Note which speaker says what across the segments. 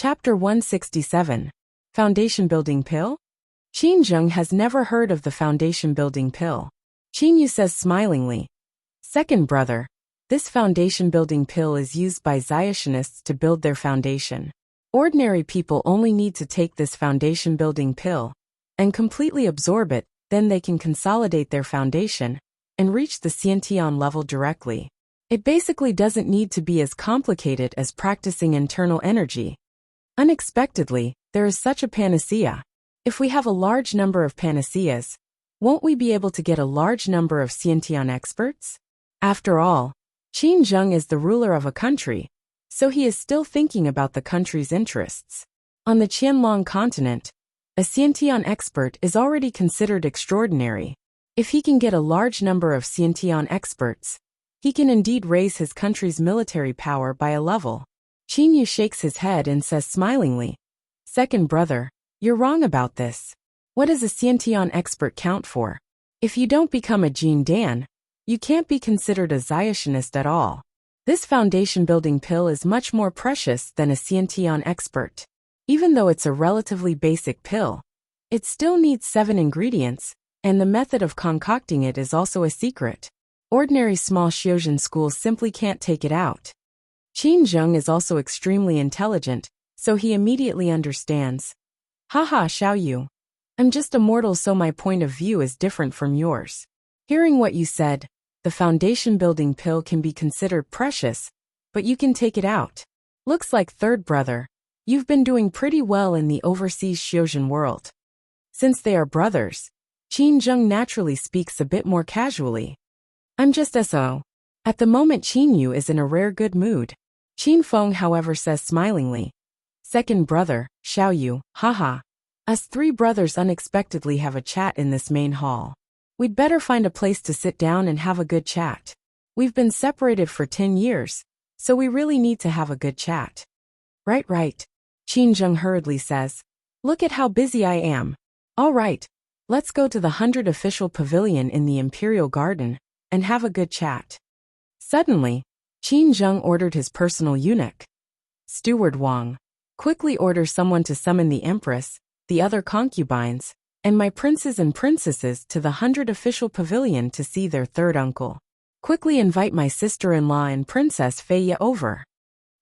Speaker 1: Chapter 167. Foundation Building Pill? Qin Zheng has never heard of the foundation building pill. Qin Yu says smilingly, "Second brother, this foundation building pill is used by Zyationists to build their foundation. Ordinary people only need to take this foundation building pill and completely absorb it, then they can consolidate their foundation and reach the Xiantian level directly. It basically doesn't need to be as complicated as practicing internal energy. Unexpectedly, there is such a panacea. If we have a large number of panaceas, won't we be able to get a large number of Xiantian experts? After all, Qin Zheng is the ruler of a country, so he is still thinking about the country's interests. On the Qianlong continent, a Xiantian expert is already considered extraordinary. If he can get a large number of Xiantian experts, he can indeed raise his country's military power by a level." Qin Yu shakes his head and says smilingly, "Second brother, you're wrong about this. What does a Xiantian expert count for? If you don't become a Jin Dan, you can't be considered a Zyatianist at all. This foundation building pill is much more precious than a Xiantian expert. Even though it's a relatively basic pill, it still needs 7 ingredients, and the method of concocting it is also a secret. Ordinary small Xiuzhen schools simply can't take it out." Qin Zheng is also extremely intelligent, so he immediately understands. "Haha, Xiao Yu. I'm just a mortal, so my point of view is different from yours. Hearing what you said, the foundation building pill can be considered precious, but you can take it out. Looks like third brother, you've been doing pretty well in the overseas Xiuzhen world." Since they are brothers, Qin Zheng naturally speaks a bit more casually. "I'm just so." At the moment Qin Yu is in a rare good mood. Qin Feng however says smilingly, "Second brother, Xiao Yu, haha. Us 3 brothers unexpectedly have a chat in this main hall. We'd better find a place to sit down and have a good chat. We've been separated for 10 years, so we really need to have a good chat." Right. Qin Zheng hurriedly says, "Look at how busy I am. All right, let's go to the 100 official pavilion in the Imperial Garden and have a good chat." Suddenly, Qin Zheng ordered his personal eunuch, Steward Wang, "Quickly order someone to summon the Empress, the other concubines, and my princes and princesses to the 100 official pavilion to see their third uncle. Quickly invite my sister-in-law and Princess Feiya over."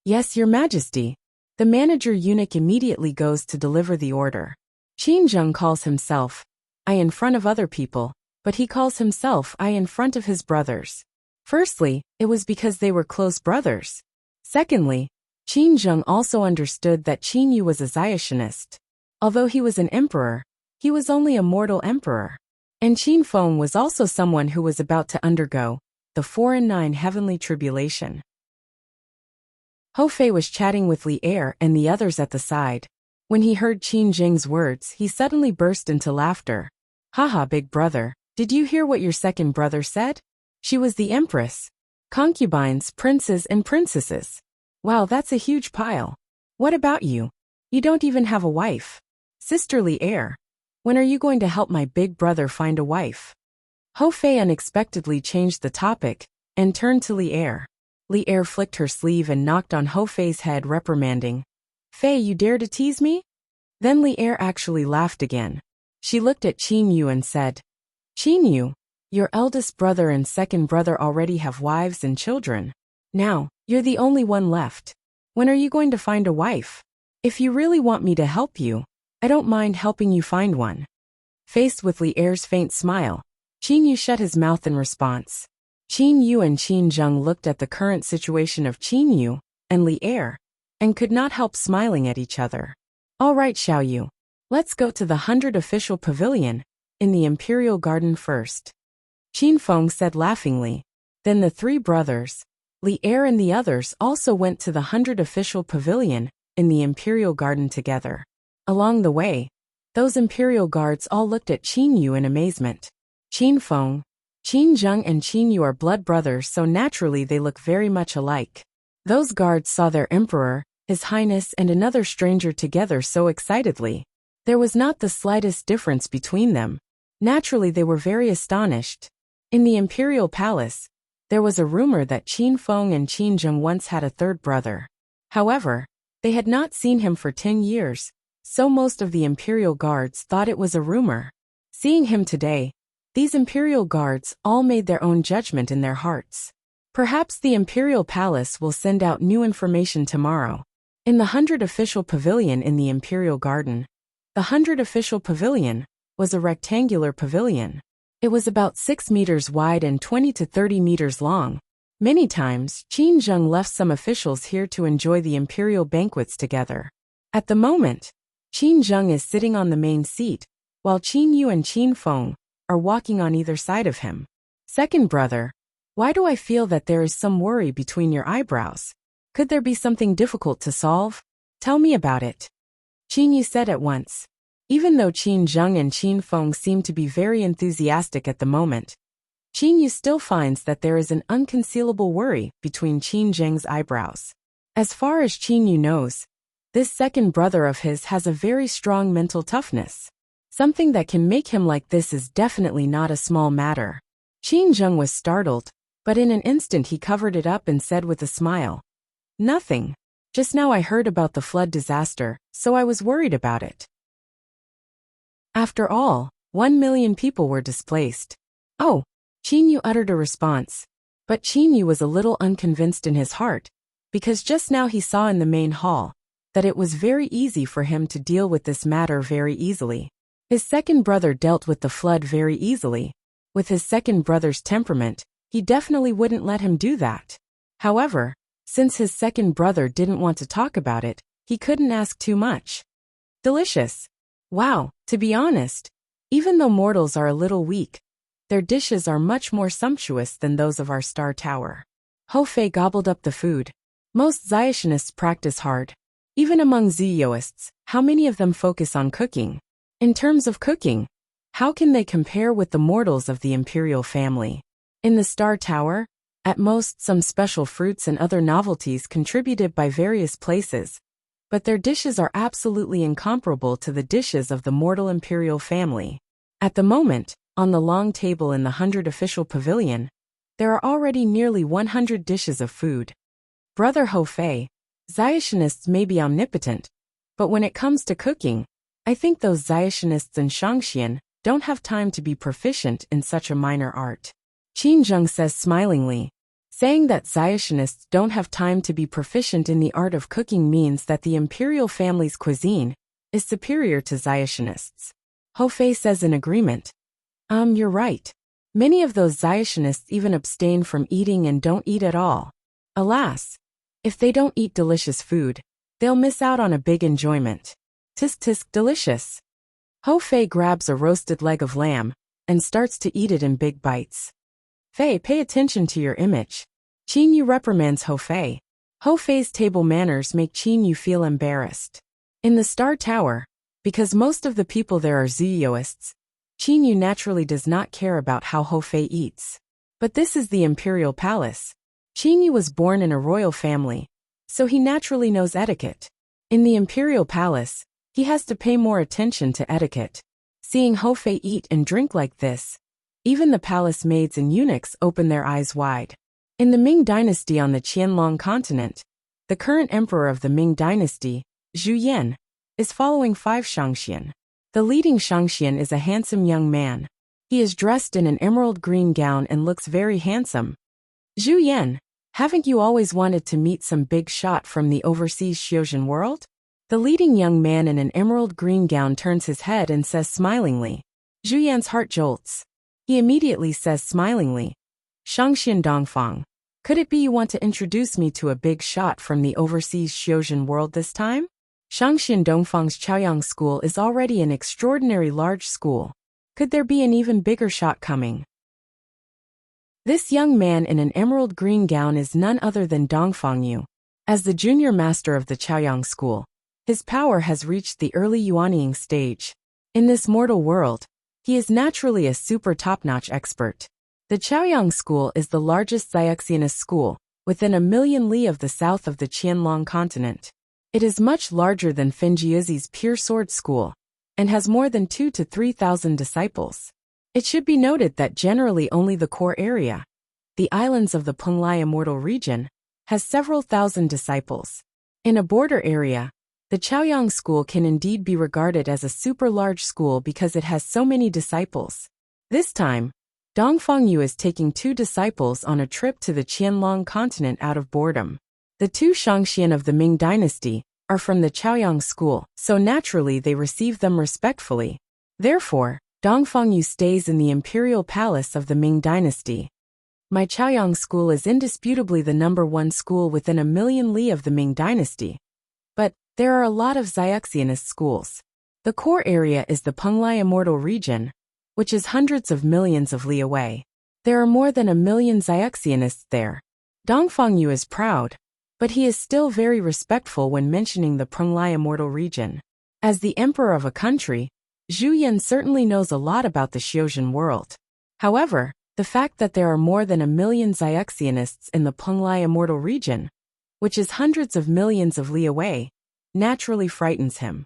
Speaker 1: "Yes, Your Majesty." The manager eunuch immediately goes to deliver the order. Qin Zheng calls himself I in front of other people, but he calls himself I in front of his brothers. Firstly, it was because they were close brothers. Secondly, Qin Zheng also understood that Qin Yu was a Zyatianist. Although he was an emperor, he was only a mortal emperor. And Qin Feng was also someone who was about to undergo the 4 and 9 heavenly tribulation. Hou Fei was chatting with Li Er and the others at the side. When he heard Qin Zheng's words, he suddenly burst into laughter. "Haha, big brother, did you hear what your second brother said? She was the empress, concubines, princes and princesses. Wow, that's a huge pile. What about you? You don't even have a wife. Sisterly heir. When are you going to help my big brother find a wife?" Hou Fei unexpectedly changed the topic and turned to Li Er. Li Er flicked her sleeve and knocked on Hou Fei's head, reprimanding, "Fei, you dare to tease me?" Then Li Er actually laughed again. She looked at Qin Yu and said, "Qin Yu, your eldest brother and second brother already have wives and children. Now, you're the only one left. When are you going to find a wife? If you really want me to help you, I don't mind helping you find one." Faced with Li Er's faint smile, Qin Yu shut his mouth in response. Qin Yu and Qin Zheng looked at the current situation of Qin Yu and Li Er and could not help smiling at each other. "All right, Xiao Yu, let's go to the 100 official pavilion in the Imperial Garden first," Qin Feng said laughingly. Then the 3 brothers, Li Er and the others also went to the 100 official pavilion in the Imperial Garden together. Along the way, those Imperial guards all looked at Qin Yu in amazement. Qin Feng, Qin Zheng and Qin Yu are blood brothers, so naturally they look very much alike. Those guards saw their emperor, His Highness and another stranger together so excitedly. There was not the slightest difference between them. Naturally they were very astonished. In the imperial palace, there was a rumor that Qin Feng and Qin Zheng once had a third brother. However, They had not seen him for 10 years, so most of the Imperial Guards thought it was a rumor. Seeing him today, these Imperial Guards all made their own judgment in their hearts. Perhaps the Imperial Palace will send out new information tomorrow. In the 100 Official Pavilion in the Imperial Garden. The 100 Official Pavilion was a rectangular pavilion. It was about 6 meters wide and 20 to 30 meters long. Many times, Qin Zheng left some officials here to enjoy the imperial banquets together. At the moment, Qin Zheng is sitting on the main seat, while Qin Yu and Qin Feng are walking on either side of him. Second brother, why do I feel that there is some worry between your eyebrows? Could there be something difficult to solve? Tell me about it. Qin Yu said at once. Even though Qin Zheng and Qin Feng seem to be very enthusiastic at the moment, Qin Yu still finds that there is an unconcealable worry between Qin Zheng's eyebrows. As far as Qin Yu knows, this second brother of his has a very strong mental toughness. Something that can make him like this is definitely not a small matter. Qin Zheng was startled, but in an instant he covered it up and said with a smile, "Nothing. Just now I heard about the flood disaster, so I was worried about it." After all, 1 million people were displaced. Oh, Qin Yu uttered a response, but Qin Yu was a little unconvinced in his heart, because just now he saw in the main hall that it was very easy for him to deal with this matter very easily. His second brother dealt with the flood very easily. With his second brother's temperament, he definitely wouldn't let him do that. However, since his second brother didn't want to talk about it, he couldn't ask too much. Delicious. Wow, to be honest, even though mortals are a little weak, their dishes are much more sumptuous than those of our star tower. Hou Fei gobbled up the food. Most Zionist practice hard. Even among Zioists, how many of them focus on cooking? In terms of cooking, how can they compare with the mortals of the imperial family? In the Star Tower, at most some special fruits and other novelties contributed by various places, but their dishes are absolutely incomparable to the dishes of the mortal imperial family. At the moment, on the long table in the 100 Official Pavilion, there are already nearly 100 dishes of food. Brother Hou Fei, Zionists may be omnipotent, but when it comes to cooking, I think those Zionists in Shangxian don't have time to be proficient in such a minor art. Qin Zheng says smilingly. Saying that Zionists don't have time to be proficient in the art of cooking means that the imperial family's cuisine is superior to Zionists. Hou Fei says in agreement. You're right. Many of those Zionists even abstain from eating and don't eat at all. Alas, if they don't eat delicious food, they'll miss out on a big enjoyment. Tisk tisk delicious. Hou Fei grabs a roasted leg of lamb and starts to eat it in big bites. Fei, pay attention to your image. Qin Yu reprimands Hou Fei. Hou Fei's table manners make Qin Yu feel embarrassed. In the Star Tower, because most of the people there are Zioists, Qin Yu naturally does not care about how Hou Fei eats. But this is the Imperial Palace. Qin Yu was born in a royal family, so he naturally knows etiquette. In the Imperial Palace, he has to pay more attention to etiquette. Seeing Hou Fei eat and drink like this, even the palace maids and eunuchs open their eyes wide. In the Ming Dynasty on the Qianlong continent, the current emperor of the Ming Dynasty, Zhu Yan, is following 5 Shangxian. The leading Shangxian is a handsome young man. He is dressed in an emerald green gown and looks very handsome. Zhu Yan, haven't you always wanted to meet some big shot from the overseas Xiuzhen world? The leading young man in an emerald green gown turns his head and says smilingly. Zhu Yan's heart jolts. He immediately says smilingly, Shangxian Dongfang, could it be you want to introduce me to a big shot from the overseas Xiuzhen world this time? Shangxian Dongfang's Chaoyang school is already an extraordinary large school. Could there be an even bigger shot coming? This young man in an emerald green gown is none other than Dongfang Yu. As the junior master of the Chaoyang school, his power has reached the early Yuanying stage. In this mortal world, he is naturally a super top-notch expert. The Chaoyang school is the largest Xiaxianist school, within 1,000,000 li of the south of the Qianlong continent. It is much larger than Finjiuzi's Pure Sword School, and has more than 2,000 to 3,000 disciples. It should be noted that generally only the core area, the islands of the Penglai Immortal region, has several thousand disciples. In a border area, the Chaoyang School can indeed be regarded as a super large school because it has so many disciples. This time, Dongfang Yu is taking 2 disciples on a trip to the Qianlong continent out of boredom. The 2 Shangxian of the Ming dynasty are from the Chaoyang School, so naturally they receive them respectfully. Therefore, Dongfang Yu stays in the imperial palace of the Ming dynasty. My Chaoyang School is indisputably the #1 school within a million li of the Ming dynasty. But there are a lot of Xiaxianist schools. The core area is the Penglai Immortal region, which is hundreds of millions of li away. There are more than 1 million Xiaxianists there. Dongfang Yu is proud, but he is still very respectful when mentioning the Penglai Immortal region. As the emperor of a country, Zhu Yan certainly knows a lot about the Xiozhen world. However, the fact that there are more than 1 million Xiaxianists in the Penglai Immortal region, which is hundreds of millions of li away, naturally frightens him.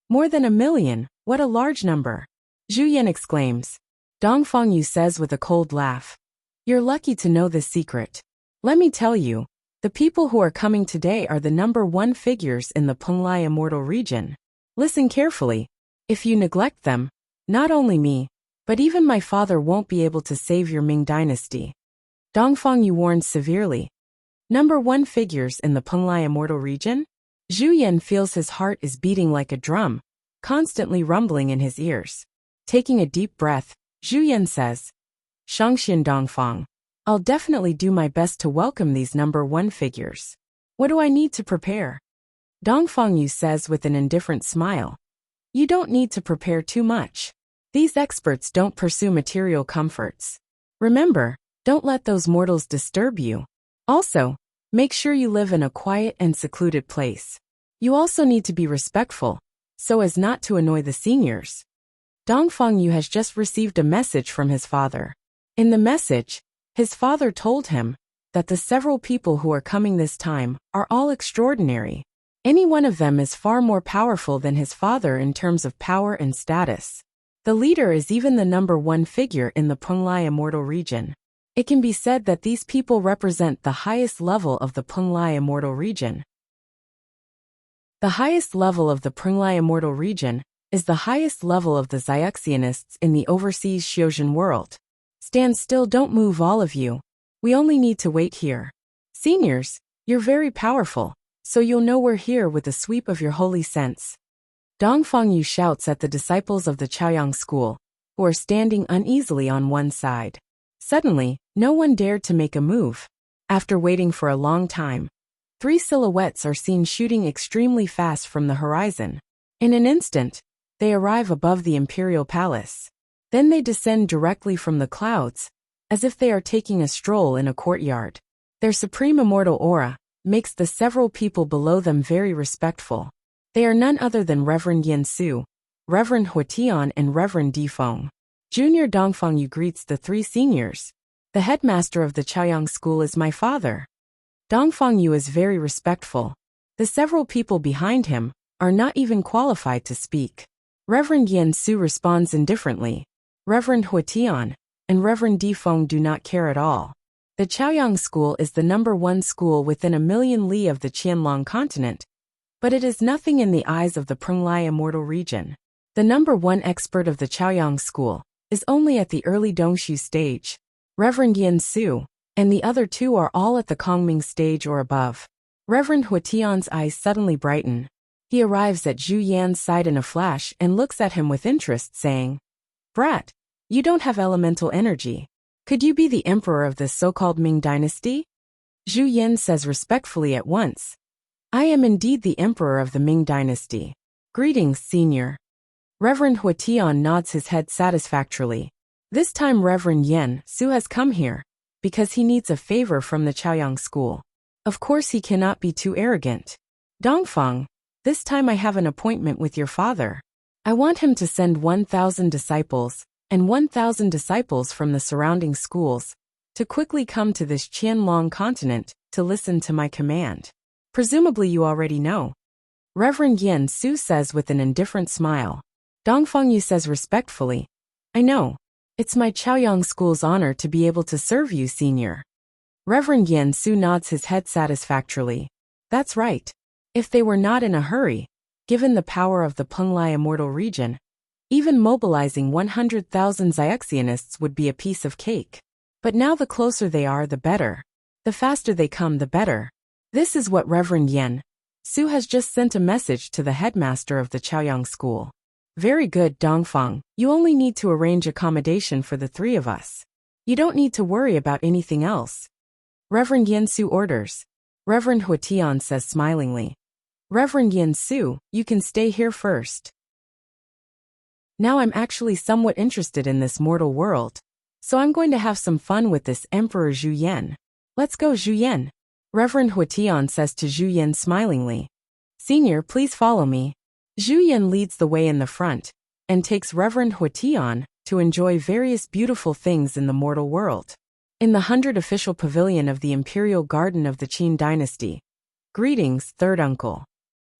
Speaker 1: More than 1 million, what a large number! Zhu Yan exclaims. Dongfang Yu says with a cold laugh. You're lucky to know this secret. Let me tell you, the people who are coming today are the #1 figures in the Penglai Immortal region. Listen carefully. If you neglect them, not only me, but even my father won't be able to save your Ming dynasty. Dongfang Yu warns severely. #1 figures in the Penglai Immortal region? Zhu Yan feels his heart is beating like a drum, constantly rumbling in his ears. Taking a deep breath, Zhu Yan says, Shangxian Dongfang, I'll definitely do my best to welcome these #1 figures. What do I need to prepare? Dongfang Yu says with an indifferent smile. You don't need to prepare too much. These experts don't pursue material comforts. Remember, don't let those mortals disturb you. Also, make sure you live in a quiet and secluded place. You also need to be respectful, so as not to annoy the seniors. Dongfang Yu has just received a message from his father. In the message, his father told him that the several people who are coming this time are all extraordinary. Any one of them is far more powerful than his father in terms of power and status. The leader is even the #1 figure in the Penglai Immortal region. It can be said that these people represent the highest level of the Penglai Immortal region. The highest level of the Penglai Immortal region is the highest level of the Xiaxianists in the overseas Xiozhen world. Stand still, don't move, all of you. We only need to wait here. Seniors, you're very powerful, so you'll know we're here with the sweep of your holy sense. Dongfang Yu shouts at the disciples of the Chaoyang school, who are standing uneasily on one side. Suddenly, no one dared to make a move. After waiting for a long time, 3 silhouettes are seen shooting extremely fast from the horizon. In an instant, they arrive above the imperial palace. Then they descend directly from the clouds, as if they are taking a stroll in a courtyard. Their supreme immortal aura makes the several people below them very respectful. They are none other than Reverend Yen Su, Reverend Huatian, and Reverend Difeng. Junior Dongfang Yu greets the 3 seniors. The headmaster of the Chaoyang school is my father. Dongfang Yu is very respectful. The several people behind him are not even qualified to speak. Reverend Yen Su responds indifferently. Reverend Huatian and Reverend Difeng do not care at all. The Chaoyang school is the #1 school within a million li of the Qianlong continent, but it is nothing in the eyes of the Penglai Immortal region. The #1 expert of the Chaoyang school is only at the early Dongshu stage. Reverend Yen Su and the other 2 are all at the Kongming stage or above. Reverend Huatian's eyes suddenly brighten. He arrives at Zhu Yan's side in a flash and looks at him with interest, saying, Brat, you don't have elemental energy. Could you be the emperor of this so-called Ming dynasty? Zhu Yan says respectfully at once, I am indeed the emperor of the Ming dynasty. Greetings, senior. Reverend Huatian nods his head satisfactorily. This time Reverend Yen Su has come here because he needs a favor from the Chaoyang school. Of course he cannot be too arrogant. Dongfang, this time I have an appointment with your father. I want him to send 1,000 disciples and 1,000 disciples from the surrounding schools to quickly come to this Qianlong continent to listen to my command. Presumably you already know. Reverend Yen Su says with an indifferent smile. Dongfang Yu says respectfully, I know. It's my Chaoyang school's honor to be able to serve you, senior. Reverend Yen Su nods his head satisfactorily. That's right. If they were not in a hurry, given the power of the Penglai immortal region, even mobilizing 100,000 Xiaxianists would be a piece of cake. But now the closer they are, the better. The faster they come, the better. This is what Reverend Yen Su has just sent a message to the headmaster of the Chaoyang school. Very good, Dongfang. You only need to arrange accommodation for the three of us. You don't need to worry about anything else. Reverend Yen Su orders. Reverend Huatian says smilingly. Reverend Yen Su, you can stay here first. Now I'm actually somewhat interested in this mortal world, so I'm going to have some fun with this Emperor Zhu Yan. Let's go, Zhu Yan. Reverend Huatian says to Zhu Yan smilingly. Senior, please follow me. Zhu Yan leads the way in the front, and takes Reverend Huatian to enjoy various beautiful things in the mortal world. In the 100 official pavilion of the Imperial Garden of the Qin Dynasty. Greetings, third uncle.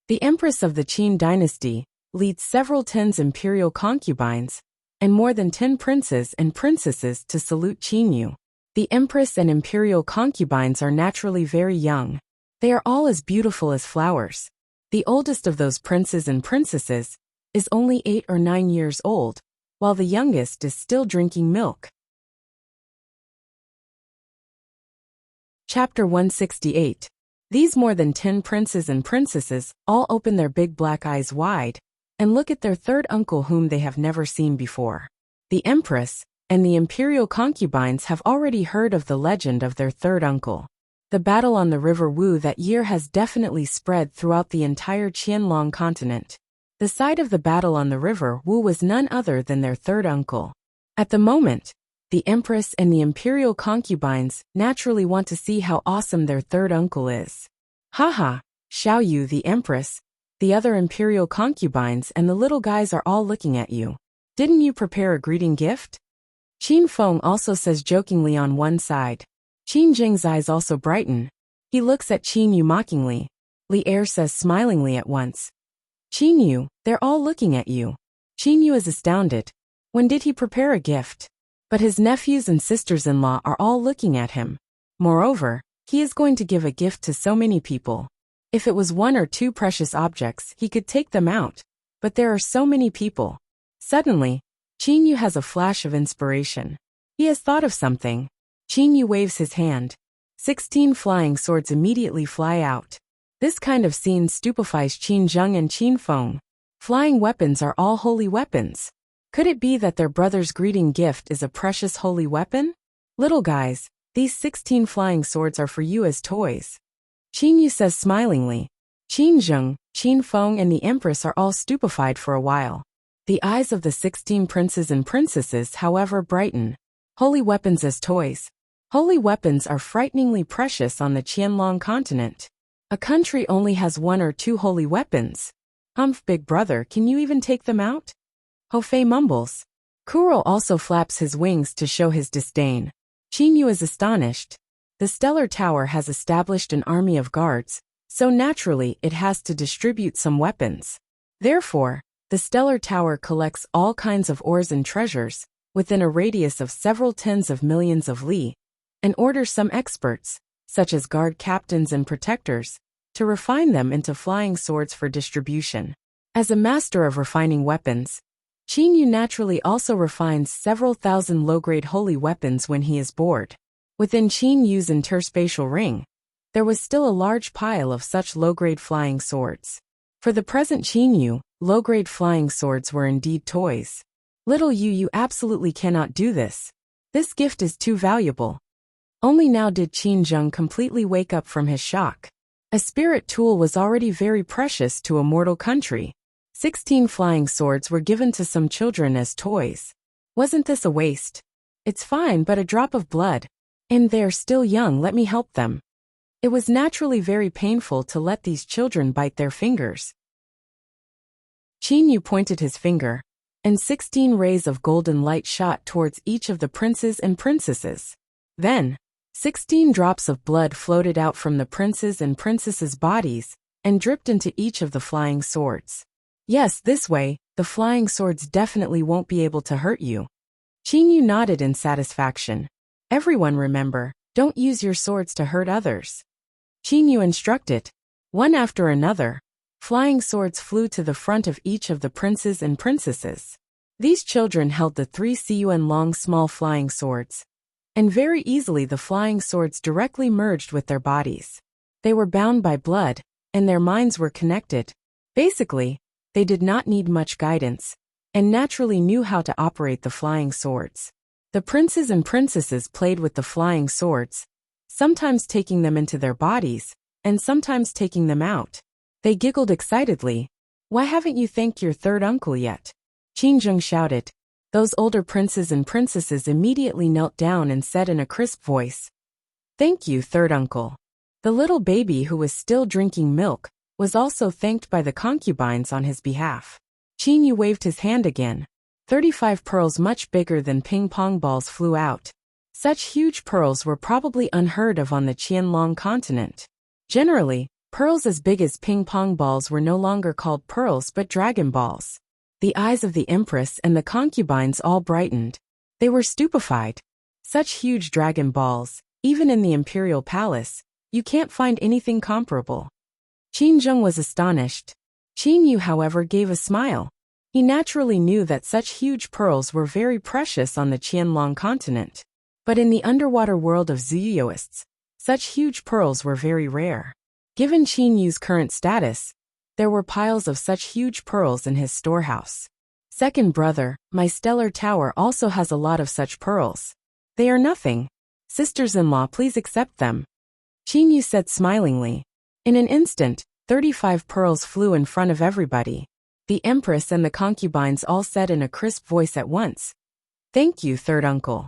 Speaker 1: The Empress of the Qin Dynasty leads several tens imperial concubines, and more than 10 princes and princesses to salute Qinyu. The Empress and imperial concubines are naturally very young. They are all as beautiful as flowers. The oldest of those princes and princesses is only 8 or 9 years old, while the youngest is still drinking milk. Chapter 168. These more than 10 princes and princesses all open their big black eyes wide and look at their third uncle whom they have never seen before. The Empress and the imperial concubines have already heard of the legend of their third uncle. The battle on the River Wu that year has definitely spread throughout the entire Qianlong continent. The site of the battle on the River Wu was none other than their third uncle. At the moment, the Empress and the imperial concubines naturally want to see how awesome their third uncle is. Haha, Xiao Yu the Empress, the other imperial concubines and the little guys are all looking at you. Didn't you prepare a greeting gift? Qin Feng also says jokingly on one side. Qin Jing's eyes also brighten. He looks at Qin Yu mockingly. Li Er says smilingly at once. Qin Yu, they're all looking at you. Qin Yu is astounded. When did he prepare a gift? But his nephews and sisters-in-law are all looking at him. Moreover, he is going to give a gift to so many people. If it was 1 or 2 precious objects, he could take them out. But there are so many people. Suddenly, Qin Yu has a flash of inspiration. He has thought of something. Qin Yu waves his hand. 16 flying swords immediately fly out. This kind of scene stupefies Qin Zheng and Qin Feng. Flying weapons are all holy weapons. Could it be that their brother's greeting gift is a precious holy weapon? Little guys, these 16 flying swords are for you as toys. Qin Yu says smilingly. Qin Zheng, Qin Feng and the Empress are all stupefied for a while. The eyes of the 16 princes and princesses, however, brighten. Holy weapons as toys. Holy weapons are frighteningly precious on the Qianlong continent. A country only has 1 or 2 holy weapons. Humph, big brother, can you even take them out? Ho Fei mumbles. Kuro also flaps his wings to show his disdain. Qin Yu is astonished. The Stellar Tower has established an army of guards, so naturally it has to distribute some weapons. Therefore, the Stellar Tower collects all kinds of ores and treasures, within a radius of several tens of millions of li, and orders some experts, such as guard captains and protectors, to refine them into flying swords for distribution. As a master of refining weapons, Qin Yu naturally also refines several thousand low-grade holy weapons when he is bored. Within Qin Yu's interspatial ring, there was still a large pile of such low-grade flying swords. For the present Qin Yu, low-grade flying swords were indeed toys. Little Yu, you absolutely cannot do this. This gift is too valuable. Only now did Qin Zheng completely wake up from his shock. A spirit tool was already very precious to a mortal country. 16 flying swords were given to some children as toys. Wasn't this a waste? It's fine, but a drop of blood. And they're still young, let me help them. It was naturally very painful to let these children bite their fingers. Qin Yu pointed his finger, and 16 rays of golden light shot towards each of the princes and princesses. Then, 16 drops of blood floated out from the princes and princesses' bodies, and dripped into each of the flying swords. Yes, this way, the flying swords definitely won't be able to hurt you. Qin Yu nodded in satisfaction. Everyone remember, don't use your swords to hurt others. Qin Yu instructed. One after another, flying swords flew to the front of each of the princes and princesses. These children held the 3 cun long small flying swords, and very easily the flying swords directly merged with their bodies. They were bound by blood, and their minds were connected. Basically, they did not need much guidance, and naturally knew how to operate the flying swords. The princes and princesses played with the flying swords, sometimes taking them into their bodies, and sometimes taking them out. They giggled excitedly. "Why haven't you thanked your third uncle yet?" Qinzheng shouted. Those older princes and princesses immediately knelt down and said in a crisp voice, "Thank you, third uncle." The little baby who was still drinking milk was also thanked by the concubines on his behalf. Qin Yu waved his hand again. 35 pearls much bigger than ping-pong balls flew out. Such huge pearls were probably unheard of on the Qianlong continent. Generally, pearls as big as ping-pong balls were no longer called pearls but dragon balls. The eyes of the empress and the concubines all brightened. They were stupefied. Such huge dragon balls, even in the imperial palace, you can't find anything comparable. Qinzheng was astonished. Qin Yu, however, gave a smile. He naturally knew that such huge pearls were very precious on the Qianlong continent. But in the underwater world of Ziyuists, such huge pearls were very rare. Given Qin Yu's current status, there were piles of such huge pearls in his storehouse. Second brother, my stellar tower also has a lot of such pearls. They are nothing. Sisters-in-law, please accept them. Qin Yu said smilingly. In an instant, 35 pearls flew in front of everybody. The empress and the concubines all said in a crisp voice at once, "Thank you, third uncle."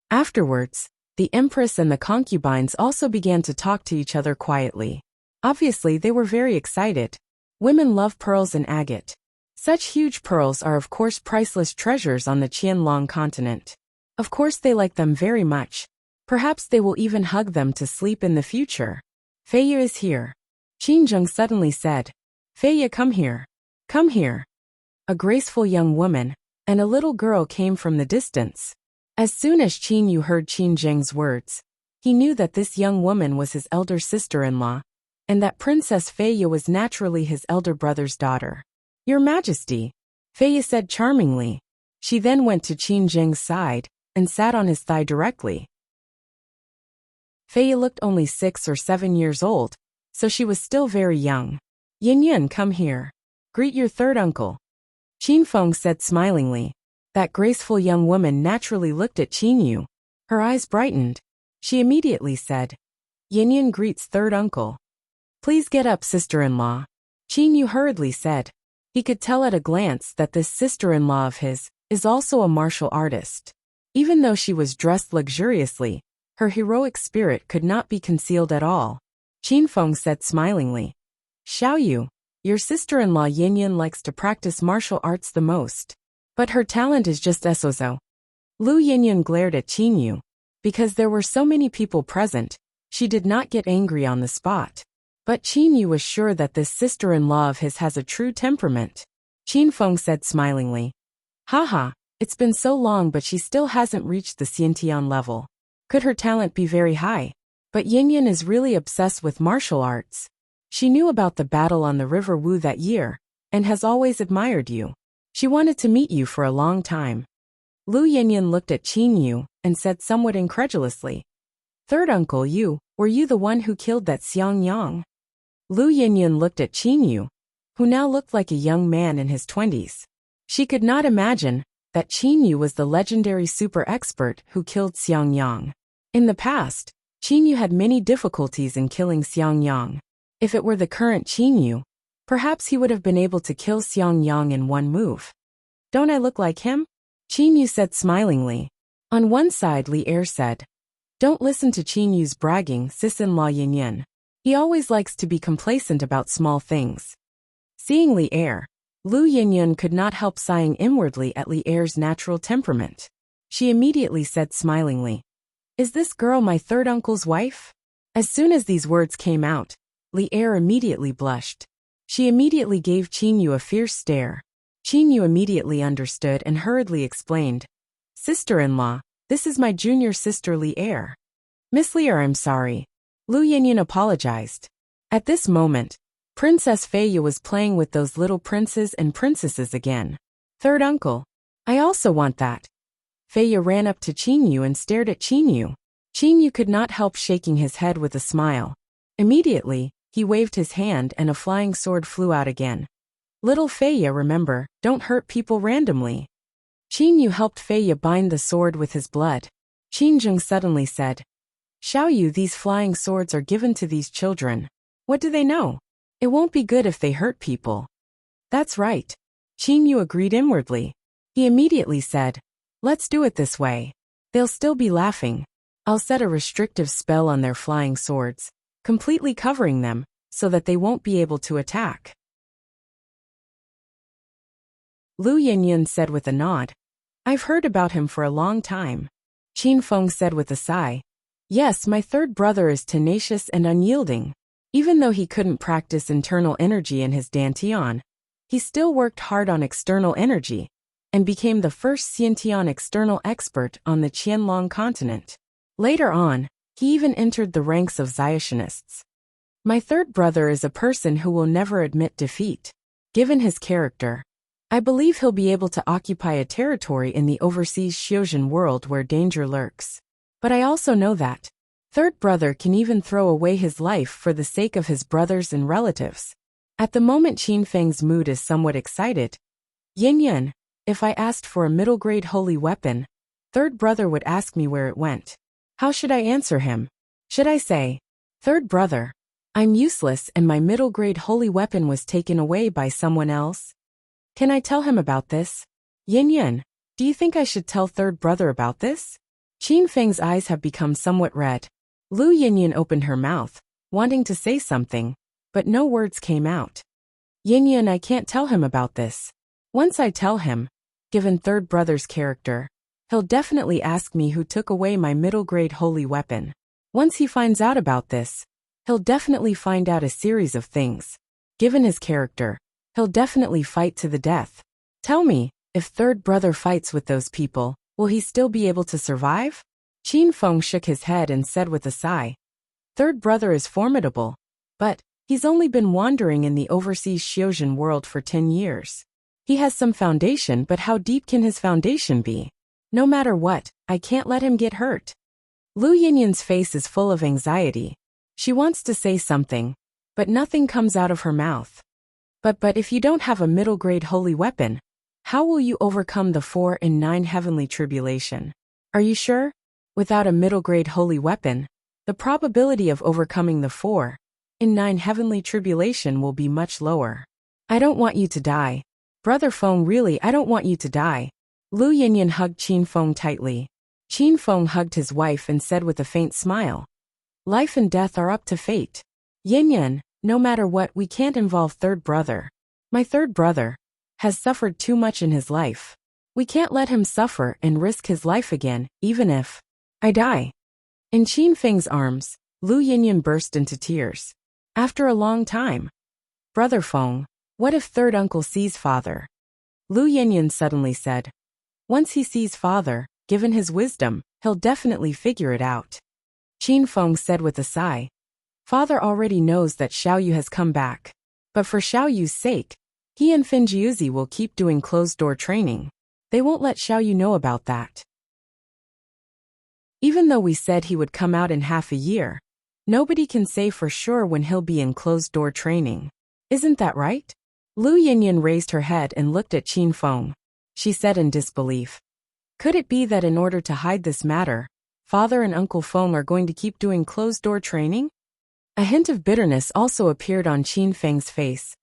Speaker 1: Afterwards, the empress and the concubines also began to talk to each other quietly. Obviously, they were very excited. Women love pearls and agate. Such huge pearls are of course priceless treasures on the Qianlong continent. Of course they like them very much. Perhaps they will even hug them to sleep in the future. "Feiya is here," Qinzheng suddenly said. "Feiya, come here. Come here." A graceful young woman and a little girl came from the distance. As soon as Qin Yu heard Qinzheng's words, he knew that this young woman was his elder sister-in-law, and that Princess Feiya was naturally his elder brother's daughter. "Your Majesty," Feiya said charmingly. She then went to Qinzheng's side and sat on his thigh directly. Feiya looked only 6 or 7 years old, so she was still very young. "Yin, come here. Greet your third uncle," Qin Feng said smilingly. That graceful young woman naturally looked at Qin Yu. Her eyes brightened. She immediately said, "Yin greets third uncle." "Please get up, sister-in-law," Qin Yu hurriedly said. He could tell at a glance that this sister-in-law of his is also a martial artist. Even though she was dressed luxuriously, her heroic spirit could not be concealed at all. Qin Feng said smilingly, "Xiao Yu, your sister-in-law Yin likes to practice martial arts the most. But her talent is just so." Lu Yin glared at Qin Yu. Because there were so many people present, she did not get angry on the spot. But Qin Yu was sure that this sister-in-law of his has a true temperament. Qin Feng said smilingly, "Haha, it's been so long but she still hasn't reached the Xiantian level. Could her talent be very high? But Yin is really obsessed with martial arts. She knew about the battle on the River Wu that year, and has always admired you. She wanted to meet you for a long time." Lu Yin looked at Qin Yu and said somewhat incredulously, "Third uncle, were you the one who killed that Xiang Yang?" Lu Yin looked at Qin Yu, who now looked like a young man in his 20s. She could not imagine that Qin Yu was the legendary super expert who killed Xiang Yang. In the past, Qin Yu had many difficulties in killing Xiang Yang. If it were the current Qin Yu, perhaps he would have been able to kill Xiang Yang in one move. "Don't I look like him?" Qin Yu said smilingly. On one side, Li Er said, "Don't listen to Qin Yu's bragging, sis-in-law Yin. He always likes to be complacent about small things." Seeing Li Er, Lu Yin could not help sighing inwardly at Li Er's natural temperament. She immediately said smilingly, "Is this girl my third uncle's wife?" As soon as these words came out, Li Er immediately blushed. She immediately gave Qin Yu a fierce stare. Qin Yu immediately understood and hurriedly explained, "Sister-in-law, this is my junior sister Li Er." "Miss Li Er, I'm sorry." Lu Yin apologized. At this moment, Princess Feia was playing with those little princes and princesses again. Third uncle. I also want that. Feia ran up to Qinyu and stared at Qinyu. Qinyu could not help shaking his head with a smile. Immediately, he waved his hand and a flying sword flew out again. Little Feia, remember, don't hurt people randomly. Qinyu helped Feia bind the sword with his blood. Qinzheng suddenly said, Xiaoyu, these flying swords are given to these children. What do they know? It won't be good if they hurt people. That's right. Qinyu agreed inwardly. He immediately said, let's do it this way. They'll still be laughing. I'll set a restrictive spell on their flying swords, completely covering them, so that they won't be able to attack. Lu Yinyan said with a nod. I've heard about him for a long time. Qin Feng said with a sigh. Yes, my third brother is tenacious and unyielding. Even though he couldn't practice internal energy in his dantian, he still worked hard on external energy, and became the first Xiantian external expert on the Qianlong continent. Later on, he even entered the ranks of Xiatianists. My third brother is a person who will never admit defeat. Given his character, I believe he'll be able to occupy a territory in the overseas Xiozhen world where danger lurks. But I also know that third brother can even throw away his life for the sake of his brothers and relatives. At the moment Qin Feng's mood is somewhat excited. Yin Yan, if I asked for a middle-grade holy weapon, third brother would ask me where it went. How should I answer him? Should I say, third brother, I'm useless and my middle-grade holy weapon was taken away by someone else? Can I tell him about this? Yin Yan, do you think I should tell third brother about this? Qin Feng's eyes have become somewhat red. Lu Yinyan opened her mouth, wanting to say something, but no words came out. Yinyan, I can't tell him about this. Once I tell him, given third brother's character, he'll definitely ask me who took away my middle-grade holy weapon. Once he finds out about this, he'll definitely find out a series of things. Given his character, he'll definitely fight to the death. Tell me, if third brother fights with those people, will he still be able to survive? Qin Feng shook his head and said with a sigh. Third brother is formidable, but he's only been wandering in the overseas Xiozhen world for 10 years. He has some foundation, but how deep can his foundation be? No matter what, I can't let him get hurt. Lu Yinyan's face is full of anxiety. She wants to say something, but nothing comes out of her mouth. But if you don't have a middle-grade holy weapon, how will you overcome the 4 and 9 heavenly tribulation? Are you sure? Without a middle-grade holy weapon, the probability of overcoming the 4 and 9 heavenly tribulation will be much lower. I don't want you to die. Brother Feng, really, I don't want you to die. Lu Yinyan hugged Qin Feng tightly. Qin Feng hugged his wife and said with a faint smile, life and death are up to fate. Yinyan, no matter what, we can't involve third brother. My third brother has suffered too much in his life. We can't let him suffer and risk his life again, even if I die. In Qin Feng's arms, Lu Yinyan burst into tears. After a long time. Brother Feng, what if third uncle sees father? Lu Yinyan suddenly said. Once he sees father, given his wisdom, he'll definitely figure it out. Qin Feng said with a sigh. Father already knows that Xiaoyu has come back. But for Xiaoyu's sake, he and Finjiuzi will keep doing closed-door training. They won't let Xiaoyu know about that. Even though we said he would come out in half a year, nobody can say for sure when he'll be in closed-door training. Isn't that right? Lu Yinyan raised her head and looked at Qin Feng. She said in disbelief. Could it be that in order to hide this matter, Father and Uncle Feng are going to keep doing closed-door training? A hint of bitterness also appeared on Qin Feng's face.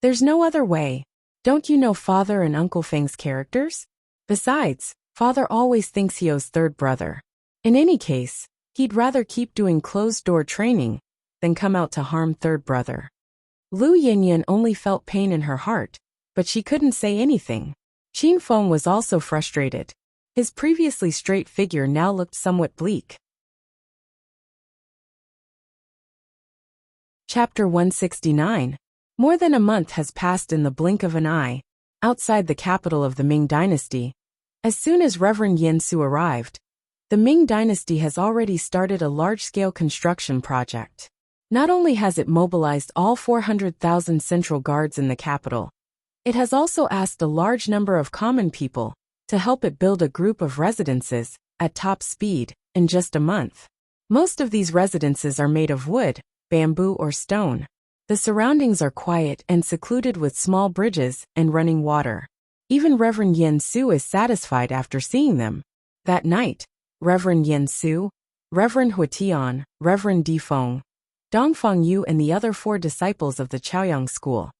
Speaker 1: There's no other way. Don't you know Father and Uncle Feng's characters? Besides, Father always thinks he owes third brother. In any case, he'd rather keep doing closed-door training than come out to harm third brother. Lu Yinyan only felt pain in her heart, but she couldn't say anything. Qin Feng was also frustrated. His previously straight figure now looked somewhat bleak. Chapter 169. More than a month has passed in the blink of an eye, outside the capital of the Ming dynasty. As soon as Reverend Yin Su arrived, the Ming dynasty has already started a large-scale construction project. Not only has it mobilized all 400,000 central guards in the capital, it has also asked a large number of common people to help it build a group of residences at top speed in just a month. Most of these residences are made of wood, bamboo or stone. The surroundings are quiet and secluded with small bridges and running water. Even Reverend Yen Su is satisfied after seeing them. That night, Reverend Yen Su, Reverend Huitian, Reverend Difeng, Dongfang Yu and the other 4 disciples of the Chaoyang school,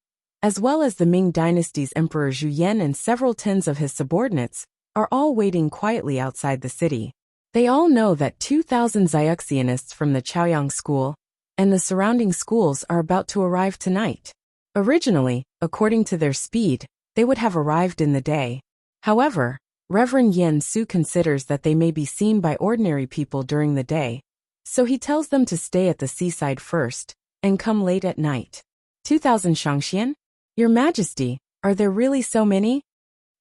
Speaker 1: as well as the Ming dynasty's Emperor Zhu Yan and several tens of his subordinates, are all waiting quietly outside the city. They all know that 2,000 Xiuxianists from the Chaoyang school and the surrounding schools are about to arrive tonight. Originally, according to their speed, they would have arrived in the day. However, Reverend Yen Su considers that they may be seen by ordinary people during the day, so he tells them to stay at the seaside first and come late at night. 2,000 Shangxian? Your Majesty, are there really so many?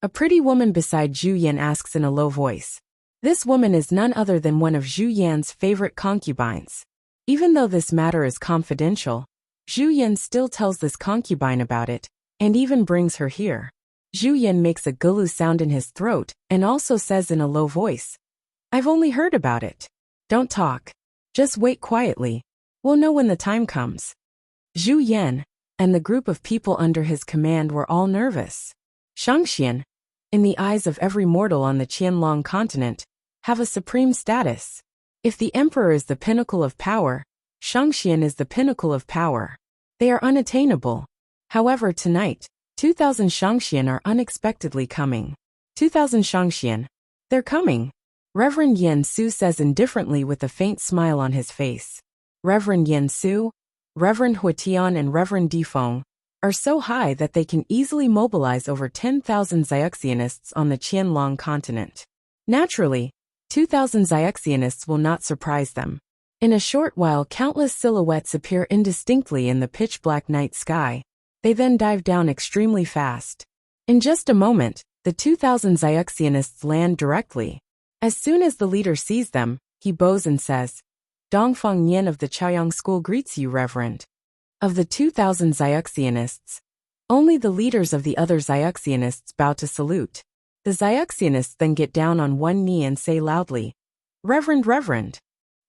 Speaker 1: A pretty woman beside Zhu Yan asks in a low voice. This woman is none other than one of Zhu Yan's favorite concubines. Even though this matter is confidential, Zhu Yan still tells this concubine about it, and even brings her here. Zhu Yan makes a gulu sound in his throat and also says in a low voice, I've only heard about it. Don't talk. Just wait quietly. We'll know when the time comes. Zhu Yan and the group of people under his command were all nervous. Shangxian, in the eyes of every mortal on the Qianlong continent, have a supreme status. If the emperor is the pinnacle of power, Shangxian is the pinnacle of power. They are unattainable. However, tonight, 2,000 Shangxian are unexpectedly coming. 2,000 Shangxian. They're coming. Reverend Yen Su says indifferently with a faint smile on his face. Reverend Yen Su, Reverend Huitian and Reverend Difeng are so high that they can easily mobilize over 10,000 Xiuxianists on the Qianlong continent. Naturally, 2,000 Xiuxianists will not surprise them. In a short while, countless silhouettes appear indistinctly in the pitch-black night sky. They then dive down extremely fast. In just a moment, the 2,000 Xiuxianists land directly. As soon as the leader sees them, he bows and says, Dongfang Yen of the Chaoyang school greets you, Reverend. Of the 2,000 Xiuxianists, only the leaders of the other Xiuxianists bow to salute. The Xiuxianists then get down on one knee and say loudly, Reverend, Reverend.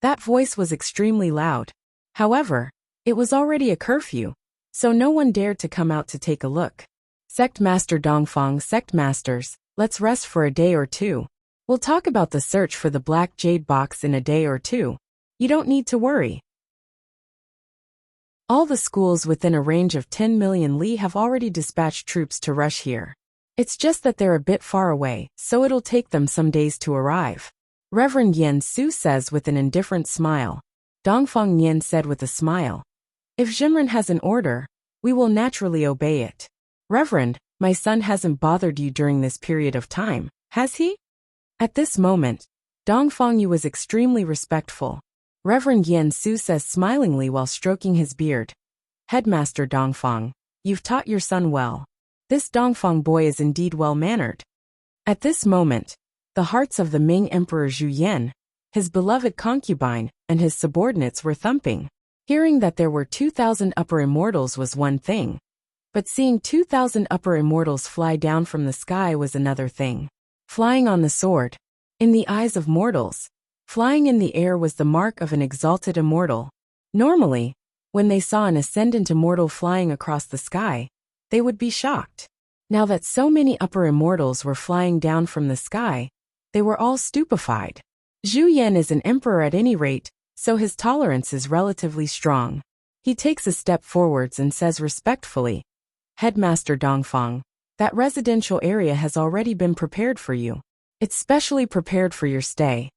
Speaker 1: That voice was extremely loud. However, it was already a curfew, so no one dared to come out to take a look. Sect Master Dongfang, Sect Masters, let's rest for a day or two. We'll talk about the search for the Black Jade Box in a day or two. You don't need to worry. All the schools within a range of 10 million li have already dispatched troops to rush here. It's just that they're a bit far away, so it'll take them some days to arrive. Reverend Yen Su says with an indifferent smile. Dongfang Yen said with a smile. If Jimren has an order, we will naturally obey it. Reverend, my son hasn't bothered you during this period of time, has he? At this moment, Dongfang Yu was extremely respectful. Reverend Yen Su says smilingly while stroking his beard. Headmaster Dongfang, you've taught your son well. This Dongfang boy is indeed well-mannered. At this moment, the hearts of the Ming Emperor Zhu Yan, his beloved concubine, and his subordinates were thumping. Hearing that there were 2,000 upper immortals was one thing, but seeing 2,000 upper immortals fly down from the sky was another thing. Flying on the sword. In the eyes of mortals, flying in the air was the mark of an exalted immortal. Normally, when they saw an ascendant immortal flying across the sky, they would be shocked. Now that so many upper immortals were flying down from the sky, they were all stupefied. Zhu Yan is an emperor at any rate, so his tolerance is relatively strong. He takes a step forwards and says respectfully, Headmaster Dongfang, that residential area has already been prepared for you. It's specially prepared for your stay.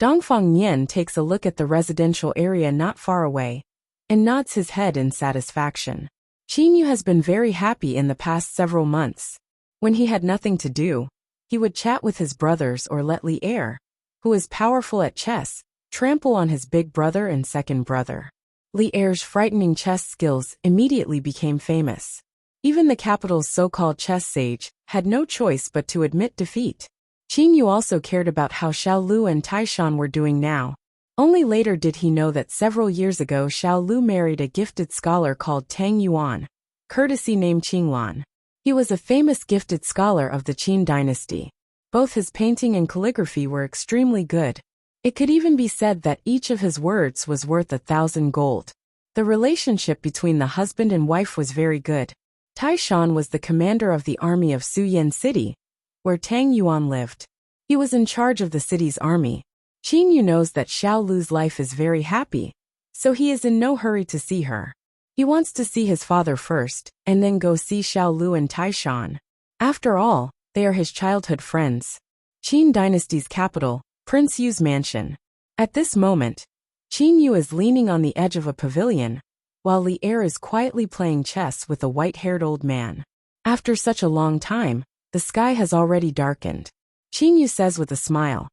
Speaker 1: Dongfang Yen takes a look at the residential area not far away and nods his head in satisfaction. Qin Yu has been very happy in the past several months. When he had nothing to do, he would chat with his brothers or let Li Er, who is powerful at chess, trample on his big brother and second brother. Li Er's frightening chess skills immediately became famous. Even the capital's so-called chess sage had no choice but to admit defeat. Qin Yu also cared about how Xiao Lu and Taishan were doing now. Only later did he know that several years ago Xiao Lu married a gifted scholar called Tang Yuan, courtesy name Qinglan. He was a famous gifted scholar of the Qin dynasty. Both his painting and calligraphy were extremely good. It could even be said that each of his words was worth 1,000 gold. The relationship between the husband and wife was very good. Taishan was the commander of the army of Suyan City, where Tang Yuan lived. He was in charge of the city's army. Qin Yu knows that Xiao Lu's life is very happy, so he is in no hurry to see her. He wants to see his father first, and then go see Xiao Lu and Taishan. After all, they are his childhood friends. Qin dynasty's capital, Prince Yu's mansion. At this moment, Qin Yu is leaning on the edge of a pavilion, while Li Er is quietly playing chess with a white-haired old man. After such a long time, the sky has already darkened. Qin Yu says with a smile,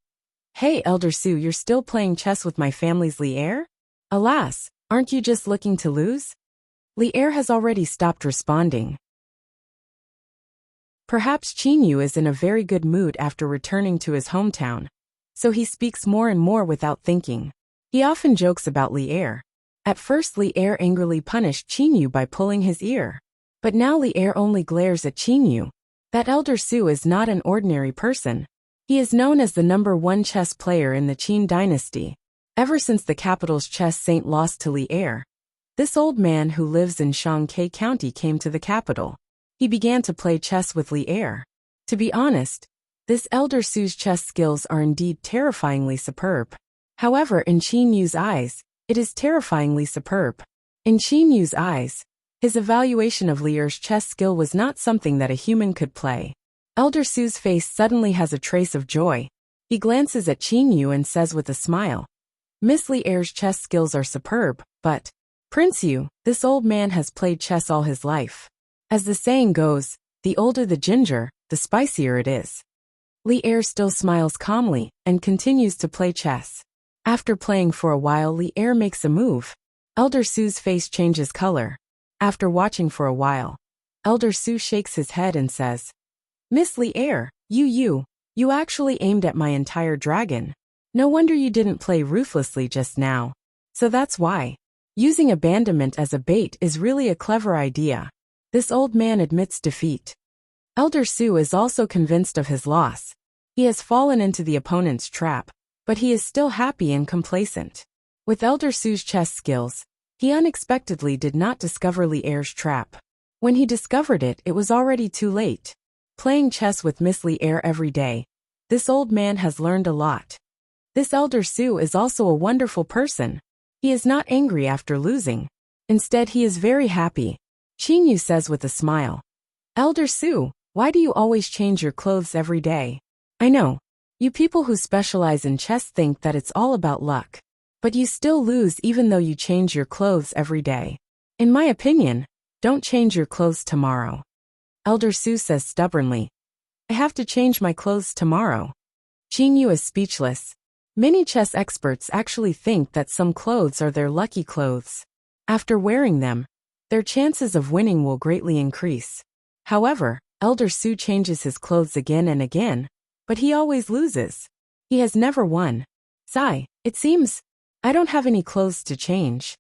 Speaker 1: "Hey, Elder Su, you're still playing chess with my family's Li Er? Alas, aren't you just looking to lose?" Li Er has already stopped responding. Perhaps Qin Yu is in a very good mood after returning to his hometown, so he speaks more and more without thinking. He often jokes about Li Er. At first Li Er angrily punished Qin Yu by pulling his ear. But now Li Er only glares at Qin Yu. That Elder Su is not an ordinary person. He is known as the #1 chess player in the Qin dynasty. Ever since the capital's chess saint lost to Li Er, this old man who lives in Shanghai County came to the capital. He began to play chess with Li Er. To be honest, this Elder Su's chess skills are indeed terrifyingly superb. However, in Qin Yu's eyes, it is terrifyingly superb. In Qin Yu's eyes, his evaluation of Li Er's chess skill was not something that a human could play. Elder Su's face suddenly has a trace of joy. He glances at Qin Yu and says with a smile, "Miss Li Er's chess skills are superb, but, Prince Yu, this old man has played chess all his life. As the saying goes, the older the ginger, the spicier it is." Li Er still smiles calmly and continues to play chess. After playing for a while, Li Er makes a move. Elder Su's face changes color. After watching for a while, Elder Su shakes his head and says, "Miss Li Er, you actually aimed at my entire dragon. No wonder you didn't play ruthlessly just now. So that's why. Using abandonment as a bait is really a clever idea." This old man admits defeat. Elder Su is also convinced of his loss. He has fallen into the opponent's trap, but he is still happy and complacent. With Elder Su's chess skills, he unexpectedly did not discover Li Er's trap. When he discovered it, it was already too late. Playing chess with Miss Li Er every day, this old man has learned a lot. This Elder Su is also a wonderful person. He is not angry after losing. Instead, he is very happy. Qin Yu says with a smile, "Elder Su, why do you always change your clothes every day? I know, you people who specialize in chess think that it's all about luck. But you still lose even though you change your clothes every day. In my opinion, don't change your clothes tomorrow." Elder Su says stubbornly, "I have to change my clothes tomorrow." Qin Yu is speechless. Many chess experts actually think that some clothes are their lucky clothes. After wearing them, their chances of winning will greatly increase. However, Elder Su changes his clothes again and again, but he always loses. He has never won. Sigh, it seems I don't have any clothes to change.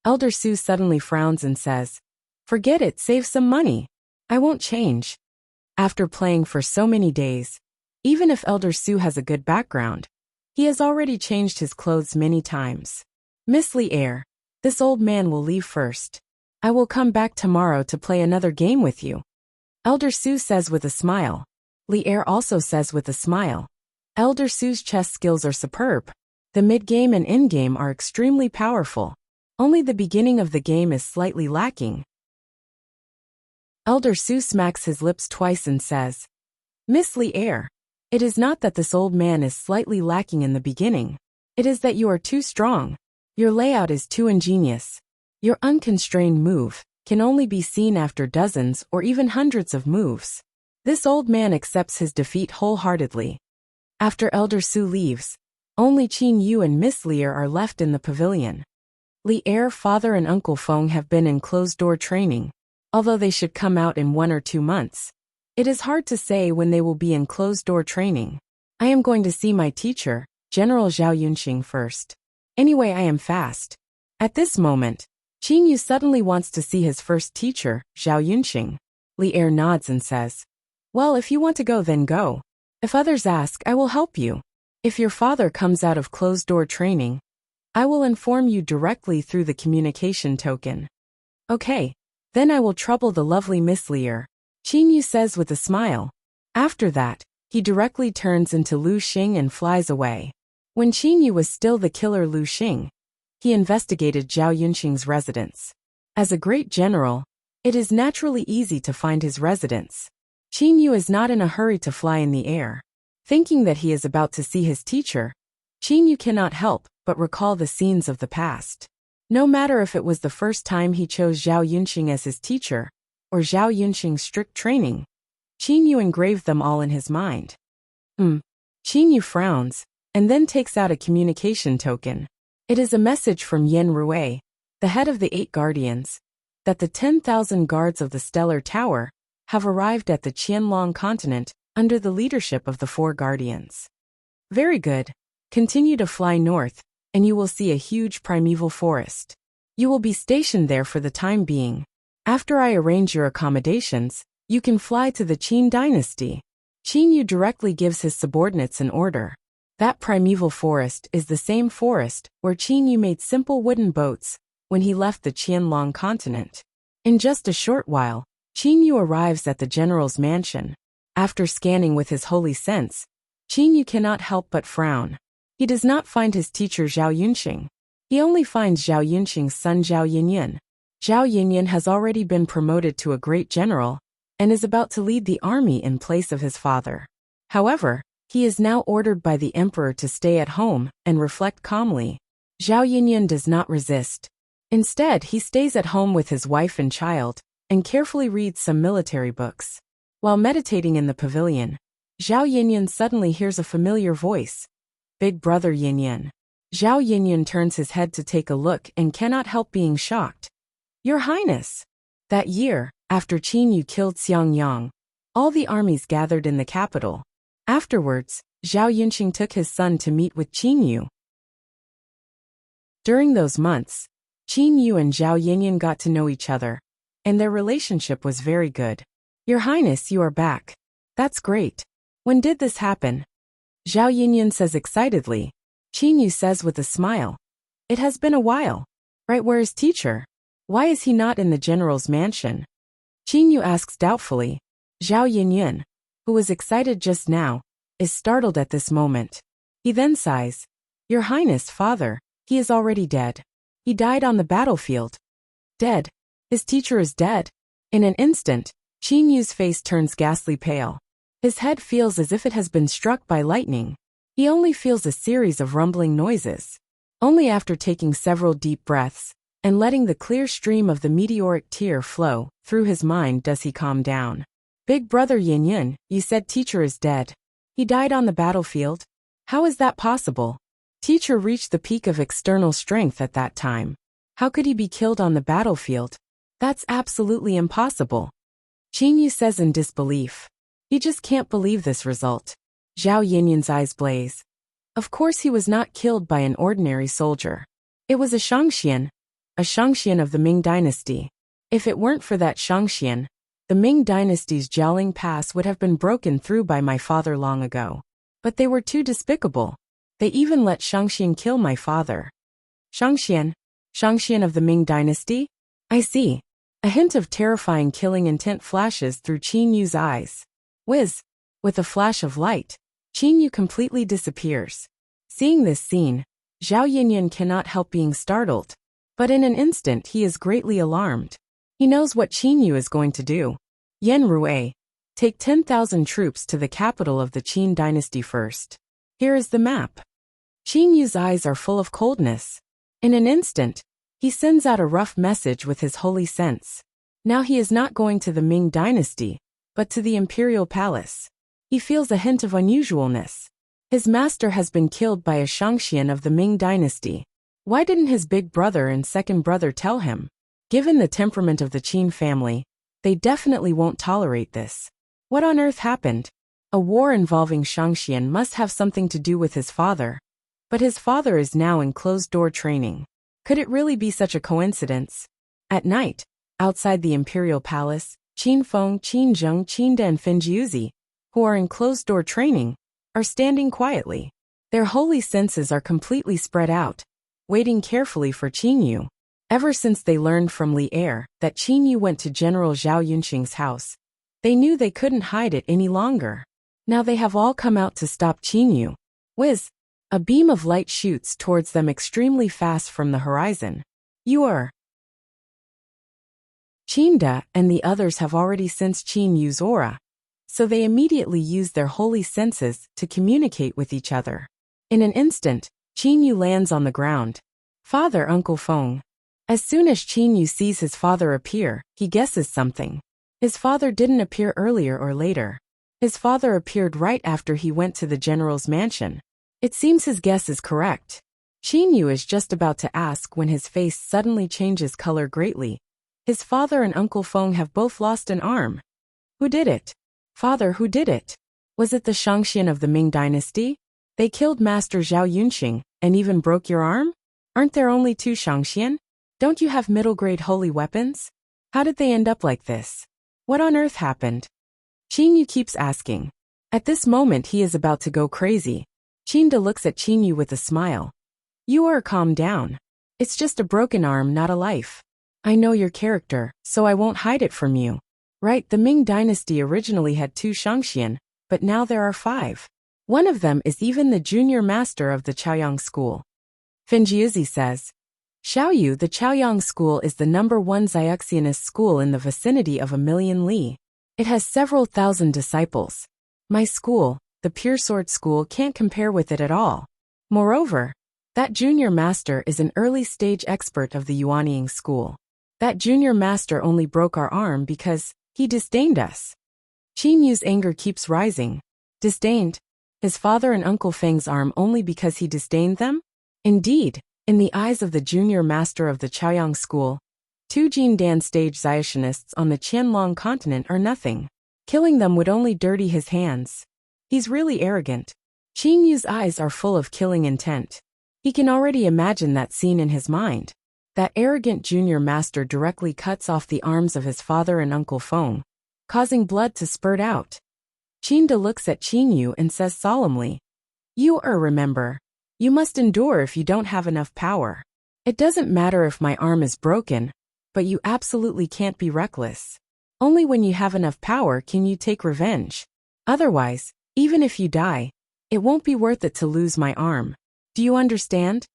Speaker 1: Elder Su suddenly frowns and says, "Forget it, save some money. I won't change." After playing for so many days, even if Elder Su has a good background, he has already changed his clothes many times. "Miss Li Er, this old man will leave first. I will come back tomorrow to play another game with you." Elder Su says with a smile. Li Er also says with a smile. Elder Su's chess skills are superb. The mid-game and end-game are extremely powerful. Only the beginning of the game is slightly lacking. Elder Su smacks his lips twice and says, "Miss Li Er, it is not that this old man is slightly lacking in the beginning. It is that you are too strong. Your layout is too ingenious. Your unconstrained move can only be seen after dozens or even hundreds of moves." This old man accepts his defeat wholeheartedly. After Elder Su leaves, only Qin Yu and Miss Li Er are left in the pavilion. Li Er, father and Uncle Feng have been in closed-door training. Although they should come out in 1 or 2 months, it is hard to say when they will be in closed-door training. I am going to see my teacher, General Zhao Yunxing, first. Anyway, I am fast. At this moment, Qin Yu suddenly wants to see his first teacher, Zhao Yunqing. Li Er nods and says, "Well, if you want to go, then go. If others ask, I will help you. If your father comes out of closed-door training, I will inform you directly through the communication token." "Okay, then I will trouble the lovely Miss Li Er," Qin Yu says with a smile. After that, he directly turns into Lu Xing and flies away. When Qin Yu was still the killer Lu Xing, he investigated Zhao Yunqing's residence. As a great general, it is naturally easy to find his residence. Qin Yu is not in a hurry to fly in the air. Thinking that he is about to see his teacher, Qin Yu cannot help but recall the scenes of the past. No matter if it was the first time he chose Zhao Yunqing as his teacher, or Zhao Yunqing's strict training, Qin Yu engraved them all in his mind. Qin Yu frowns, and then takes out a communication token. It is a message from Yen Rui, the head of the 8 guardians, that the 10,000 guards of the Stellar Tower have arrived at the Qianlong continent under the leadership of the 4 guardians. Very good. Continue to fly north, and you will see a huge primeval forest. You will be stationed there for the time being. After I arrange your accommodations, you can fly to the Qin dynasty. Qin Yu directly gives his subordinates an order. That primeval forest is the same forest where Qin Yu made simple wooden boats when he left the Qianlong continent. In just a short while, Qin Yu arrives at the general's mansion. After scanning with his holy sense, Qin Yu cannot help but frown. He does not find his teacher Zhao Yunqing. He only finds Zhao Yunqing's son Zhao Yinyan. Zhao Yinyan has already been promoted to a great general and is about to lead the army in place of his father. However, he is now ordered by the emperor to stay at home and reflect calmly. Zhao Yinyan does not resist. Instead, he stays at home with his wife and child and carefully reads some military books. While meditating in the pavilion, Zhao Yinyan suddenly hears a familiar voice. "Big brother Yinyan." Zhao Yinyan turns his head to take a look and cannot help being shocked. "Your Highness!" That year, after Qin Yu killed Xiangyang, all the armies gathered in the capital. Afterwards, Zhao Yunqing took his son to meet with Qin Yu. During those months, Qin Yu and Zhao Yinyan got to know each other, and their relationship was very good. "Your Highness, you are back. That's great. When did this happen?" Zhao Yinyan says excitedly. Qin Yu says with a smile, "It has been a while. Right, where is teacher? Why is he not in the general's mansion?" Qin Yu asks doubtfully. Zhao Yinyan, who was excited just now, is startled at this moment. He then sighs. "Your Highness, father, he is already dead. He died on the battlefield." "Dead? His teacher is dead?" In an instant, Qin Yu's face turns ghastly pale. His head feels as if it has been struck by lightning. He only feels a series of rumbling noises. Only after taking several deep breaths and letting the clear stream of the meteoric tear flow through his mind does he calm down. "Big brother Yinyan, you said teacher is dead. He died on the battlefield? How is that possible? Teacher reached the peak of external strength at that time. How could he be killed on the battlefield? That's absolutely impossible." Qin Yu says in disbelief. He just can't believe this result. Zhao Yinyan's eyes blaze. Of course he was not killed by an ordinary soldier. It was a Shangxian of the Ming dynasty. If it weren't for that Shangxian, the Ming dynasty's Jiaoling Pass would have been broken through by my father long ago. But they were too despicable. They even let Shangxian kill my father. Shangxian of the Ming dynasty? I see. A hint of terrifying killing intent flashes through Qin Yu's eyes. Whiz! With a flash of light, Qin Yu completely disappears. Seeing this scene, Zhao Yinyan cannot help being startled. But in an instant he is greatly alarmed. He knows what Qin Yu is going to do. Yen Rui, take 10,000 troops to the capital of the Qin dynasty first. Here is the map. Qin Yu's eyes are full of coldness. In an instant, he sends out a rough message with his holy sense. Now he is not going to the Ming dynasty, but to the imperial palace. He feels a hint of unusualness. His master has been killed by a Shangxian of the Ming dynasty. Why didn't his big brother and second brother tell him? Given the temperament of the Qin family, they definitely won't tolerate this. What on earth happened? A war involving Shangxian must have something to do with his father. But his father is now in closed-door training. Could it really be such a coincidence? At night, outside the imperial palace, Qin Feng, Qin Zheng, Qin De and Finjiuzi, who are in closed-door training, are standing quietly. Their holy senses are completely spread out, waiting carefully for Qin Yu. Ever since they learned from Li Er that Qin Yu went to General Zhao Yunqing's house, they knew they couldn't hide it any longer. Now they have all come out to stop Qin Yu. Whiz! A beam of light shoots towards them extremely fast from the horizon. You are. Qin De and the others have already sensed Qin Yu's aura, so they immediately use their holy senses to communicate with each other. In an instant, Qin Yu lands on the ground. Father, Uncle Feng. As soon as Qin Yu sees his father appear, he guesses something. His father didn't appear earlier or later. His father appeared right after he went to the general's mansion. It seems his guess is correct. Qin Yu is just about to ask when his face suddenly changes color greatly. His father and Uncle Feng have both lost an arm. Who did it? Father, who did it? Was it the Shangxian of the Ming dynasty? They killed Master Zhao Yunqing and even broke your arm? Aren't there only 2 Shangxian? Don't you have middle-grade holy weapons? How did they end up like this? What on earth happened? Qin Yu keeps asking. At this moment he is about to go crazy. Qin De looks at Qin Yu with a smile. You are calm down. It's just a broken arm, not a life. I know your character, so I won't hide it from you. Right, the Ming dynasty originally had 2 Shangxian, but now there are 5. One of them is even the junior master of the Chaoyang school. Finjiuzi says. Xiaoyu, the Chaoyang school is the #1 Xiaoxianist school in the vicinity of 1,000,000 li. It has several thousand disciples. My school, the Pure Sword School, can't compare with it at all. Moreover, that junior master is an early-stage expert of the Yuanying school. That junior master only broke our arm because he disdained us. Qin Yu's anger keeps rising. Disdained? His father and Uncle Feng's arm only because he disdained them? Indeed, in the eyes of the junior master of the Chaoyang school, 2 Jindan stage Xiaoxianists on the Qianlong continent are nothing. Killing them would only dirty his hands. He's really arrogant. Qin Yu's eyes are full of killing intent. He can already imagine that scene in his mind. That arrogant junior master directly cuts off the arms of his father and Uncle Feng, causing blood to spurt out. Qin De looks at Qin Yu and says solemnly, You remember. You must endure if you don't have enough power. It doesn't matter if my arm is broken, but you absolutely can't be reckless. Only when you have enough power can you take revenge. Otherwise, even if you die, it won't be worth it to lose my arm. Do you understand?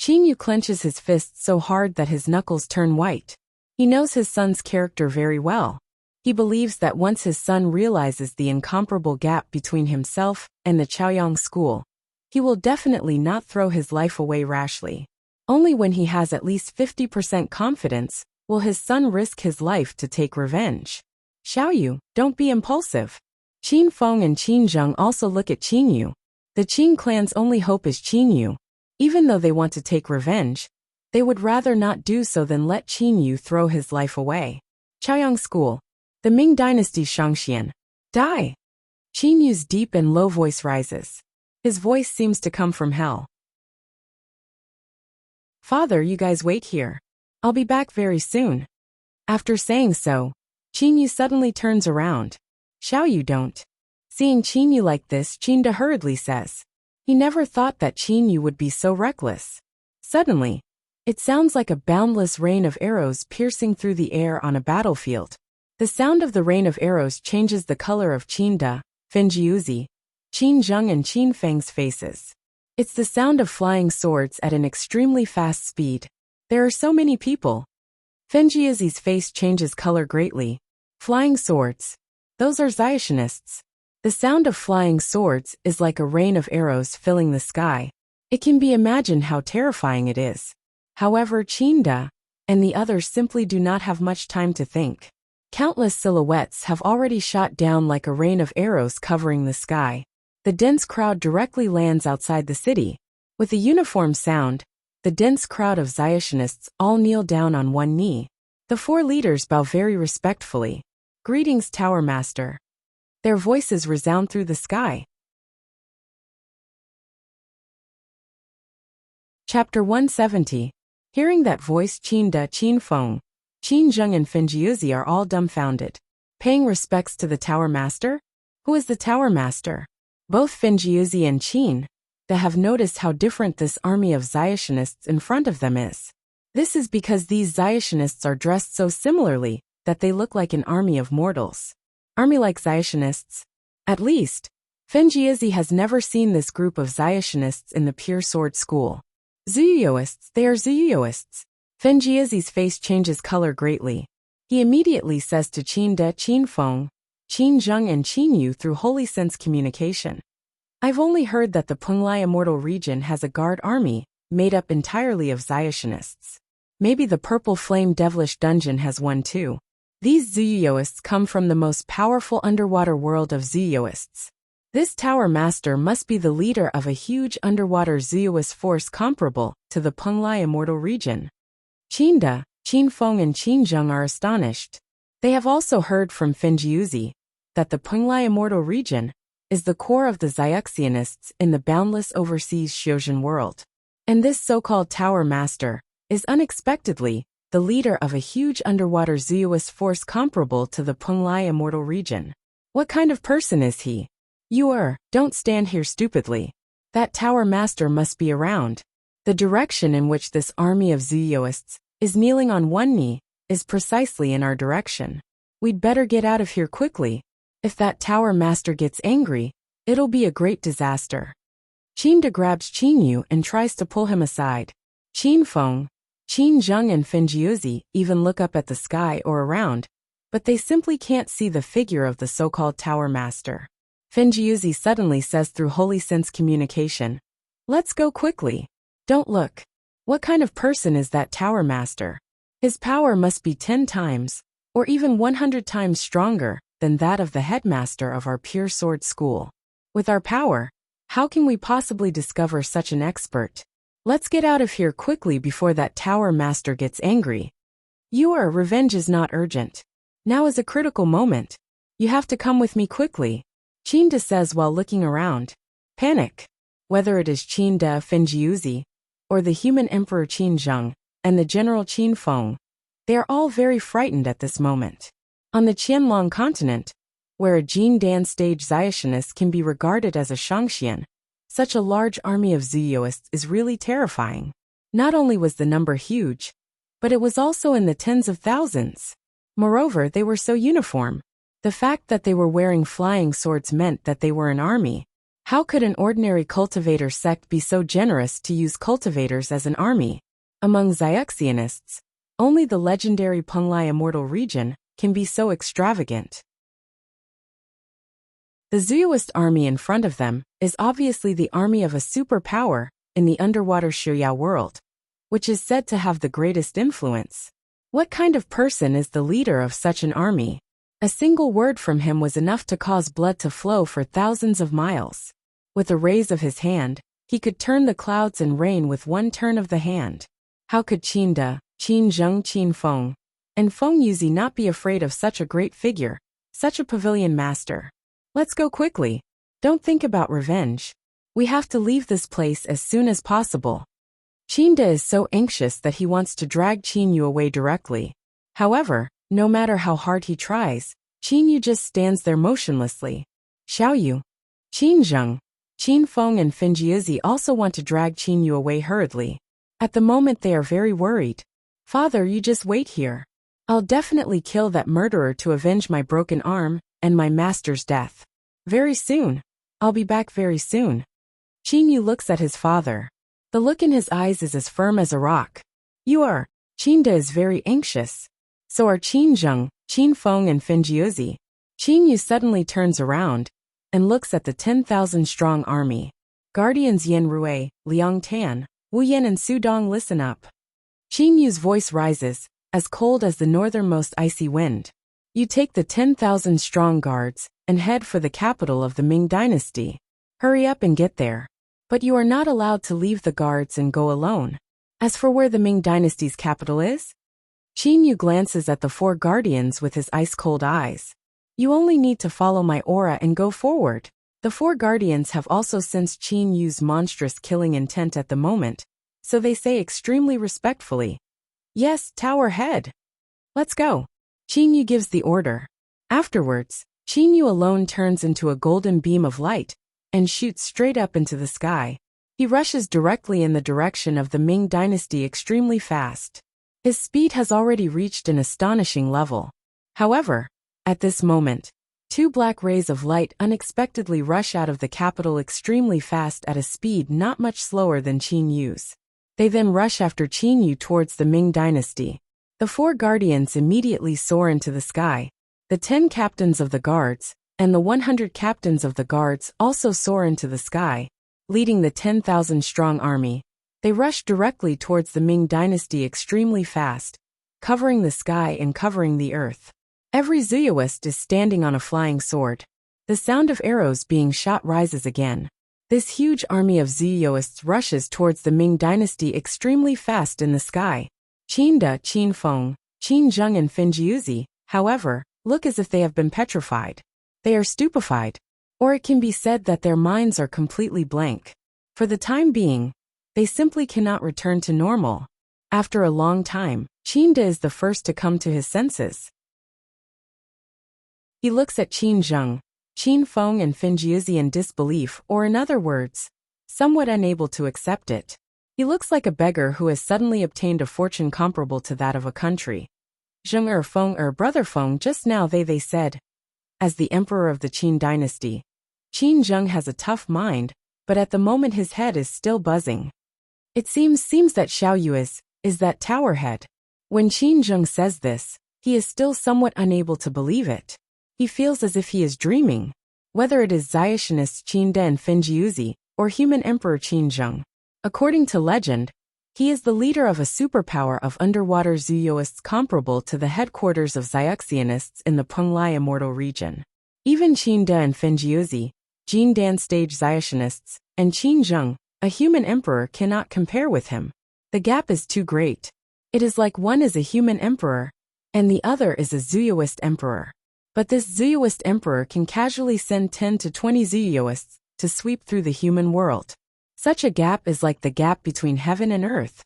Speaker 1: Qin Yu clenches his fists so hard that his knuckles turn white. He knows his son's character very well. He believes that once his son realizes the incomparable gap between himself and the Chaoyang school, he will definitely not throw his life away rashly. Only when he has at least 50% confidence will his son risk his life to take revenge. Xiaoyu, don't be impulsive. Qin Feng and Qin Zheng also look at Qin Yu. The Qin clan's only hope is Qin Yu. Even though they want to take revenge, they would rather not do so than let Qin Yu throw his life away. Chaoyang school. The Ming dynasty's Shangxian. Die! Qin Yu's deep and low voice rises. His voice seems to come from hell. Father, you guys wait here. I'll be back very soon. After saying so, Qin Yu suddenly turns around. Xiaoyu, don't. Seeing Qin Yu like this, Qin De hurriedly says. He never thought that Qin Yu would be so reckless. Suddenly, it sounds like a boundless rain of arrows piercing through the air on a battlefield. The sound of the rain of arrows changes the color of Qin De, Finjiuzi, Qin Zheng and Qin Feng's faces. It's the sound of flying swords at an extremely fast speed. There are so many people. Finjiuzi's face changes color greatly. Flying swords. Those are Xiaoxianists. The sound of flying swords is like a rain of arrows filling the sky. It can be imagined how terrifying it is. However, Qin De and the others simply do not have much time to think. Countless silhouettes have already shot down like a rain of arrows covering the sky. The dense crowd directly lands outside the city. With a uniform sound, the dense crowd of Xiaoxianists all kneel down on one knee. The 4 leaders bow very respectfully. Greetings, Tower Master. Their voices resound through the sky. Chapter 170. Hearing that voice, Qin De, Qin Feng, Qin Zheng and Finjiuzi are all dumbfounded. Paying respects to the Tower Master? Who is the Tower Master? Both Finjiuzi and Qin De have noticed how different this army of Xiationists in front of them is. This is because these Xiationists are dressed so similarly that they look like an army of mortals. Army-like Xiationists? At least, Finjiuzi has never seen this group of Xiationists in the Pure Sword School. Zuyuoists, they are Zuyuoists. Finjiuzi's face changes color greatly. He immediately says to Qin De, Qin Feng, Qin Zheng and Qin Yu through holy sense communication. I've only heard that the Penglai Immortal region has a guard army, made up entirely of Xiationists. Maybe the Purple Flame Devilish Dungeon has one too. These Zuyuoists come from the most powerful underwater world of Zuyuoists. This Tower Master must be the leader of a huge underwater Zuyuoist force comparable to the Penglai Immortal region. Qin De, Qin Feng and Qin Zheng are astonished. They have also heard from Finjiuzi that the Penglai Immortal region is the core of the Xiaxianists in the boundless overseas Xiuzhen world. And this so-called Tower Master is unexpectedly the leader of a huge underwater Zuyuoist force comparable to the Penglai Immortal region. What kind of person is he? Don't stand here stupidly. That Tower Master must be around. The direction in which this army of Zuyuoists is kneeling on one knee is precisely in our direction. We'd better get out of here quickly. If that Tower Master gets angry, it'll be a great disaster. Qin De grabs Qin Yu and tries to pull him aside. Qin Feng, Qin Zheng and Finjiuzi even look up at the sky or around, but they simply can't see the figure of the so-called Tower Master. Finjiuzi suddenly says through holy sense communication, "Let's go quickly. Don't look. What kind of person is that Tower Master? His power must be 10 times, or even 100 times stronger than that of the headmaster of our Pure Sword School. With our power, how can we possibly discover such an expert? Let's get out of here quickly before that Tower Master gets angry. Revenge is not urgent. Now is a critical moment. You have to come with me quickly," Qin De says while looking around. Panic. Whether it is Qin De, Finjiuzi, or the human Emperor Qin Zheng and the General Qin Feng, they are all very frightened at this moment. On the Qianlong continent, where a Jin Dan stage Xiationist can be regarded as a Shangxian, such a large army of Zuyuoists is really terrifying. Not only was the number huge, but it was also in the tens of thousands. Moreover, they were so uniform. The fact that they were wearing flying swords meant that they were an army. How could an ordinary cultivator sect be so generous to use cultivators as an army? Among Xiaxianists, only the legendary Penglai Immortal region can be so extravagant. The Zuyuoist army in front of them is obviously the army of a superpower in the underwater Shuyao world, which is said to have the greatest influence. What kind of person is the leader of such an army? A single word from him was enough to cause blood to flow for thousands of miles. With a raise of his hand, he could turn the clouds and rain with one turn of the hand. How could Qin De, Qin Zheng, Qin Feng, and Feng Yuzi not be afraid of such a great figure, such a pavilion master? Let's go quickly. Don't think about revenge. We have to leave this place as soon as possible. Qin De is so anxious that he wants to drag Qin Yu away directly. However, no matter how hard he tries, Qin Yu just stands there motionlessly. Xiao Yu, Qin Zheng, Qin Feng and Finjiuzi also want to drag Qin Yu away hurriedly. At the moment they are very worried. "Father, you just wait here. I'll definitely kill that murderer to avenge my broken arm and my master's death. Very soon. I'll be back very soon." Qin Yu looks at his father. The look in his eyes is as firm as a rock. Qin De is very anxious. So are Qin Zheng, Qin Feng and Finjiuzi. Qin Yu suddenly turns around and looks at the 10,000-strong army. Guardians Yan Rui, Liang Tan, Wu Yan and Su Dong listen up. Qin Yu's voice rises, as cold as the northernmost icy wind. You take the 10,000-strong guards and head for the capital of the Ming dynasty. Hurry up and get there. But you are not allowed to leave the guards and go alone. As for where the Ming dynasty's capital is? Qin Yu glances at the 4 guardians with his ice-cold eyes. You only need to follow my aura and go forward. The 4 guardians have also sensed Qin Yu's monstrous killing intent at the moment, so they say extremely respectfully, "Yes, tower head. Let's go." Qin Yu gives the order. Afterwards, Qin Yu alone turns into a golden beam of light and shoots straight up into the sky. He rushes directly in the direction of the Ming dynasty extremely fast. His speed has already reached an astonishing level. However, at this moment, two black rays of light unexpectedly rush out of the capital extremely fast at a speed not much slower than Qin Yu's. They then rush after Qin Yu towards the Ming dynasty. The 4 guardians immediately soar into the sky. The 10 captains of the guards and the 100 captains of the guards also soar into the sky, leading the 10,000-strong army. They rush directly towards the Ming dynasty extremely fast, covering the sky and covering the earth. Every Zuyuist is standing on a flying sword. The sound of arrows being shot rises again. This huge army of Zuyuists rushes towards the Ming dynasty extremely fast in the sky. Qin De, Qin Feng, Qin Zheng and Fin Jiuzi, however, look as if they have been petrified. They are stupefied. Or it can be said that their minds are completely blank. For the time being, they simply cannot return to normal. After a long time, Qin De is the first to come to his senses. He looks at Qin Zheng, Qin Feng and Fin Jiuzi in disbelief, or in other words, somewhat unable to accept it. He looks like a beggar who has suddenly obtained a fortune comparable to that of a country. Zheng Feng brother Feng, just now they said. As the emperor of the Qin dynasty, Qin Zheng has a tough mind, but at the moment his head is still buzzing. It seems that Xiao Yu is that tower head. When Qin Zheng says this, he is still somewhat unable to believe it. He feels as if he is dreaming. Whether it is Zayashinists Qin De and Fin Jiuzi, or human emperor Qin Zheng. According to legend, he is the leader of a superpower of underwater Zuyuists comparable to the headquarters of Zyuxianists in the Penglai immortal region. Even Qin De and Fin Jiuzi, Jin Dan stage Zayashinists, and Qin Zheng, a human emperor, cannot compare with him. The gap is too great. It is like one is a human emperor, and the other is a Zuyuist emperor. But this Zuyuist emperor can casually send 10 to 20 Zuyuists to sweep through the human world. Such a gap is like the gap between heaven and earth.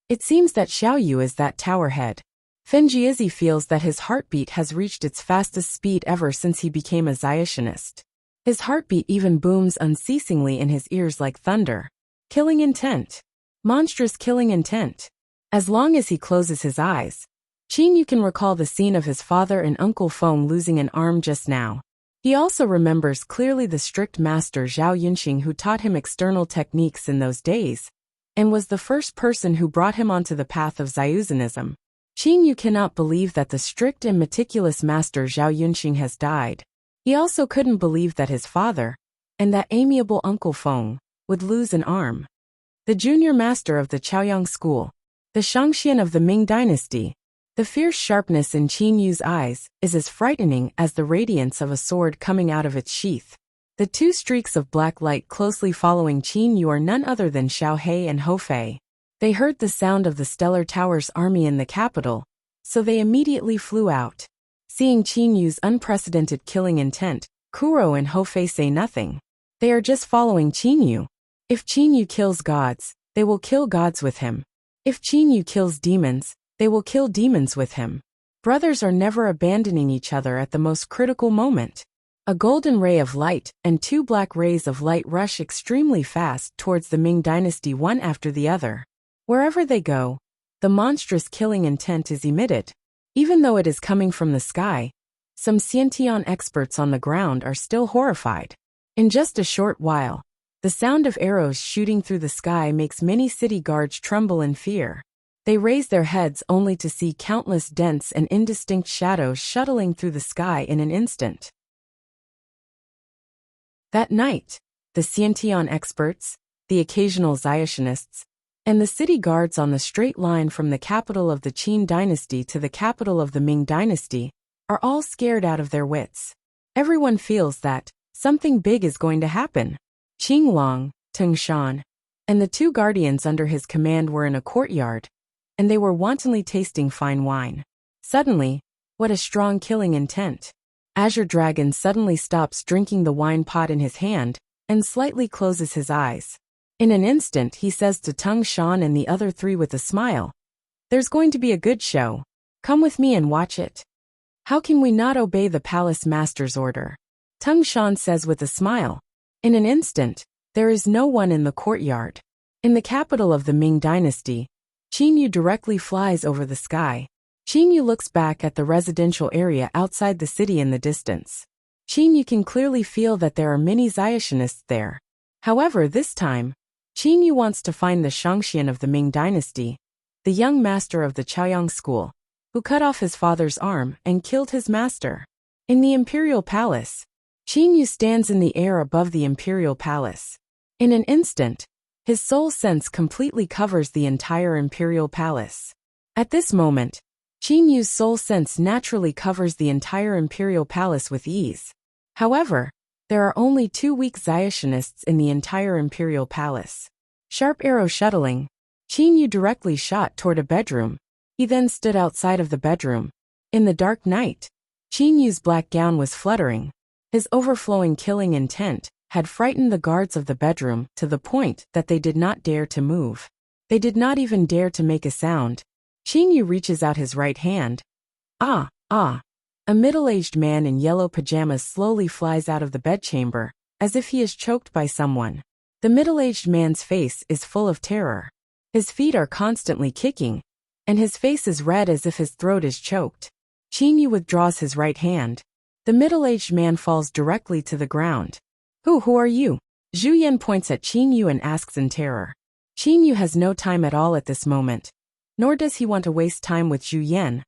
Speaker 1: It seems that Xiao Yu is that tower head. Fin Jiuzi feels that his heartbeat has reached its fastest speed ever since he became a Zayashinist. His heartbeat even booms unceasingly in his ears like thunder. Killing intent. Monstrous killing intent. As long as he closes his eyes, Qin Yu can recall the scene of his father and Uncle Feng losing an arm just now. He also remembers clearly the strict master Zhao Yunxing who taught him external techniques in those days, and was the first person who brought him onto the path of Zayuzanism. Qin Yu cannot believe that the strict and meticulous master Zhao Yunxing has died. He also couldn't believe that his father, and that amiable Uncle Feng, would lose an arm. The junior master of the Chaoyang school, the Shangxian of the Ming dynasty. The fierce sharpness in Qin Yu's eyes is as frightening as the radiance of a sword coming out of its sheath. The 2 streaks of black light closely following Qin Yu are none other than Xiao He and Hou Fei. They heard the sound of the Stellar Tower's army in the capital, so they immediately flew out. Seeing Qin Yu's unprecedented killing intent, Kuro and Hou Fei say nothing. They are just following Qin Yu. If Qin Yu kills gods, they will kill gods with him. If Qin Yu kills demons, they will kill demons with him. Brothers are never abandoning each other at the most critical moment. A golden ray of light and 2 black rays of light rush extremely fast towards the Ming dynasty one after the other. Wherever they go, the monstrous killing intent is emitted. Even though it is coming from the sky, some Xiantian experts on the ground are still horrified. In just a short while, the sound of arrows shooting through the sky makes many city guards tremble in fear. They raise their heads only to see countless dense and indistinct shadows shuttling through the sky in an instant. That night, the Xiantian experts, the occasional Zayashinists, and the city guards on the straight line from the capital of the Qin dynasty to the capital of the Ming dynasty are all scared out of their wits. Everyone feels that something big is going to happen. Qing Long, Teng Shan, and the 2 guardians under his command were in a courtyard, and they were wantonly tasting fine wine. Suddenly, what a strong killing intent. Azure Dragon suddenly stops drinking the wine pot in his hand and slightly closes his eyes. In an instant he says to Tung Shan and the other three with a smile, "There's going to be a good show. Come with me and watch it." "How can we not obey the palace master's order?" Tung Shan says with a smile. In an instant, there is no one in the courtyard. In the capital of the Ming dynasty, Qin Yu directly flies over the sky. Qin Yu looks back at the residential area outside the city in the distance. Qin Yu can clearly feel that there are many Zayashinists there. However, this time, Qin Yu wants to find the Shangxian of the Ming dynasty, the young master of the Chaoyang school, who cut off his father's arm and killed his master. In the imperial palace, Qin Yu stands in the air above the imperial palace. In an instant, his soul sense completely covers the entire imperial palace. At this moment, Qin Yu's soul sense naturally covers the entire imperial palace with ease. However, there are only 2 weak Zayashinists in the entire imperial palace. Sharp arrow shuttling, Qin Yu directly shot toward a bedroom. He then stood outside of the bedroom. In the dark night, Qin Yu's black gown was fluttering. His overflowing killing intent had frightened the guards of the bedroom to the point that they did not dare to move. They did not even dare to make a sound. Qin Yu reaches out his right hand. Ah! A middle-aged man in yellow pajamas slowly flies out of the bedchamber, as if he is choked by someone. The middle-aged man's face is full of terror. His feet are constantly kicking, and his face is red as if his throat is choked. Qin Yu withdraws his right hand. The middle-aged man falls directly to the ground. Who are you?" Zhu Yan points at Qin Yu and asks in terror. Qin Yu has no time at all at this moment, nor does he want to waste time with Zhu Yan.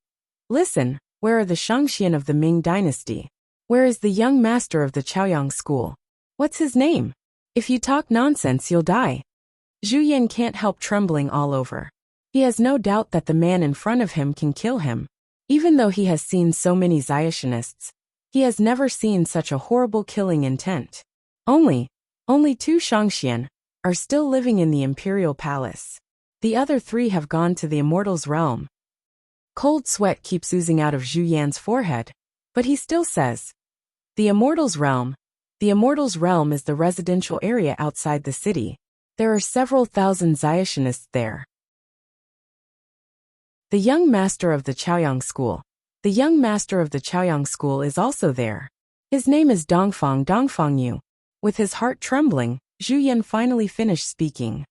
Speaker 1: "Listen, where are the Shangxian of the Ming dynasty? Where is the young master of the Chaoyang school? What's his name? If you talk nonsense you'll die." Zhu Yan can't help trembling all over. He has no doubt that the man in front of him can kill him. Even though he has seen so many Zayashinists, he has never seen such a horrible killing intent. Only 2 Shangxian are still living in the imperial palace. The other 3 have gone to the immortal's realm. Cold sweat keeps oozing out of Zhu Yan's forehead, but he still says, "The immortal's realm. The immortal's realm is the residential area outside the city. There are several thousand Zayashinists there." The young master of the Chaoyang school. The young master of the Chaoyang school is also there. His name is Dongfang Yu. With his heart trembling, Zhu Yan finally finished speaking.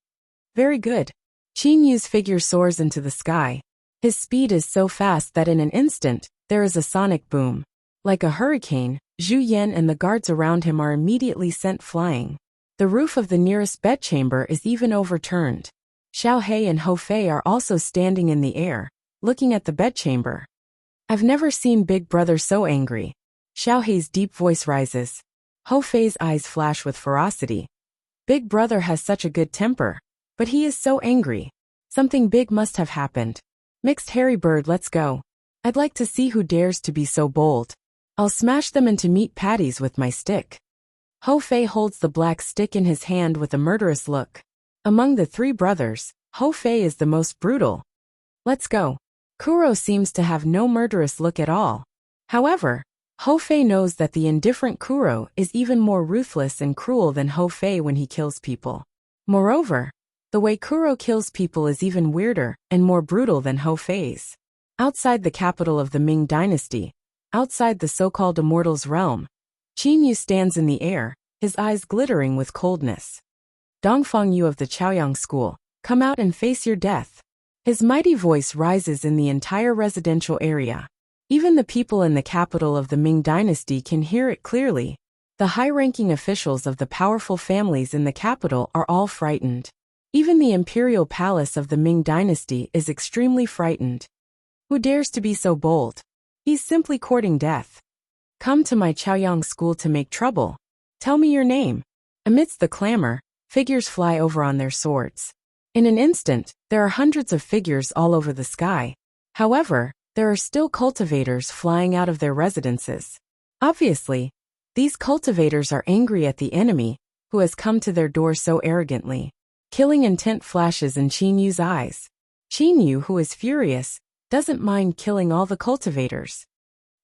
Speaker 1: "Very good." Qin Yu's figure soars into the sky. His speed is so fast that in an instant, there is a sonic boom. Like a hurricane, Zhu Yan and the guards around him are immediately sent flying. The roof of the nearest bedchamber is even overturned. Xiao He and Ho Fei are also standing in the air, looking at the bedchamber. "I've never seen Big Brother so angry." Xiao He's deep voice rises. Ho Fei's eyes flash with ferocity. "Big Brother has such a good temper, but he is so angry. Something big must have happened. Mixed hairy bird, let's go. I'd like to see who dares to be so bold. I'll smash them into meat patties with my stick." Ho Fei holds the black stick in his hand with a murderous look. Among the 3 brothers, Ho Fei is the most brutal. "Let's go." Kuro seems to have no murderous look at all. However, Ho Fei knows that the indifferent Kuro is even more ruthless and cruel than Ho Fei when he kills people. Moreover, the way Kuro kills people is even weirder and more brutal than Ho Fei's. Outside the capital of the Ming dynasty, outside the so-called immortal's realm, Qin Yu stands in the air, his eyes glittering with coldness. "Dongfang Yu of the Chaoyang school, come out and face your death." His mighty voice rises in the entire residential area. Even the people in the capital of the Ming dynasty can hear it clearly. The high-ranking officials of the powerful families in the capital are all frightened. Even the imperial palace of the Ming dynasty is extremely frightened. Who dares to be so bold? He's simply courting death. "Come to my Chaoyang school to make trouble. Tell me your name." Amidst the clamor, figures fly over on their swords. In an instant, there are hundreds of figures all over the sky. However, there are still cultivators flying out of their residences. Obviously, these cultivators are angry at the enemy, who has come to their door so arrogantly. Killing intent flashes in Qin Yu's eyes. Qin Yu, who is furious, doesn't mind killing all the cultivators.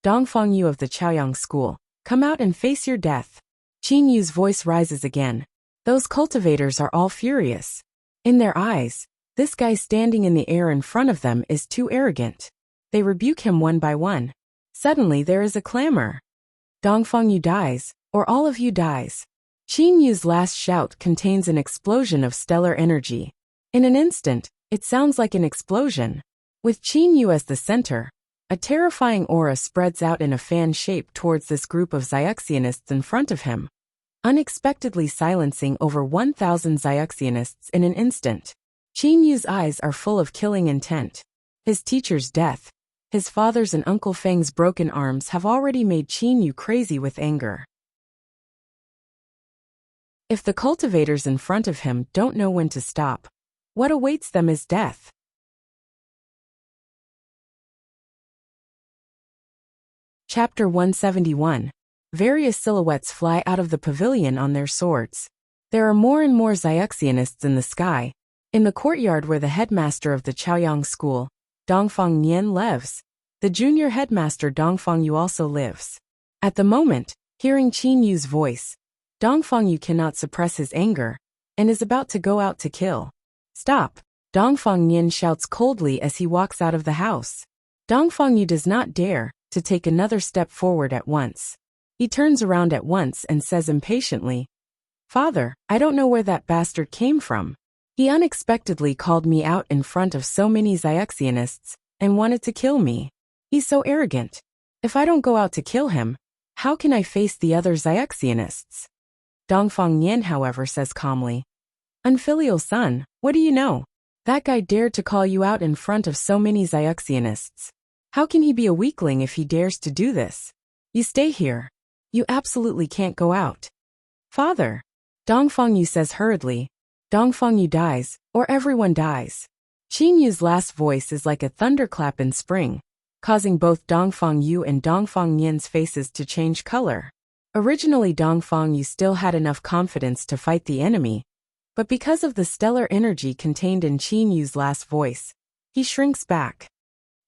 Speaker 1: "Dongfang Yu of the Chaoyang school, come out and face your death." Qin Yu's voice rises again. Those cultivators are all furious. In their eyes, this guy standing in the air in front of them is too arrogant. They rebuke him one by one. Suddenly there is a clamor. Dongfang Yu dies, or all of you dies. Qin Yu's last shout contains an explosion of stellar energy. In an instant, it sounds like an explosion. With Qin Yu as the center, a terrifying aura spreads out in a fan shape towards this group of Xiaxianists in front of him, unexpectedly silencing over 1,000 Xiaxianists in an instant. Qin Yu's eyes are full of killing intent. His teacher's death, his father's and Uncle Feng's broken arms have already made Qin Yu crazy with anger. If the cultivators in front of him don't know when to stop, what awaits them is death. Chapter 171. Various silhouettes fly out of the pavilion on their swords. There are more and more Xiaxianists in the sky. In the courtyard where the headmaster of the Chaoyang school, Dongfang Nian, lives, the junior headmaster Dongfang Yu also lives. At the moment, hearing Qin Yu's voice, Dongfang Yu cannot suppress his anger, and is about to go out to kill. Stop! Dongfang Nian shouts coldly as he walks out of the house. Dongfang Yu does not dare to take another step forward at once. He turns around at once and says impatiently, "Father, I don't know where that bastard came from. He unexpectedly called me out in front of so many Xiaxianists and wanted to kill me. He's so arrogant. If I don't go out to kill him, how can I face the other Xiaxianists?" Dongfang Nian, however, says calmly, "Unfilial son, what do you know? That guy dared to call you out in front of so many Xiaxianists. How can he be a weakling if he dares to do this? You stay here. You absolutely can't go out." "Father," Dongfang Yu says hurriedly, "Dongfang Yu dies, or everyone dies." Qin Yu's last voice is like a thunderclap in spring, causing both Dongfang Yu and Dongfang Nian's faces to change color. Originally Dongfang Yu still had enough confidence to fight the enemy, but because of the stellar energy contained in Qin Yu's last voice, he shrinks back.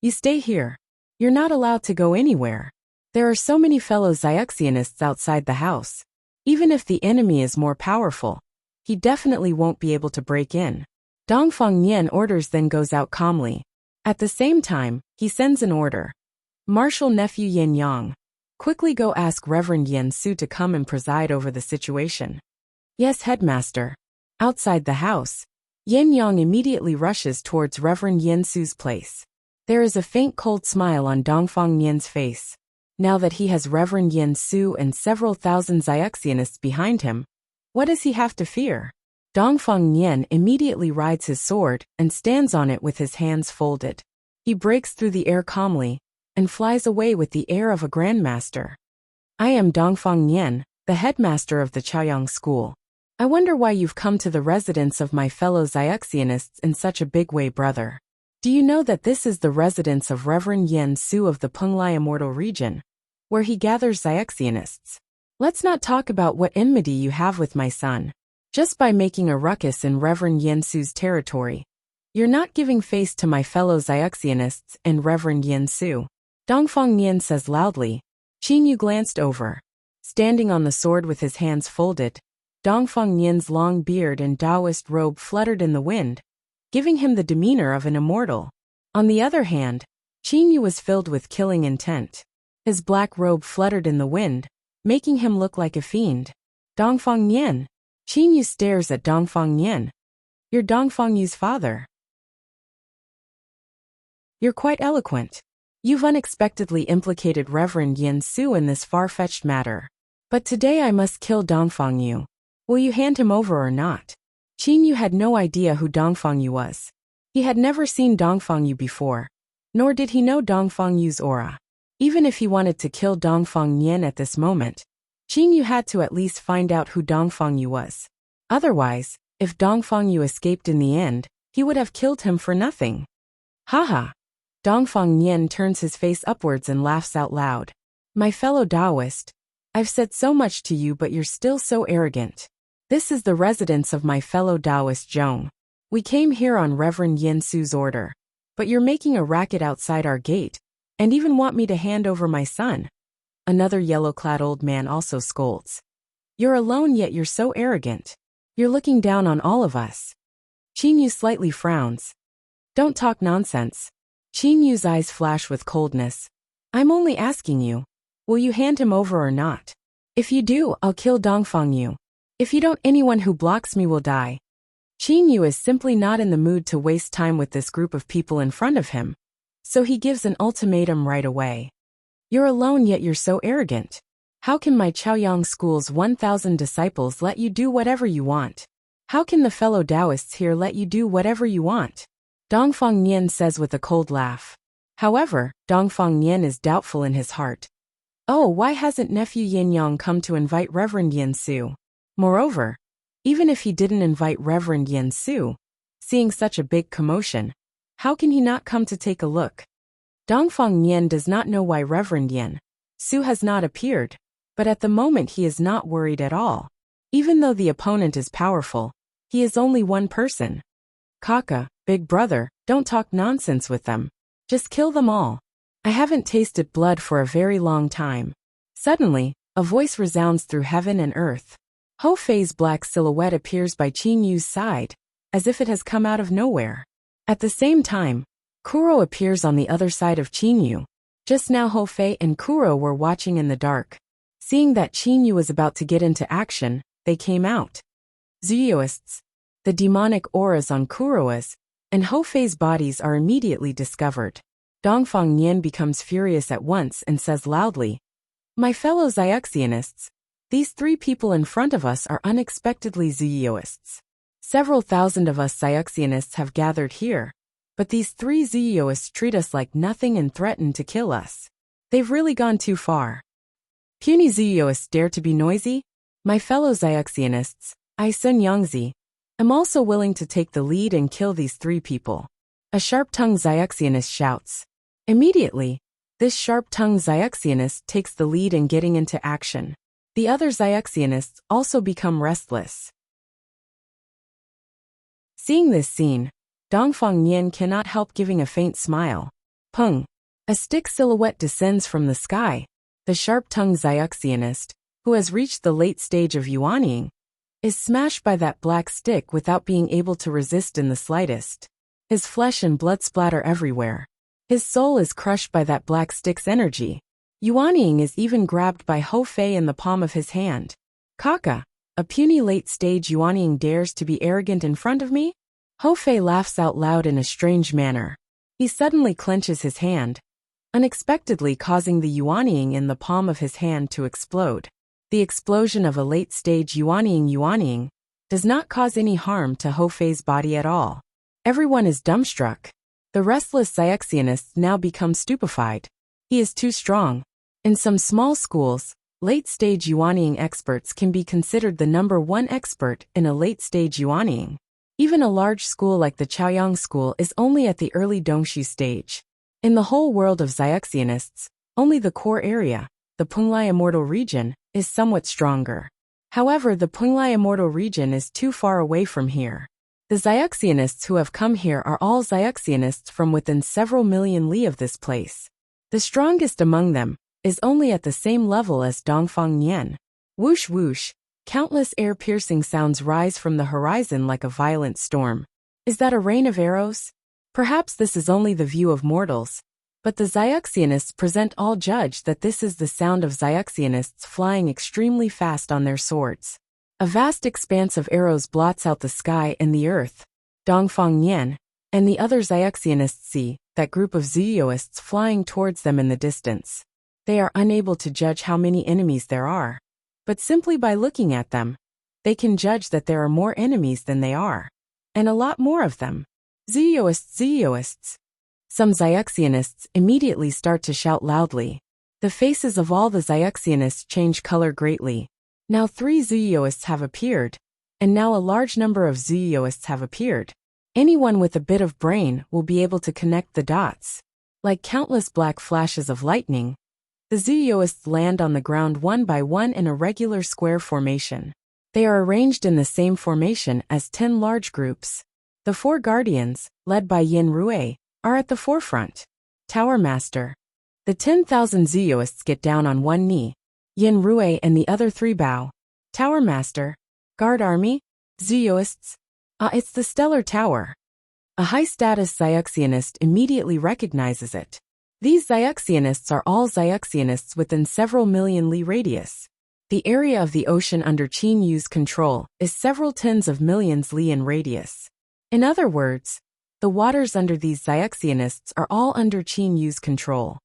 Speaker 1: "You stay here. You're not allowed to go anywhere. There are so many fellow Xiaxianists outside the house. Even if the enemy is more powerful, he definitely won't be able to break in." Dongfang Nian orders, then goes out calmly. At the same time, he sends an order. "Marshal nephew Yin Yang, quickly go ask Reverend Yen Su to come and preside over the situation." "Yes, headmaster." Outside the house, Yin Yang immediately rushes towards Reverend Yen Su's place. There is a faint cold smile on Dongfang Nian's face. Now that he has Reverend Yen Su and several thousand Xiaxianists behind him, what does he have to fear? Dongfang Nian immediately rides his sword and stands on it with his hands folded. He breaks through the air calmly and flies away with the air of a grandmaster. "I am Dongfang Nian, the headmaster of the Chaoyang school. I wonder why you've come to the residence of my fellow Xiaxianists in such a big way, brother. Do you know that this is the residence of Reverend Yen Su of the Penglai Immortal region, where he gathers Xiaxianists? Let's not talk about what enmity you have with my son. Just by making a ruckus in Reverend Yen Su's territory, you're not giving face to my fellow Xiaxianists and Reverend Yen Su." Dongfang Nian says loudly. Qin Yu glanced over. Standing on the sword with his hands folded, Dongfang Nian's long beard and Taoist robe fluttered in the wind, giving him the demeanor of an immortal. On the other hand, Qin Yu was filled with killing intent. His black robe fluttered in the wind, making him look like a fiend. "Dongfang Nian." Qin Yu stares at Dongfang Nian. "You're Dongfang Yu's father. You're quite eloquent. You've unexpectedly implicated Reverend Yen Su in this far-fetched matter. But today I must kill Dongfang Yu. Will you hand him over or not?" Qin Yu had no idea who Dongfang Yu was. He had never seen Dongfang Yu before, nor did he know Dongfang Yu's aura. Even if he wanted to kill Dongfang Nian at this moment, Qin Yu had to at least find out who Dongfang Yu was. Otherwise, if Dongfang Yu escaped in the end, he would have killed him for nothing. Haha! Dongfang Nian turns his face upwards and laughs out loud. "My fellow Taoist, I've said so much to you but you're still so arrogant. This is the residence of my fellow Taoist Zhong. We came here on Reverend Yen Su's order, but you're making a racket outside our gate, and even want me to hand over my son." Another yellow-clad old man also scolds. "You're alone yet you're so arrogant. You're looking down on all of us. Qin Yu slightly frowns. Don't talk nonsense. Qin Yu's eyes flash with coldness. I'm only asking you. Will you hand him over or not? If you do, I'll kill Dongfang Yu. If you don't, anyone who blocks me will die. Qin Yu is simply not in the mood to waste time with this group of people in front of him, so he gives an ultimatum right away. You're alone, yet you're so arrogant. How can my Chaoyang school's 1,000 disciples let you do whatever you want? How can the fellow Taoists here let you do whatever you want? Dongfang Nian says with a cold laugh. However, Dongfang Nian is doubtful in his heart. Oh, why hasn't nephew Yin Yang come to invite Reverend Yin Su? Moreover, even if he didn't invite Reverend Yin Su, seeing such a big commotion, how can he not come to take a look? Dongfang Nian does not know why Reverend Yin Su has not appeared, but at the moment he is not worried at all. Even though the opponent is powerful, he is only one person. Kaka, big brother, don't talk nonsense with them. Just kill them all. I haven't tasted blood for a very long time. Suddenly, a voice resounds through heaven and earth. Ho Fei's black silhouette appears by Qin Yu's side, as if it has come out of nowhere. At the same time, Kuro appears on the other side of Qin Yu. Just now Ho Fei and Kuro were watching in the dark. Seeing that Qin Yu was about to get into action, they came out. Zuyoists. The demonic auras on Kuro's and Ho Fei's bodies are immediately discovered. Dongfang Nian becomes furious at once and says loudly, My fellow Xiaxianists, these three people in front of us are unexpectedly Zuyoists. Several thousand of us Xiaxianists have gathered here, but these three Zuyoists treat us like nothing and threaten to kill us. They've really gone too far. Puny Zuyoists dare to be noisy? My fellow Xiaxianists, I Sun Yangzi, am also willing to take the lead and kill these three people. A sharp-tongued Xiaxianist shouts. Immediately, this sharp-tongued Xiaxianist takes the lead in getting into action. The other Xiaxianists also become restless. Seeing this scene, Dongfang Nian cannot help giving a faint smile. Peng. A stick silhouette descends from the sky. The sharp-tongued Xiaxianist, who has reached the late stage of yuanying, is smashed by that black stick without being able to resist in the slightest. His flesh and blood splatter everywhere. His soul is crushed by that black stick's energy. Yuanying is even grabbed by Ho Fei in the palm of his hand. Kaka, a puny late-stage Yuanying dares to be arrogant in front of me? Ho Fei laughs out loud in a strange manner. He suddenly clenches his hand, unexpectedly causing the Yuanying in the palm of his hand to explode. The explosion of a late-stage Yuanying does not cause any harm to Ho Fei's body at all. Everyone is dumbstruck. The restless Xiaxianist now becomes stupefied. He is too strong. In some small schools, late-stage Yuanying experts can be considered the #1 expert in a late-stage Yuanying. Even a large school like the Chaoyang school is only at the early Dongshu stage. In the whole world of Xiaxianists, only the core area, the Penglai Immortal region, is somewhat stronger. However, the Penglai Immortal region is too far away from here. The Xiaxianists who have come here are all Xiaxianists from within several million li of this place. The strongest among them is only at the same level as Dongfang Nian. Whoosh whoosh, countless air-piercing sounds rise from the horizon like a violent storm. Is that a rain of arrows? Perhaps this is only the view of mortals, but the Xiaxianists present all judge that this is the sound of Xiaxianists flying extremely fast on their swords. A vast expanse of arrows blots out the sky and the earth. Dongfang Nian and the other Xiaxianists see that group of Zuyoists flying towards them in the distance. They are unable to judge how many enemies there are, but simply by looking at them, they can judge that there are more enemies than they are, and a lot more of them. Zuyoists. Some Xiaxianists immediately start to shout loudly. The faces of all the Xiaxianists change color greatly. Now 3 Zuyoists have appeared, and now a large number of Zuyoists have appeared. Anyone with a bit of brain will be able to connect the dots. Like countless black flashes of lightning, the Zuyoists land on the ground one by one in a regular square formation. They are arranged in the same formation as 10 large groups. The 4 guardians, led by Yin Rui, are at the forefront. Tower Master. The 10,000 Zuyoists get down on one knee. Yin Rui and the other 3 bow. Tower Master. Guard Army. Zooists? It's the stellar tower. A high-status Zyuxianist immediately recognizes it. These Zyuxianists are all Zyuxianists within several million li radius. The area of the ocean under Qin Yu's control is several tens of millions li in radius. In other words, the waters under these Zyuxianists are all under Qin Yu's control.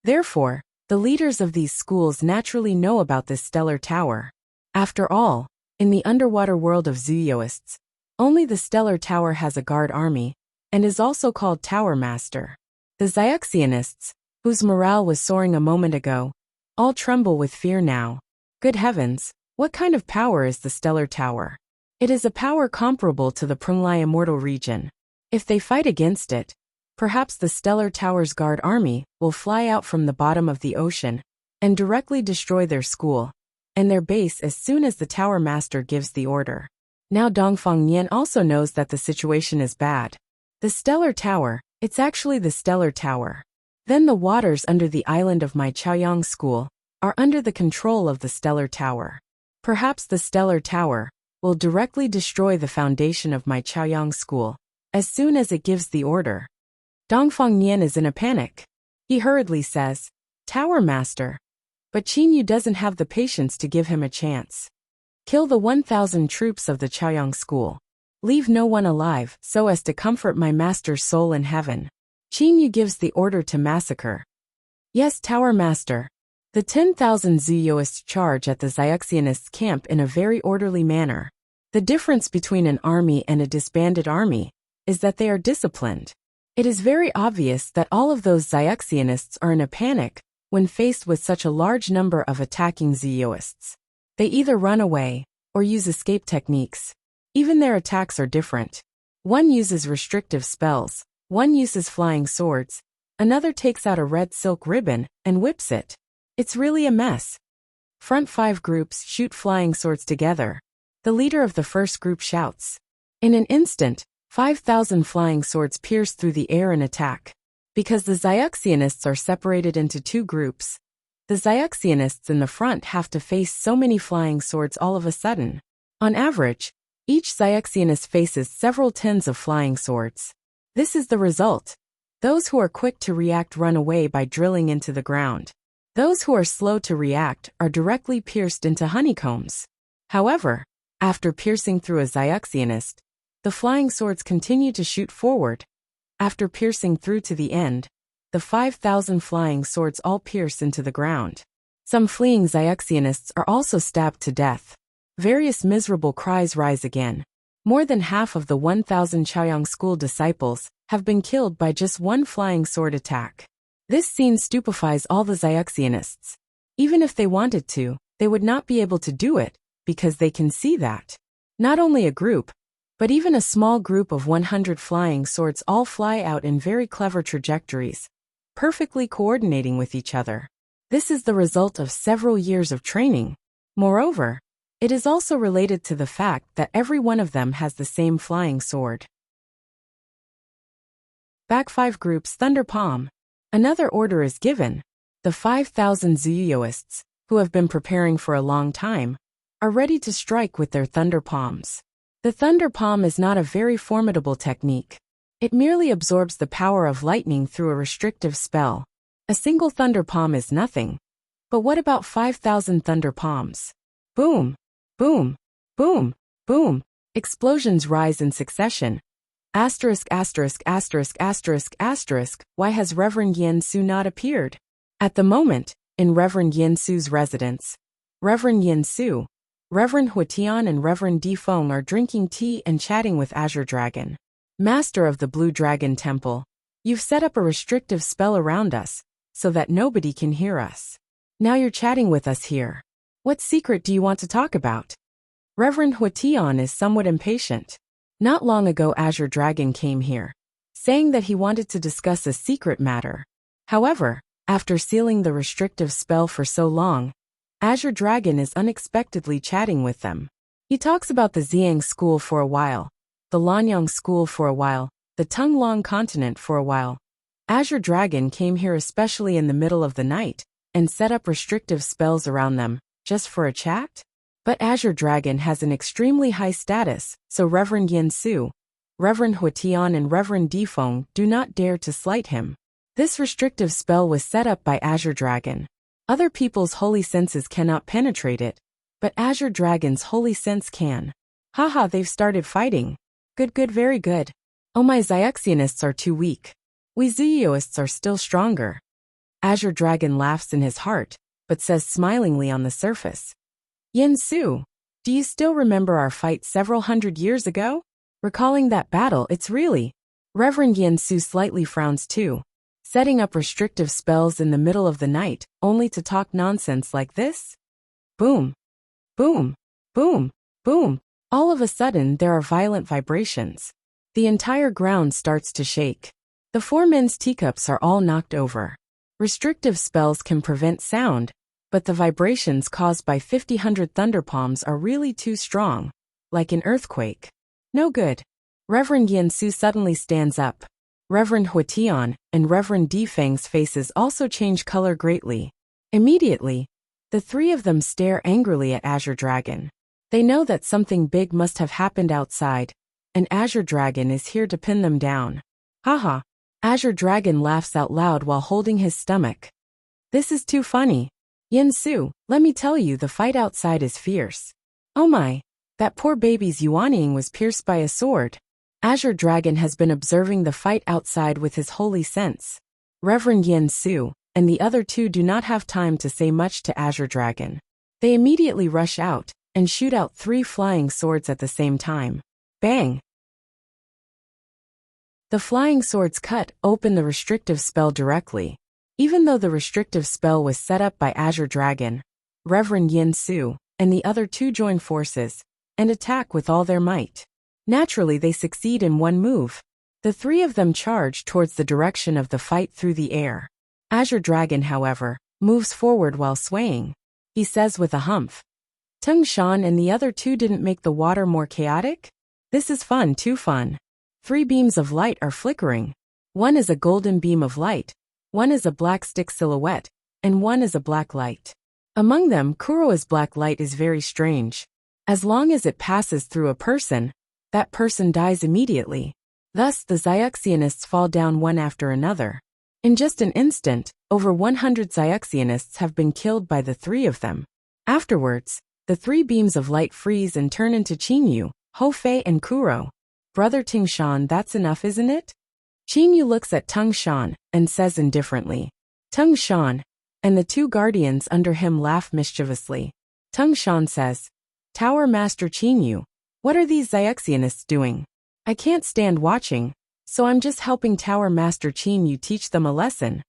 Speaker 1: Therefore, the leaders of these schools naturally know about this stellar tower. After all, in the underwater world of Zooists, only the stellar tower has a guard army, and is also called Tower Master. The Zyuxianists, whose morale was soaring a moment ago, all tremble with fear now. Good heavens, what kind of power is the stellar tower? It is a power comparable to the Prunglai immortal region. If they fight against it, perhaps the stellar tower's guard army will fly out from the bottom of the ocean and directly destroy their school and their base as soon as the Tower Master gives the order. Now Dongfang Nian also knows that the situation is bad. The stellar tower, it's actually the stellar tower. Then the waters under the island of my Chaoyang school are under the control of the stellar tower. Perhaps the stellar tower will directly destroy the foundation of my Chaoyang school as soon as it gives the order. Dongfang Nian is in a panic. He hurriedly says, "Tower Master." But Qin Yu doesn't have the patience to give him a chance. Kill the 1,000 troops of the Chaoyang school. Leave no one alive so as to comfort my master's soul in heaven. Qin Yu gives the order to massacre. Yes, Tower Master. The 10,000 Zooists charge at the Zyuxianists' camp in a very orderly manner. The difference between an army and a disbanded army is that they are disciplined. It is very obvious that all of those Zyuxianists are in a panic when faced with such a large number of attacking Zooists. They either run away or use escape techniques. Even their attacks are different. One uses restrictive spells, one uses flying swords, another takes out a red silk ribbon and whips it. It's really a mess. Front 5 groups shoot flying swords together. The leader of the first group shouts. In an instant, 5,000 flying swords pierce through the air and attack. Because the Zyuxianists are separated into 2 groups, the Zyuxianists in the front have to face so many flying swords all of a sudden. On average, each Zyuxianist faces several tens of flying swords. This is the result. Those who are quick to react run away by drilling into the ground. Those who are slow to react are directly pierced into honeycombs. However, after piercing through a Zyuxianist, the flying swords continue to shoot forward. After piercing through to the end, the 5,000 flying swords all pierce into the ground. Some fleeing Zyuxianists are also stabbed to death. Various miserable cries rise again. More than half of the 1,000 Chaoyang school disciples have been killed by just one flying sword attack. This scene stupefies all the Zyuxianists. Even if they wanted to, they would not be able to do it, because they can see that not only a group, but even a small group of 100 flying swords all fly out in very clever trajectories, perfectly coordinating with each other. This is the result of several years of training. Moreover, it is also related to the fact that every one of them has the same flying sword. Back 5 groups Thunder Palm. Another order is given. The 5,000 Zooists, who have been preparing for a long time, are ready to strike with their Thunder Palms. The Thunder Palm is not a very formidable technique. It merely absorbs the power of lightning through a restrictive spell. A single Thunder Palm is nothing. But what about 5,000 Thunder Palms? Boom! Boom! Boom! Boom! Explosions rise in succession. Asterisk asterisk asterisk asterisk asterisk. Why has Reverend Yen Su not appeared? At the moment, in Reverend Yen Su's residence, Reverend Yen Su, Reverend Huatian and Reverend Di Feng are drinking tea and chatting with Azure Dragon. Master of the Blue Dragon Temple, you've set up a restrictive spell around us, so that nobody can hear us. Now you're chatting with us here. What secret do you want to talk about? Reverend Huatian is somewhat impatient. Not long ago Azure Dragon came here, saying that he wanted to discuss a secret matter. However, after sealing the restrictive spell for so long, Azure Dragon is unexpectedly chatting with them. He talks about the Xiang school for a while, the Lanyang school for a while, the Tunglong continent for a while. Azure Dragon came here especially in the middle of the night, and set up restrictive spells around them, just for a chat? But Azure Dragon has an extremely high status, so Reverend Yin Su, Reverend Huatian and Reverend Defeng do not dare to slight him. This restrictive spell was set up by Azure Dragon. Other people's holy senses cannot penetrate it, but Azure Dragon's holy sense can. Haha, they've started fighting. Good, very good. Oh, my Xiaxianists are too weak. We Zuyoists are still stronger. Azure Dragon laughs in his heart, but says smilingly on the surface. Yin Su, do you still remember our fight several hundred years ago? Recalling that battle, it's really. Reverend Yin Su slightly frowns too. Setting up restrictive spells in the middle of the night, only to talk nonsense like this? Boom. Boom. Boom. Boom. All of a sudden, there are violent vibrations. The entire ground starts to shake. The four men's teacups are all knocked over. Restrictive spells can prevent sound, but the vibrations caused by 50-100 thunderpalms are really too strong, like an earthquake. No good. Reverend Yin Su suddenly stands up. Reverend Huatian and Reverend Defeng's faces also change color greatly. Immediately, the three of them stare angrily at Azure Dragon. They know that something big must have happened outside, and Azure Dragon is here to pin them down. Haha. Azure Dragon laughs out loud while holding his stomach. This is too funny. Yin Su, let me tell you, the fight outside is fierce. Oh my, that poor baby's yuanying was pierced by a sword. Azure Dragon has been observing the fight outside with his holy sense. Reverend Yin Su and the other two do not have time to say much to Azure Dragon. They immediately rush out and shoot out 3 flying swords at the same time. Bang! The flying swords cut open the restrictive spell directly. Even though the restrictive spell was set up by Azure Dragon, Reverend Yin Su and the other two join forces and attack with all their might. Naturally, they succeed in one move. The three of them charge towards the direction of the fight through the air. Azure Dragon, however, moves forward while swaying. He says with a humph, Tung Shan and the other two didn't make the water more chaotic? This is fun, too fun. 3 beams of light are flickering. One is a golden beam of light, one is a black stick silhouette, and one is a black light. Among them, Kuroa's black light is very strange. As long as it passes through a person, that person dies immediately. Thus, the Xiaxianists fall down one after another. In just an instant, over 100 Xiaxianists have been killed by the 3 of them. Afterwards, the 3 beams of light freeze and turn into Qinyu, Hofei and Kuro. Brother Tingshan, that's enough, isn't it? Qinyu looks at Tingshan and says indifferently. Tingshan, and the 2 guardians under him laugh mischievously. Tingshan says, Tower Master Qinyu, what are these Xiaxianists doing? I can't stand watching, so I'm just helping Tower Master Qinyu teach them a lesson.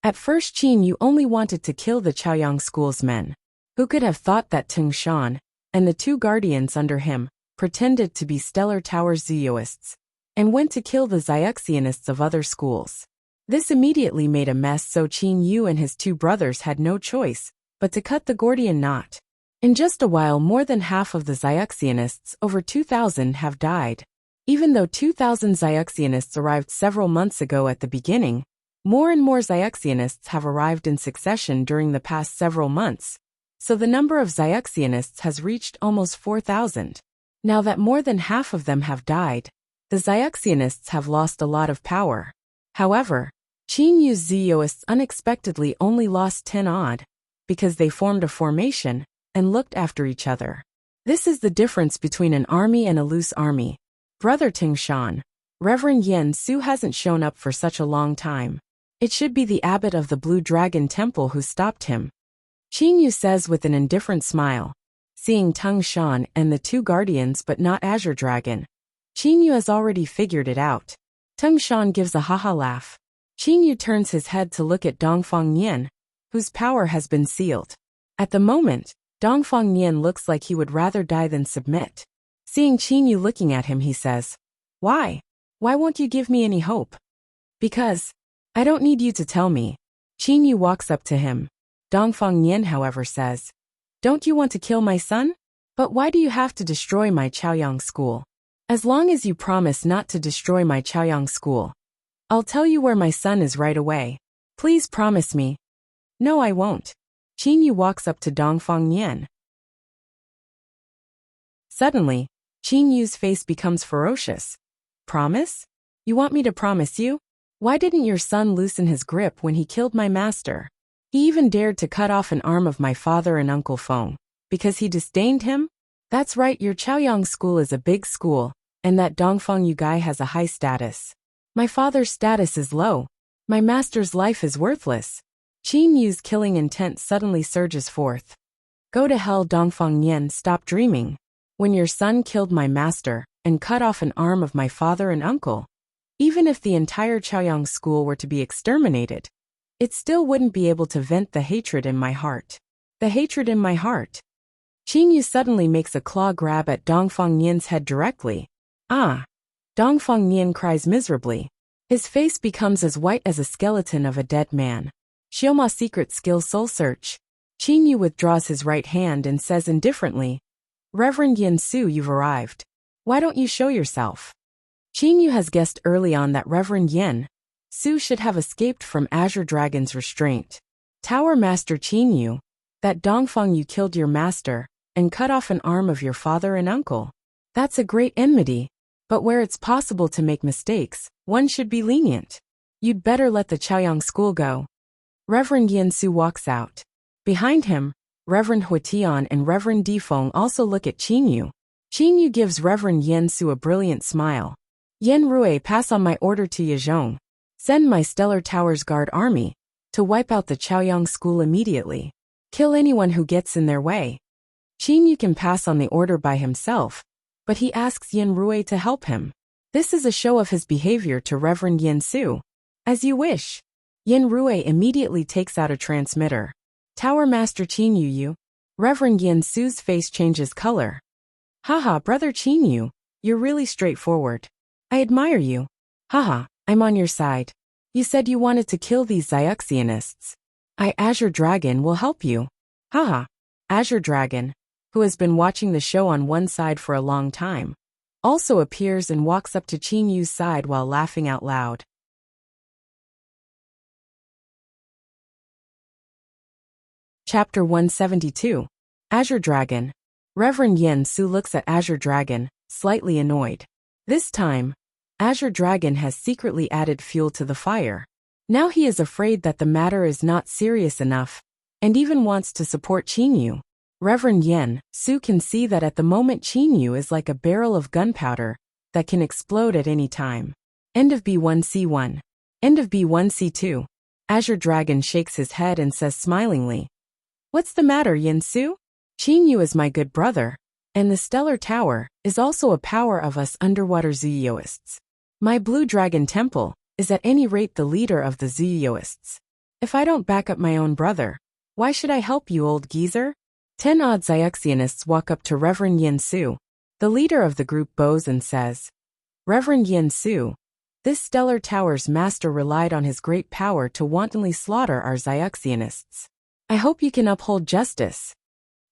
Speaker 1: At first Qinyu only wanted to kill the Chaoyang school's men. Who could have thought that Tingshan and the 2 guardians under him pretended to be Stellar Tower Zuyoists and went to kill the Xiaxianists of other schools. This immediately made a mess, so Qinyu and his 2 brothers had no choice but to cut the Gordian knot. In just a while, more than half of the Xiaxianists, over 2,000, have died. Even though 2,000 Xiaxianists arrived several months ago at the beginning, more and more Xiaxianists have arrived in succession during the past several months, so the number of Xiaxianists has reached almost 4,000. Now that more than half of them have died, the Xiaxianists have lost a lot of power. However, Qinyu's Zuyoists unexpectedly only lost 10 odd, because they formed a formation and looked after each other. This is the difference between an army and a loose army. Brother Tingshan, Reverend Yin Su hasn't shown up for such a long time. It should be the abbot of the Blue Dragon Temple who stopped him. Qinyu says with an indifferent smile. Seeing Tingshan and the 2 guardians but not Azure Dragon, Qinyu has already figured it out. Tingshan gives a haha laugh. Qinyu turns his head to look at Dongfang Yin, whose power has been sealed. At the moment, Dongfang Yin looks like he would rather die than submit. Seeing Qinyu looking at him, he says, Why? Why won't you give me any hope? Because I don't need you to tell me. Qinyu walks up to him. Dongfang Yin, however, says, Don't you want to kill my son? But why do you have to destroy my Chaoyang school? As long as you promise not to destroy my Chaoyang school, I'll tell you where my son is right away. Please promise me. No, I won't. Qinyu walks up to Dongfang Yin. Suddenly, Qin Yu's face becomes ferocious. Promise? You want me to promise you? Why didn't your son loosen his grip when he killed my master? He even dared to cut off an arm of my father and Uncle Feng. Because he disdained him? That's right, your Chaoyang school is a big school, and that Dongfeng Yu guy has a high status. My father's status is low. My master's life is worthless. Qin Yu's killing intent suddenly surges forth. Go to hell, Dongfeng Yen, stop dreaming. When your son killed my master and cut off an arm of my father and uncle, even if the entire Chaoyang school were to be exterminated, it still wouldn't be able to vent the hatred in my heart. The hatred in my heart. Qin Yu suddenly makes a claw grab at Dongfeng Yin's head directly. Ah! Dongfeng Yin cries miserably. His face becomes as white as a skeleton of a dead man. Xioma secret skill soul search. Qin Yu withdraws his right hand and says indifferently, Reverend Yin Su, you've arrived. Why don't you show yourself? Qin Yu has guessed early on that Reverend Yin Su should have escaped from Azure Dragon's restraint. Tower Master Qin Yu, that Dongfeng Yu killed your master and cut off an arm of your father and uncle. That's a great enmity, but where it's possible to make mistakes, one should be lenient. You'd better let the Chaoyang school go. Reverend Yin Su walks out. Behind him, Reverend Huitian and Reverend Difeng also look at Qin Yu. Qin Yu gives Reverend Yin Su a brilliant smile. Yen Rui, pass on my order to Yezhong. Send my Stellar Towers Guard army to wipe out the Chaoyang school immediately. Kill anyone who gets in their way. Qin Yu can pass on the order by himself, but he asks Yen Rui to help him. This is a show of his behavior to Reverend Yin Su. As you wish. Yen Rui immediately takes out a transmitter. Tower Master Qin Yu. Reverend Yin Su's face changes color. Haha, brother Qin Yu, you're really straightforward. I admire you. Haha, I'm on your side. You said you wanted to kill these Zyuxianists. Azure Dragon will help you. Haha. Azure Dragon, who has been watching the show on one side for a long time, also appears and walks up to Qin Yu's side while laughing out loud. Chapter 172. Azure Dragon. Reverend Yen Su looks at Azure Dragon, slightly annoyed. This time, Azure Dragon has secretly added fuel to the fire. Now he is afraid that the matter is not serious enough, and even wants to support Qin Yu. Reverend Yen Su can see that at the moment Qin Yu is like a barrel of gunpowder that can explode at any time. End of B1C1. End of B1C2. Azure Dragon shakes his head and says smilingly, What's the matter, Yen Su? Qin Yu is my good brother, and the Stellar Tower is also a power of us underwater Zuyuoists. My Blue Dragon Temple is at any rate the leader of the Zuyuoists. If I don't back up my own brother, why should I help you, old geezer? 10 odd Zyuxianists walk up to Reverend Yen Su. The leader of the group bows and says, Reverend Yen Su, this Stellar Tower's master relied on his great power to wantonly slaughter our Zyuxianists. I hope you can uphold justice.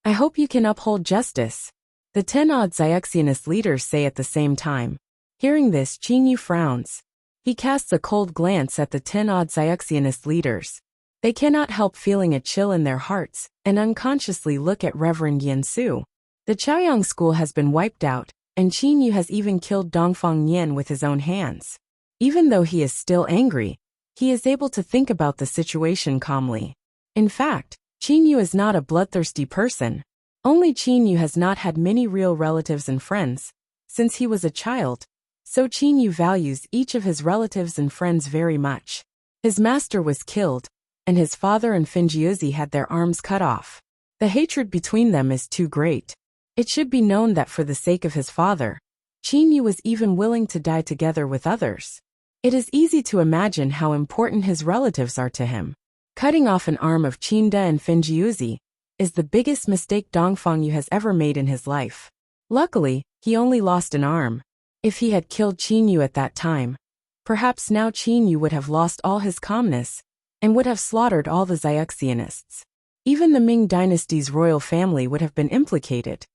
Speaker 1: I hope you can uphold justice. The 10 odd Zyuxianist leaders say at the same time. Hearing this, Qin Yu frowns. He casts a cold glance at the 10 odd Zyuxianist leaders. They cannot help feeling a chill in their hearts and unconsciously look at Reverend Yen Su. The Chaoyang school has been wiped out, and Qin Yu has even killed Dongfeng Yen with his own hands. Even though he is still angry, he is able to think about the situation calmly. In fact, Qin Yu is not a bloodthirsty person. Only Qin Yu has not had many real relatives and friends since he was a child, so Qin Yu values each of his relatives and friends very much. His master was killed, and his father and Finjiuzi had their arms cut off. The hatred between them is too great. It should be known that for the sake of his father, Qin Yu was even willing to die together with others. It is easy to imagine how important his relatives are to him. Cutting off an arm of Qinda and Finjiuzi is the biggest mistake Dongfeng Yu has ever made in his life. Luckily, he only lost an arm. If he had killed Qin Yu at that time, perhaps now Qin Yu would have lost all his calmness and would have slaughtered all the Zyuxianists. Even the Ming dynasty's royal family would have been implicated.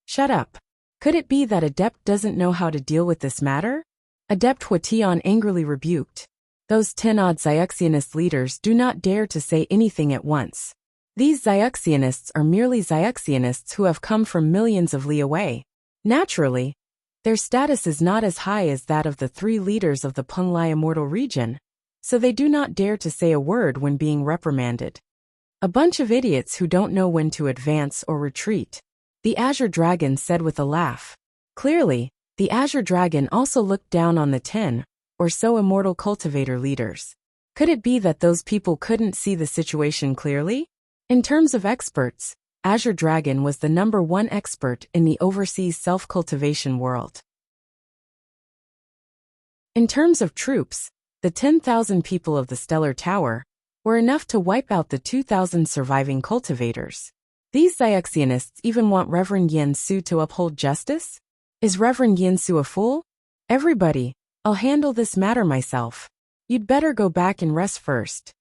Speaker 1: Shut up. Could it be that Adept doesn't know how to deal with this matter? Adept Huitian angrily rebuked. Those 10 odd Zyuxianist leaders do not dare to say anything at once. These Zyuxianists are merely Zyuxianists who have come from millions of li away. Naturally, their status is not as high as that of the 3 leaders of the Penglai Immortal region, so they do not dare to say a word when being reprimanded. A bunch of idiots who don't know when to advance or retreat, the Azure Dragon said with a laugh. Clearly, the Azure Dragon also looked down on the 10 or so immortal cultivator leaders. Could it be that those people couldn't see the situation clearly? In terms of experts, Azure Dragon was the #1 expert in the overseas self-cultivation world. In terms of troops, the 10,000 people of the Stellar Tower were enough to wipe out the 2,000 surviving cultivators. These Xiaxianists even want Reverend Yen Su to uphold justice? Is Reverend Yen Su a fool? Everybody, I'll handle this matter myself. You'd better go back and rest first.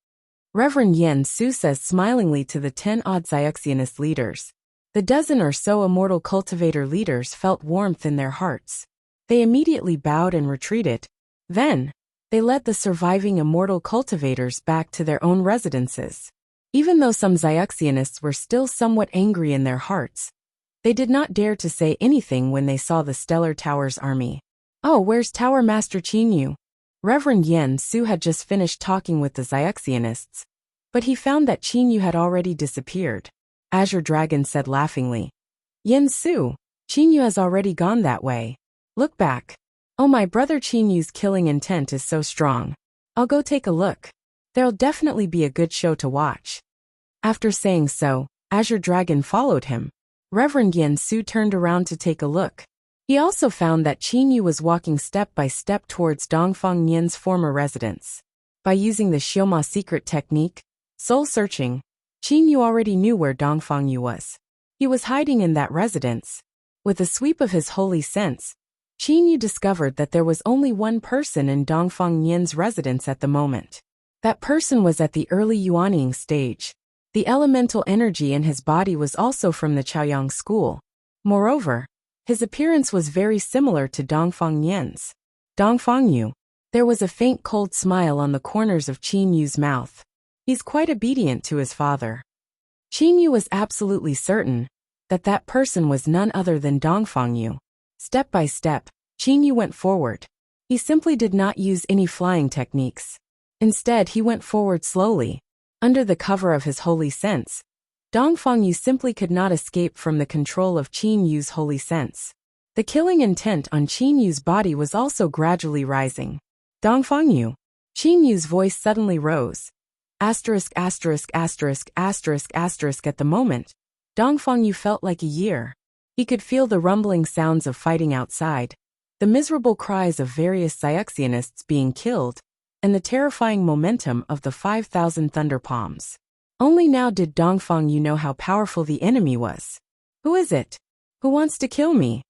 Speaker 1: Reverend Yen Su says smilingly to the 10-odd Xiaxianist leaders. The dozen or so immortal cultivator leaders felt warmth in their hearts. They immediately bowed and retreated. Then, they led the surviving immortal cultivators back to their own residences. Even though some Xiaxianists were still somewhat angry in their hearts, they did not dare to say anything when they saw the Stellar Tower's army. Oh, where's Tower Master Qinyu? Reverend Yen Su had just finished talking with the Xiaxianists, but he found that Qinyu had already disappeared. Azure Dragon said laughingly. Yen Su, Qinyu has already gone that way. Look back. Oh, my brother Qinyu's killing intent is so strong. I'll go take a look. There'll definitely be a good show to watch. After saying so, Azure Dragon followed him. Reverend Yen Su turned around to take a look. He also found that Qinyu was walking step by step towards Dongfang Yan's former residence. By using the Xioma secret technique, soul searching, Qinyu already knew where Dongfang Yu was. He was hiding in that residence. With a sweep of his holy sense, Qinyu discovered that there was only one person in Dongfang Yan's residence at the moment. That person was at the early Yuanying stage. The elemental energy in his body was also from the Chaoyang school. Moreover, his appearance was very similar to Dongfang Yan's. Dongfang Yu. There was a faint cold smile on the corners of Qinyu's mouth. He's quite obedient to his father. Qinyu was absolutely certain that that person was none other than Dongfang Yu. Step by step, Qinyu went forward. He simply did not use any flying techniques. Instead, he went forward slowly. Under the cover of his holy sense, Dongfang Yu simply could not escape from the control of Qinyu's holy sense. The killing intent on Qinyu's body was also gradually rising. Dongfang Yu. Qinyu's voice suddenly rose. Asterisk asterisk asterisk asterisk asterisk at the moment, Dongfang Yu felt like a year. He could feel the rumbling sounds of fighting outside, the miserable cries of various Xiaxianists being killed, and the terrifying momentum of the 5,000 thunder palms. Only now did Dongfang Yu know how powerful the enemy was. Who is it? Who wants to kill me?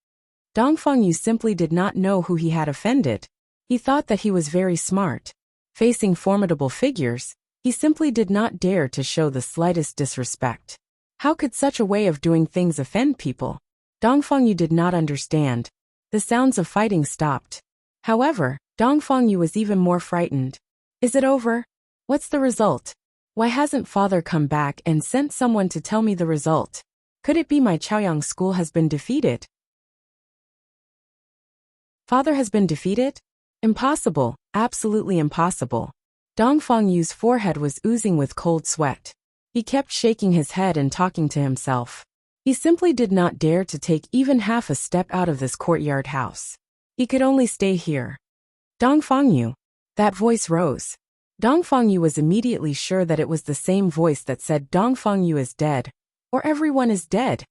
Speaker 1: Dongfang Yu simply did not know who he had offended. He thought that he was very smart. Facing formidable figures, he simply did not dare to show the slightest disrespect. How could such a way of doing things offend people? Dongfang Yu did not understand. The sounds of fighting stopped. However, Dongfang Yu was even more frightened. Is it over? What's the result? Why hasn't father come back and sent someone to tell me the result? Could it be my Chaoyang school has been defeated? Father has been defeated? Impossible, absolutely impossible. Dongfang Yu's forehead was oozing with cold sweat. He kept shaking his head and talking to himself. He simply did not dare to take even half a step out of this courtyard house. He could only stay here. Dongfang Yu. That voice rose. Dongfang Yu was immediately sure that it was the same voice that said Dongfang Yu is dead, or everyone is dead,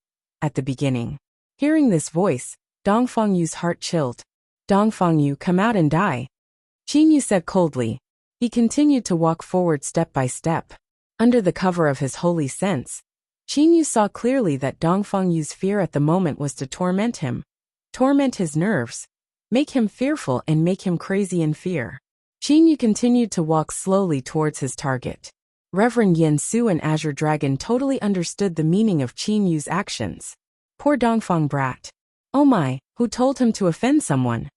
Speaker 1: at the beginning. Hearing this voice, Dongfang Yu's heart chilled. Dongfang Yu, come out and die. Qinyu said coldly. He continued to walk forward step by step. Under the cover of his holy sense, Qinyu saw clearly that Dongfang Yu's fear at the moment was to torment him. Torment his nerves. Make him fearful and make him crazy in fear. Qinyu continued to walk slowly towards his target. Reverend Yen Su and Azure Dragon totally understood the meaning of Qinyu's actions. Poor Dongfang brat. Oh my, who told him to offend someone?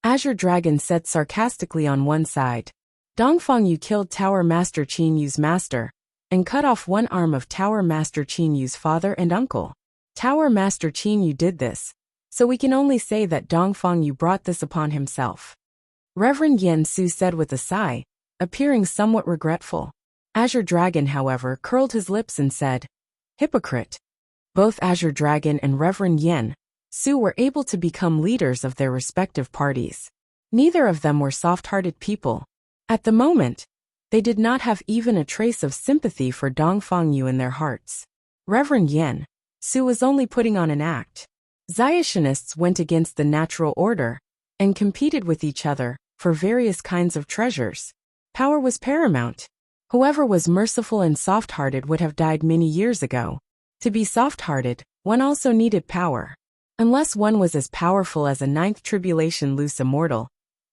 Speaker 1: Azure Dragon said sarcastically on one side. Dongfang Yu killed Tower Master Qinyu's master, and cut off one arm of Tower Master Qinyu's father and uncle. Tower Master Qinyu did this, so we can only say that Dongfang Yu brought this upon himself. Reverend Yen Su said with a sigh, appearing somewhat regretful. Azure Dragon, however, curled his lips and said, "Hypocrite." Both Azure Dragon and Reverend Yen Su were able to become leaders of their respective parties. Neither of them were soft-hearted people. At the moment, they did not have even a trace of sympathy for Dongfang Yu in their hearts. Reverend Yen Su was only putting on an act. Zionist went against the natural order and competed with each other for various kinds of treasures. Power was paramount. Whoever was merciful and soft-hearted would have died many years ago. To be soft-hearted, one also needed power. Unless one was as powerful as a 9th tribulation loose immortal,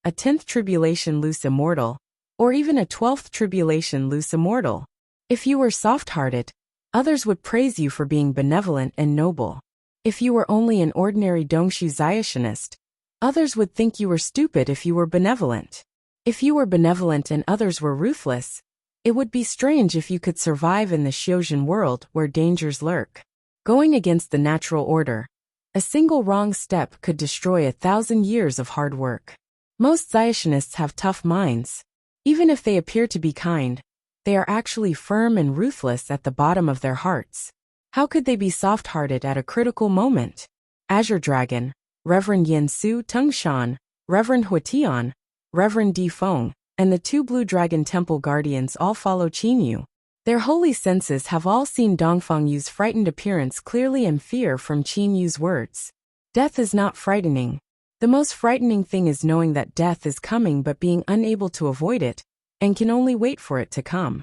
Speaker 1: a 10th tribulation loose immortal, or even a 12th tribulation loose immortal. If you were soft-hearted, others would praise you for being benevolent and noble. If you were only an ordinary Dongshu Zionist, others would think you were stupid if you were benevolent. If you were benevolent and others were ruthless, it would be strange if you could survive in the Xiozhen world where dangers lurk. Going against the natural order, a single wrong step could destroy 1,000 years of hard work. Most Zionists have tough minds. Even if they appear to be kind, they are actually firm and ruthless at the bottom of their hearts. How could they be soft-hearted at a critical moment? Azure Dragon, Reverend Yen Su Tongshan, Reverend Huatian, Reverend Di Feng, and the 2 Blue Dragon Temple Guardians all follow Qinyu. Their holy senses have all seen Dongfang Yu's frightened appearance clearly and fear from Qinyu's words. Death is not frightening. The most frightening thing is knowing that death is coming but being unable to avoid it, and can only wait for it to come.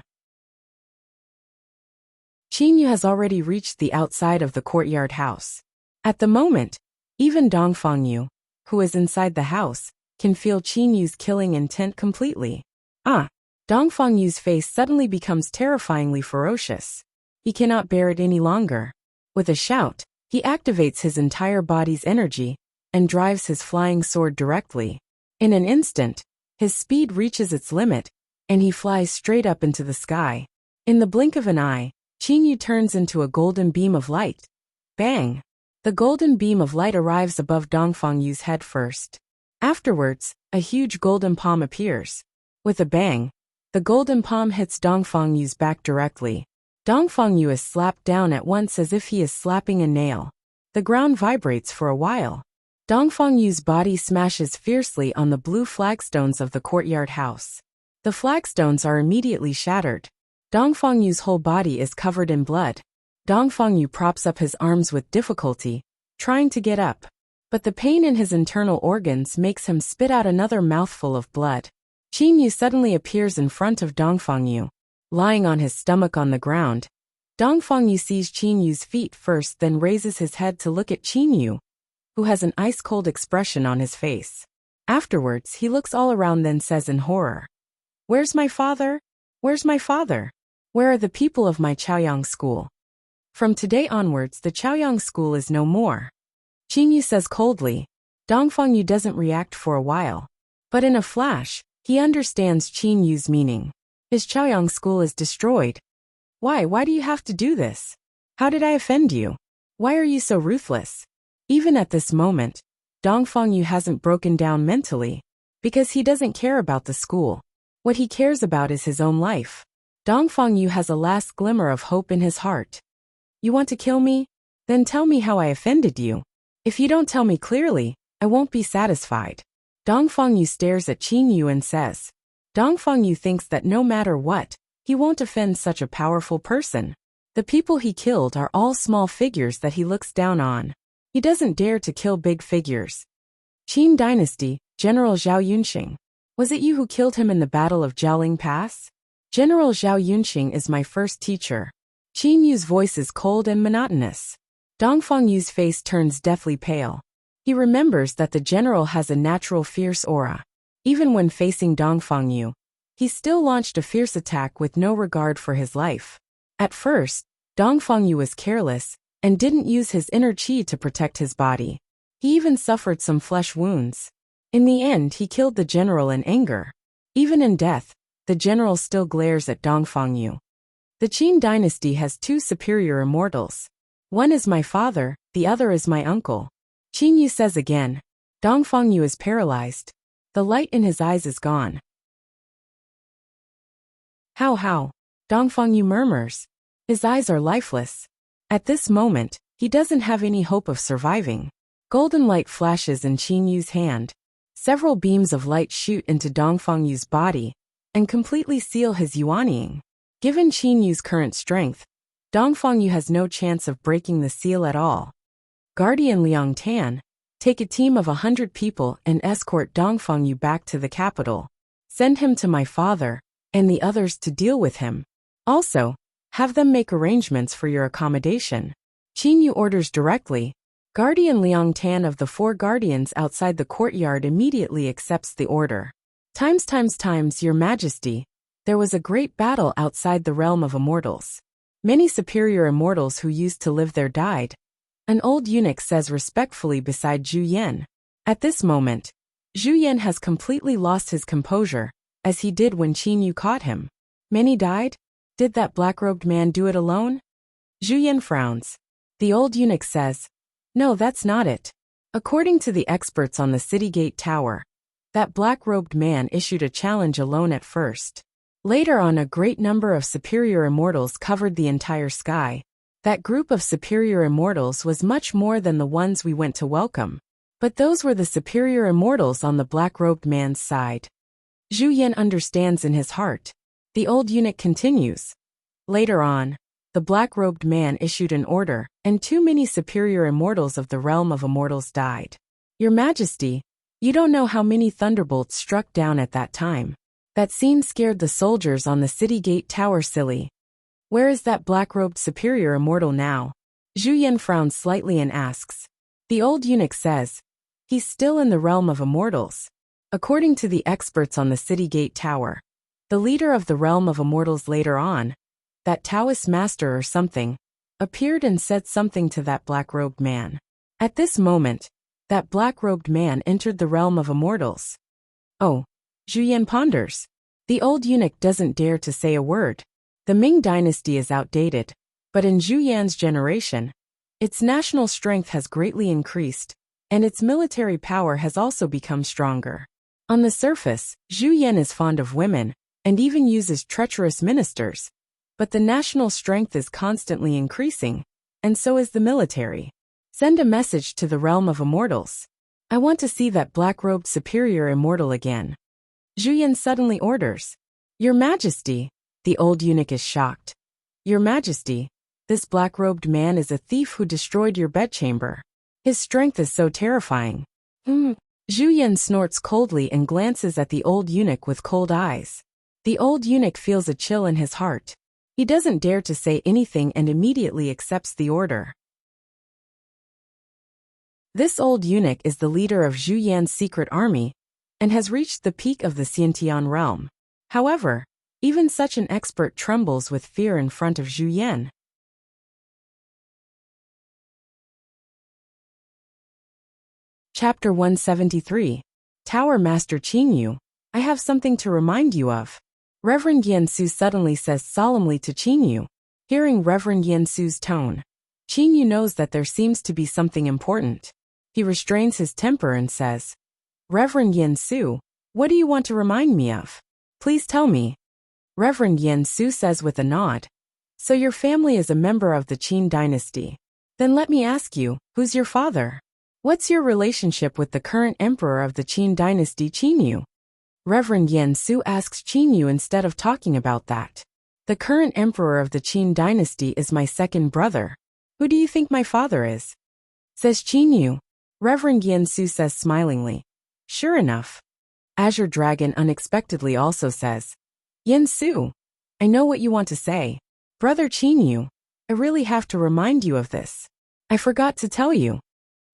Speaker 1: Qinyu has already reached the outside of the courtyard house. At the moment, even Dongfang Yu, who is inside the house, can feel Qinyu's killing intent completely. Dongfang Yu's face suddenly becomes terrifyingly ferocious. He cannot bear it any longer. With a shout, he activates his entire body's energy and drives his flying sword directly. In an instant, his speed reaches its limit, and he flies straight up into the sky. In the blink of an eye, Qinyu turns into a golden beam of light. Bang! The golden beam of light arrives above Dongfang Yu's head first. Afterwards, a huge golden palm appears. With a bang, the golden palm hits Dongfang Yu's back directly. Dongfang Yu is slapped down at once as if he is slapping a nail. The ground vibrates for a while. Dongfang Yu's body smashes fiercely on the blue flagstones of the courtyard house. The flagstones are immediately shattered. Dongfang Yu's whole body is covered in blood. Dongfang Yu props up his arms with difficulty, trying to get up. But the pain in his internal organs makes him spit out another mouthful of blood. Qinyu suddenly appears in front of Dongfang Yu, lying on his stomach on the ground. Dongfang Yu sees Qinyu's feet first, then raises his head to look at Qinyu, who has an ice-cold expression on his face. Afterwards, he looks all around, then says in horror, "Where's my father? Where's my father? Where are the people of my Chaoyang school? From today onwards, the Chaoyang school is no more." Qinyu says coldly. Dongfang Yu doesn't react for a while. But in a flash, he understands Qinyu's meaning. His Chaoyang school is destroyed. Why do you have to do this? How did I offend you? Why are you so ruthless? Even at this moment, Dongfang Yu hasn't broken down mentally, because he doesn't care about the school. What he cares about is his own life. Dongfang Yu has a last glimmer of hope in his heart. You want to kill me? Then tell me how I offended you. If you don't tell me clearly, I won't be satisfied. Dongfang Yu stares at Qinyu and says. Dongfang Yu thinks that no matter what, he won't offend such a powerful person. The people he killed are all small figures that he looks down on. He doesn't dare to kill big figures. Qin Dynasty, General Zhao Yunxing. Was it you who killed him in the Battle of Jiaoling Pass? General Zhao Yunxing is my first teacher. Qinyu's voice is cold and monotonous. Dongfang Yu's face turns deathly pale. He remembers that the general has a natural fierce aura. Even when facing Dongfang Yu, he still launched a fierce attack with no regard for his life. At first, Dongfang Yu was careless and didn't use his inner qi to protect his body. He even suffered some flesh wounds. In the end, he killed the general in anger. Even in death, the general still glares at Dongfang Yu. The Qin dynasty has 2 superior immortals. One is my father, the other is my uncle. Qin Yu says again. Dongfang Yu is paralyzed. The light in his eyes is gone. How? Dongfang Yu murmurs. His eyes are lifeless. At this moment, he doesn't have any hope of surviving. Golden light flashes in Qin Yu's hand. Several beams of light shoot into Dongfang Yu's body and completely seal his yuanying. Given Qin Yu's current strength, Dongfang Yu has no chance of breaking the seal at all. Guardian Liang Tan, take a team of 100 people and escort Dongfang Yu back to the capital. Send him to my father and the others to deal with him. Also, have them make arrangements for your accommodation. Qin Yu orders directly. Guardian Liang Tan of the 4 guardians outside the courtyard immediately accepts the order. Times, Your Majesty, there was a great battle outside the realm of immortals. Many superior immortals who used to live there died. An old eunuch says respectfully beside Zhu Yan. At this moment, Zhu Yan has completely lost his composure, as he did when Qin Yu caught him. Many died? Did that black-robed man do it alone? Zhu Yan frowns. The old eunuch says, no, that's not it. According to the experts on the city gate tower, that black-robed man issued a challenge alone at first. Later on, a great number of superior immortals covered the entire sky. That group of superior immortals was much more than the ones we went to welcome. But those were the superior immortals on the black-robed man's side. Zhu Yan understands in his heart. The old eunuch continues. Later on, the black-robed man issued an order, and too many superior immortals of the realm of immortals died. Your Majesty, you don't know how many thunderbolts struck down at that time. That scene scared the soldiers on the city gate tower silly. Where is that black-robed superior immortal now? Zhu Yan frowns slightly and asks. The old eunuch says, he's still in the realm of immortals. According to the experts on the city gate tower, the leader of the realm of immortals later on, that Taoist master or something, appeared and said something to that black-robed man. At this moment, that black-robed man entered the realm of immortals. Oh, Zhu Yan ponders. The old eunuch doesn't dare to say a word. The Ming dynasty is outdated, but in Zhu Yan's generation, its national strength has greatly increased, and its military power has also become stronger. On the surface, Zhu Yan is fond of women, and even uses treacherous ministers. But the national strength is constantly increasing, and so is the military. Send a message to the realm of immortals. I want to see that black-robed superior immortal again. Zhu Yan suddenly orders. Your Majesty, the old eunuch is shocked. Your Majesty, this black-robed man is a thief who destroyed your bedchamber. His strength is so terrifying. Zhu Yan snorts coldly and glances at the old eunuch with cold eyes. The old eunuch feels a chill in his heart. He doesn't dare to say anything and immediately accepts the order. This old eunuch is the leader of Zhu Yan's secret army and has reached the peak of the Xiantian realm. However, even such an expert trembles with fear in front of Zhu Yan. Chapter 173. Tower Master Qin Yu, I have something to remind you of. Reverend Yan Su suddenly says solemnly to Qin Yu. Hearing Reverend Yan Su's tone, Qin Yu knows that there seems to be something important. He restrains his temper and says, Reverend Yan Su, what do you want to remind me of? Please tell me. Reverend Yan Su says with a nod. So your family is a member of the Qin dynasty. Then let me ask you, who's your father? What's your relationship with the current emperor of the Qin dynasty, Qin Yu? Reverend Yan Su asks Qin Yu instead of talking about that. The current emperor of the Qin dynasty is my second brother. Who do you think my father is? Says Qin Yu. Reverend Yan Su says smilingly. Sure enough. Azure Dragon unexpectedly also says. Yan Su, I know what you want to say. Brother Qin Yu, I really have to remind you of this. I forgot to tell you.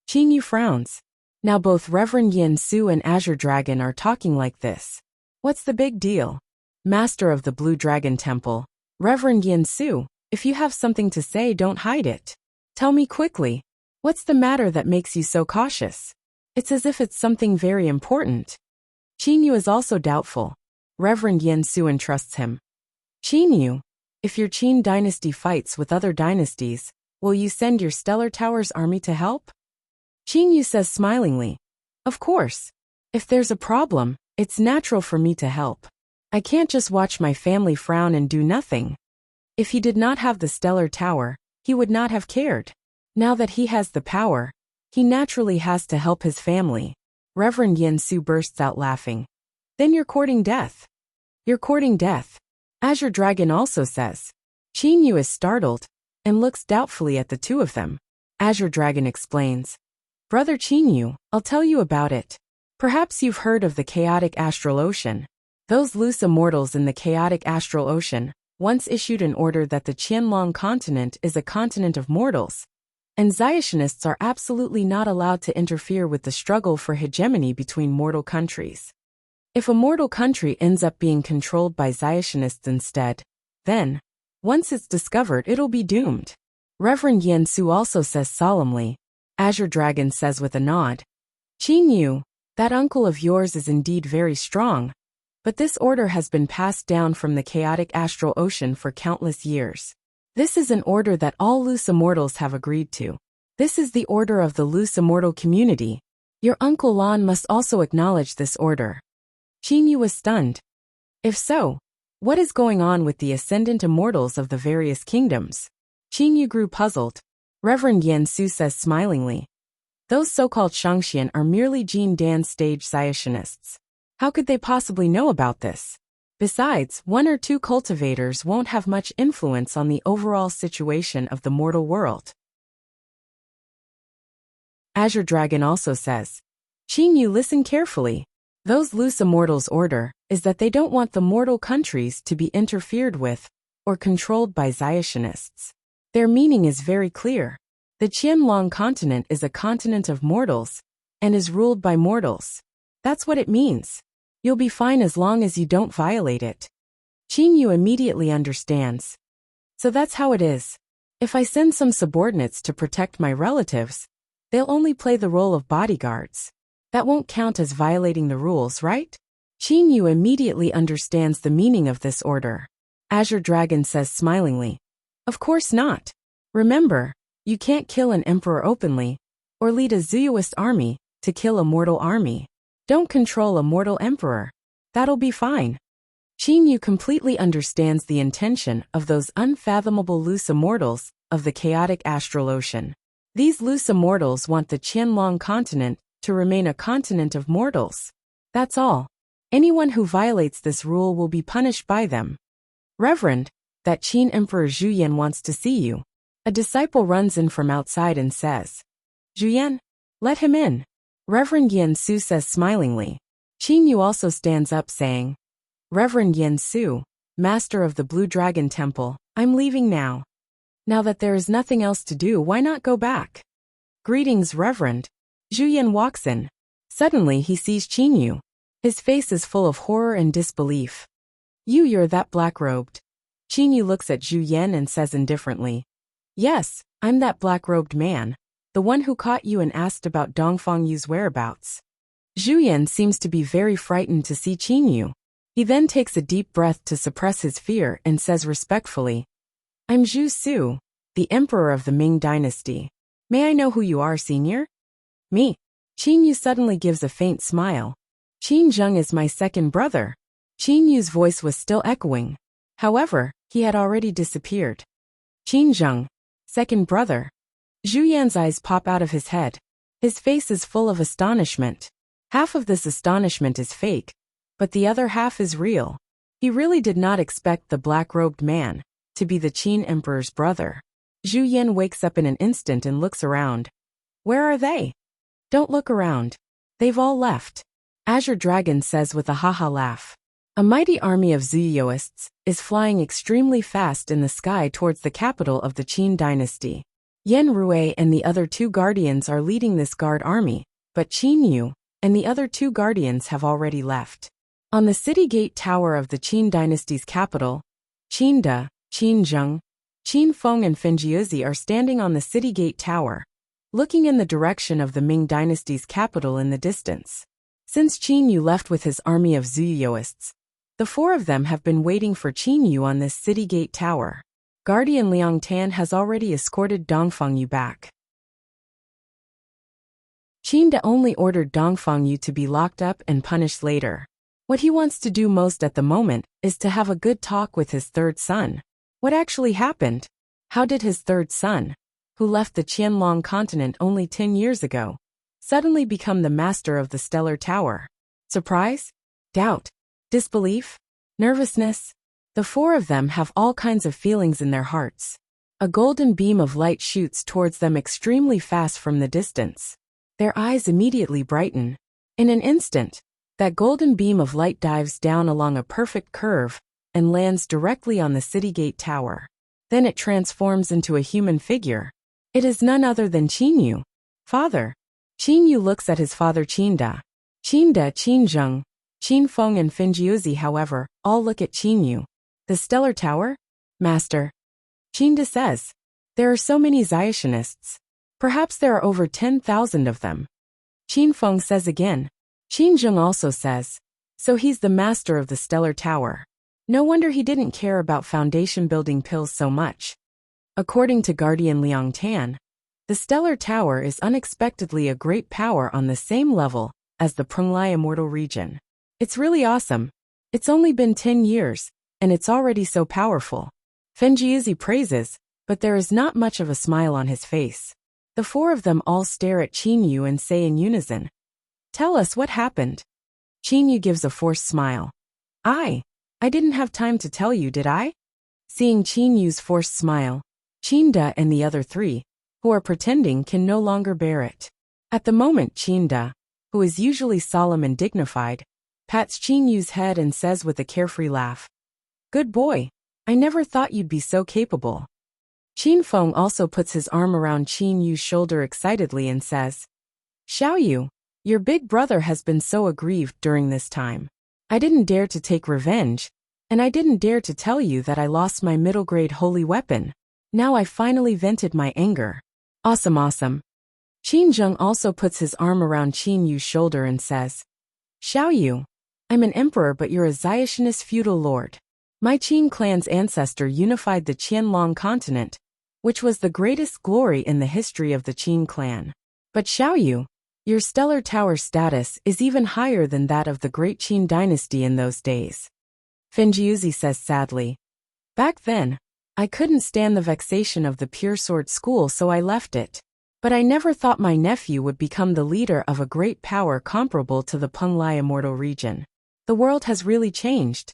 Speaker 1: Qin Yu frowns. Now both Reverend Yan Su and Azure Dragon are talking like this. What's the big deal? Master of the Blue Dragon Temple, Reverend Yan Su, if you have something to say, don't hide it. Tell me quickly. What's the matter that makes you so cautious? It's as if it's something very important. Qin Yu is also doubtful. Reverend Yan Su entrusts him. Qin Yu, if your Qin dynasty fights with other dynasties, will you send your Stellar Tower's army to help? Qin Yu says smilingly. Of course. If there's a problem, it's natural for me to help. I can't just watch my family frown and do nothing. If he did not have the stellar tower, he would not have cared. Now that he has the power, he naturally has to help his family. Reverend Yen Su bursts out laughing. Then you're courting death. You're courting death. Azure Dragon also says. Qin Yu is startled and looks doubtfully at the two of them. Azure Dragon explains. Brother Qin Yu, I'll tell you about it. Perhaps you've heard of the chaotic astral ocean. Those loose immortals in the chaotic astral ocean once issued an order that the Qianlong continent is a continent of mortals, and Ziationists are absolutely not allowed to interfere with the struggle for hegemony between mortal countries. If a mortal country ends up being controlled by Ziationists instead, then, once it's discovered, it'll be doomed. Reverend Yen Su also says solemnly. Azure Dragon says with a nod. Qin Yu, that uncle of yours is indeed very strong, but this order has been passed down from the chaotic astral ocean for countless years. This is an order that all loose immortals have agreed to. This is the order of the loose immortal community. Your uncle Lan must also acknowledge this order. Qin Yu was stunned. If so, what is going on with the ascendant immortals of the various kingdoms? Qin Yu grew puzzled. Reverend Yen Su says smilingly. Those so-called Shangxian are merely Jin Dan stage Ziationists. How could they possibly know about this? Besides, one or two cultivators won't have much influence on the overall situation of the mortal world. Azure Dragon also says. Qin Yu, listen carefully. Those loose immortals' order is that they don't want the mortal countries to be interfered with or controlled by Ziationists. Their meaning is very clear. The Qianlong continent is a continent of mortals and is ruled by mortals. That's what it means. You'll be fine as long as you don't violate it. Qin Yu immediately understands. So that's how it is. If I send some subordinates to protect my relatives, they'll only play the role of bodyguards. That won't count as violating the rules, right? Qin Yu immediately understands the meaning of this order. Azure Dragon says smilingly. Of course not. Remember, you can't kill an emperor openly, or lead a Zuyuist army to kill a mortal army. Don't control a mortal emperor. That'll be fine. Qin Yu completely understands the intention of those unfathomable loose immortals of the chaotic astral ocean. These loose immortals want the Qianlong continent to remain a continent of mortals. That's all. Anyone who violates this rule will be punished by them. Reverend, that Qin Emperor Zhuyan wants to see you. A disciple runs in from outside and says. Zhuyan, let him in. Reverend Yen Su says smilingly. Qin Yu also stands up saying. Reverend Yen Su, Master of the Blue Dragon Temple, I'm leaving now. Now that there is nothing else to do, why not go back? Greetings, Reverend. Zhuyan walks in. Suddenly he sees Qin Yu. His face is full of horror and disbelief. You're that black-robed. Qin Yu looks at Zhuyan and says indifferently. Yes, I'm that black-robed man. The one who caught you and asked about Dongfang Yu's whereabouts. Zhuyan seems to be very frightened to see Qin Yu. He then takes a deep breath to suppress his fear and says respectfully. I'm Zhu Su, the emperor of the Ming dynasty. May I know who you are, senior? Me. Qin Yu suddenly gives a faint smile. Qin Zheng is my second brother. Qin Yu's voice was still echoing. However, he had already disappeared. Qin Zheng, second brother. Zhuyan's eyes pop out of his head. His face is full of astonishment. Half of this astonishment is fake, but the other half is real. He really did not expect the black-robed man to be the Qin Emperor's brother. Zhuyan wakes up in an instant and looks around. Where are they? Don't look around. They've all left. Azure Dragon says with a haha laugh. A mighty army of Zuyuists is flying extremely fast in the sky towards the capital of the Qin dynasty. Yen Rui and the other two guardians are leading this guard army, but Qin Yu and the other two guardians have already left. On the city gate tower of the Qin dynasty's capital, Qin De, Qin Zheng, Qin Feng and Fenjiuzi are standing on the city gate tower, looking in the direction of the Ming dynasty's capital in the distance. Since Qin Yu left with his army of Zuyuists, the four of them have been waiting for Qin Yu on this city gate tower. Guardian Liang Tan has already escorted Dongfang Yu back. Qinda only ordered Dongfang Yu to be locked up and punished later. What he wants to do most at the moment is to have a good talk with his third son. What actually happened? How did his third son, who left the Qianlong continent only 10 years ago, suddenly become the master of the Stellar Tower? Surprise? Doubt? Disbelief? Nervousness? The four of them have all kinds of feelings in their hearts. A golden beam of light shoots towards them extremely fast from the distance. Their eyes immediately brighten. In an instant, that golden beam of light dives down along a perfect curve and lands directly on the city gate tower. Then it transforms into a human figure. It is none other than Qinyu. Father. Qinyu looks at his father Qinda. Qinda, Qinzheng, Qinfeng and Finjiuzi, however, all look at Qinyu. The Stellar Tower? Master. Qinda says. There are so many Zayationists. Perhaps there are over 10,000 of them. Qinfeng says again. Qinzheng also says. So he's the master of the Stellar Tower. No wonder he didn't care about foundation building pills so much. According to Guardian Liang Tan, the Stellar Tower is unexpectedly a great power on the same level as the Penglai Immortal region. It's really awesome. It's only been 10 years, and it's already so powerful. Fenjiuzi praises, but there is not much of a smile on his face. The four of them all stare at Qinyu and say in unison, "Tell us what happened." Qinyu gives a forced smile. I didn't have time to tell you, did I? Seeing Qinyu's forced smile, Qinda and the other three, who are pretending, can no longer bear it. At the moment, Qinda, who is usually solemn and dignified, pats Qinyu's head and says with a carefree laugh, "Good boy. I never thought you'd be so capable." Qinfeng also puts his arm around Qinyu's shoulder excitedly and says, "Xiaoyu, your big brother has been so aggrieved during this time. I didn't dare to take revenge, and I didn't dare to tell you that I lost my middle-grade holy weapon. Now I finally vented my anger. Awesome, awesome." Qinzheng also puts his arm around Qinyu's shoulder and says, "Xiaoyu, I'm an emperor, but you're a Zayatianist feudal lord. My Qin clan's ancestor unified the Qianlong continent, which was the greatest glory in the history of the Qin clan. But Xiaoyu, your Stellar Tower status is even higher than that of the great Qin dynasty in those days." Finjiuzi says sadly, "Back then, I couldn't stand the vexation of the Pure Sword School, so I left it. But I never thought my nephew would become the leader of a great power comparable to the Penglai Immortal region. The world has really changed.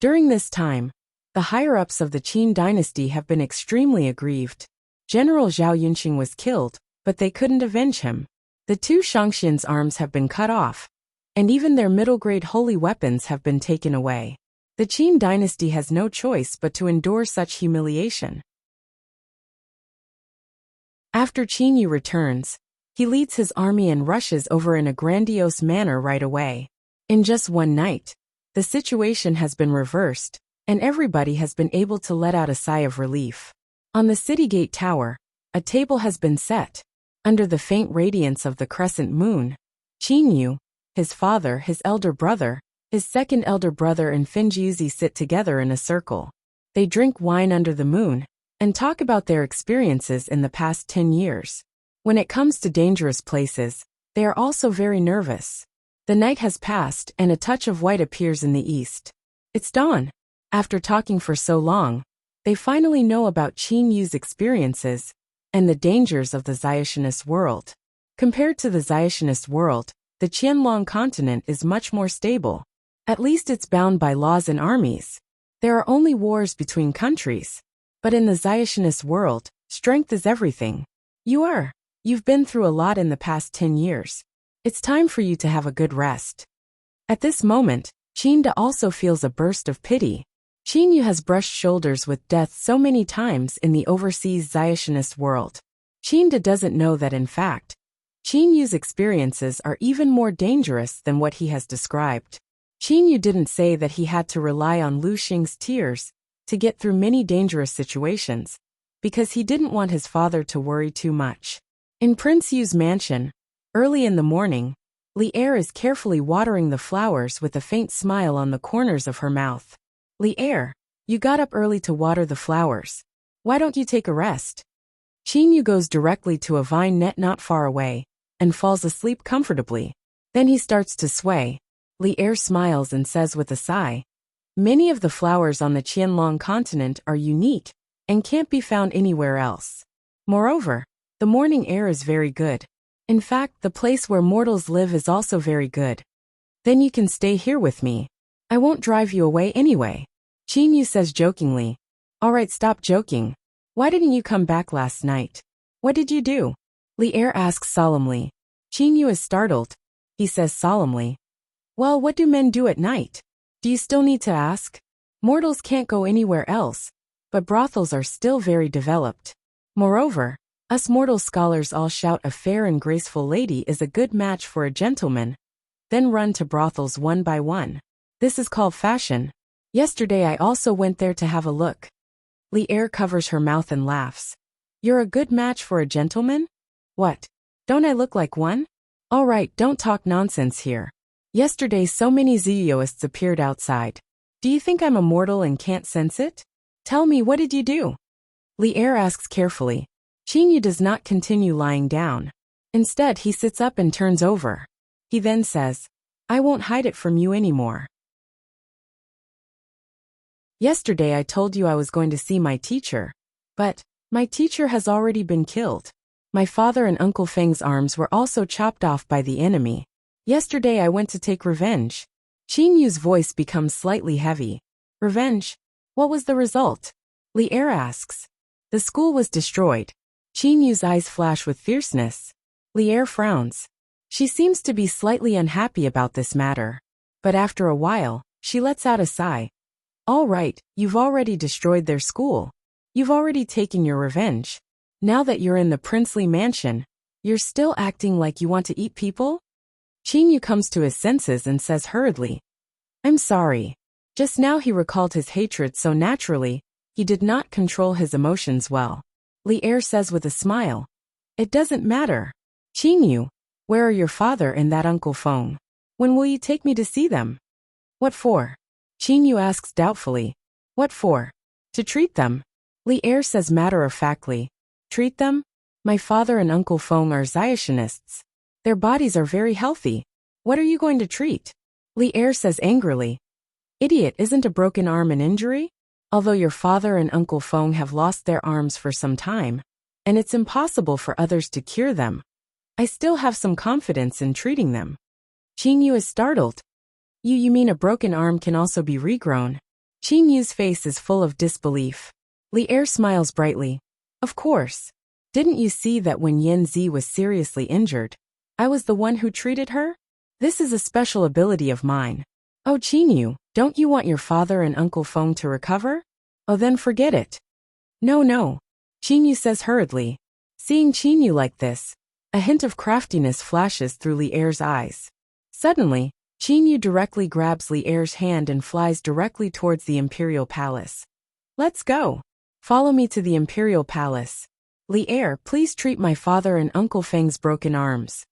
Speaker 1: During this time, the higher-ups of the Qin dynasty have been extremely aggrieved. General Zhao Yunqing was killed, but they couldn't avenge him. The two Shangxian's arms have been cut off, and even their middle-grade holy weapons have been taken away. The Qin dynasty has no choice but to endure such humiliation." After Qinyu returns, he leads his army and rushes over in a grandiose manner right away. In just one night, the situation has been reversed, and everybody has been able to let out a sigh of relief. On the city gate tower, a table has been set. Under the faint radiance of the crescent moon, Qinyu, his father, his elder brother, his second elder brother and Finjiuzi sit together in a circle. They drink wine under the moon and talk about their experiences in the past 10 years. When it comes to dangerous places, they are also very nervous. The night has passed and a touch of white appears in the east. It's dawn. After talking for so long, they finally know about Qinyu's experiences and the dangers of the Zayatianist world. Compared to the Zayatianist world, the Qianlong continent is much more stable. At least it's bound by laws and armies. There are only wars between countries. But in the Zayatianist world, strength is everything. You've been through a lot in the past 10 years. It's time for you to have a good rest." At this moment, Qinda also feels a burst of pity. Qinyu has brushed shoulders with death so many times in the overseas Zayatianist world. Qinda doesn't know that in fact, Qinyu's experiences are even more dangerous than what he has described. Qinyu didn't say that he had to rely on Lu Xing's tears to get through many dangerous situations, because he didn't want his father to worry too much. In Prince Yu's mansion, early in the morning, Li Er is carefully watering the flowers with a faint smile on the corners of her mouth. "Li Er, you got up early to water the flowers. Why don't you take a rest?" Qinyu goes directly to a vine net not far away and falls asleep comfortably. Then he starts to sway. Li Er smiles and says with a sigh, "Many of the flowers on the Qianlong continent are unique and can't be found anywhere else. Moreover, the morning air is very good. In fact, the place where mortals live is also very good. Then you can stay here with me. I won't drive you away anyway." Qin Yu says jokingly, "All right, stop joking. Why didn't you come back last night? What did you do?" Li Er asks solemnly. Qin Yu is startled. He says solemnly, "Well, what do men do at night? Do you still need to ask? Mortals can't go anywhere else, but brothels are still very developed. Moreover, us mortal scholars all shout a fair and graceful lady is a good match for a gentleman, then run to brothels one by one. This is called fashion. Yesterday I also went there to have a look." Li Er covers her mouth and laughs. "You're a good match for a gentleman? What? Don't I look like one? All right, don't talk nonsense here. Yesterday so many Ziyuists appeared outside. Do you think I'm a mortal and can't sense it? Tell me, what did you do?" Li Er asks carefully. Qin Yu does not continue lying down. Instead, he sits up and turns over. He then says, "I won't hide it from you anymore. Yesterday I told you I was going to see my teacher. But my teacher has already been killed. My father and Uncle Feng's arms were also chopped off by the enemy. Yesterday I went to take revenge." Qin Yu's voice becomes slightly heavy. "Revenge? What was the result?" Li Er asks. "The school was destroyed." Qin Yu's eyes flash with fierceness. Li Er frowns. She seems to be slightly unhappy about this matter. But after a while, she lets out a sigh. "All right, you've already destroyed their school. You've already taken your revenge. Now that you're in the princely mansion, you're still acting like you want to eat people?" Qin Yu comes to his senses and says hurriedly, "I'm sorry." Just now he recalled his hatred so naturally, he did not control his emotions well. Li Er says with a smile, "It doesn't matter. Qin Yu, where are your father and that Uncle Feng? When will you take me to see them?" "What for?" Qin Yu asks doubtfully. "What for?" "To treat them." Li Er says matter-of-factly. "Treat them? My father and Uncle Feng are Zionist. Their bodies are very healthy. What are you going to treat?" Li Er says angrily, "Idiot, isn't a broken arm an injury? Although your father and Uncle Feng have lost their arms for some time, and it's impossible for others to cure them, I still have some confidence in treating them." Qin Yu is startled. You mean a broken arm can also be regrown?" Qin Yu's face is full of disbelief. Li Er smiles brightly. "Of course. Didn't you see that when Yen Zi was seriously injured, I was the one who treated her? This is a special ability of mine." "Oh, Qin Yu, don't you want your father and Uncle Feng to recover? Oh, then forget it." No. Qin Yu says hurriedly. Seeing Qin Yu like this, a hint of craftiness flashes through Li Er's eyes. Suddenly, Qin Yu directly grabs Li Er's hand and flies directly towards the Imperial Palace. "Let's go. Follow me to the Imperial Palace. Li Er, please treat my father and Uncle Feng's broken arms."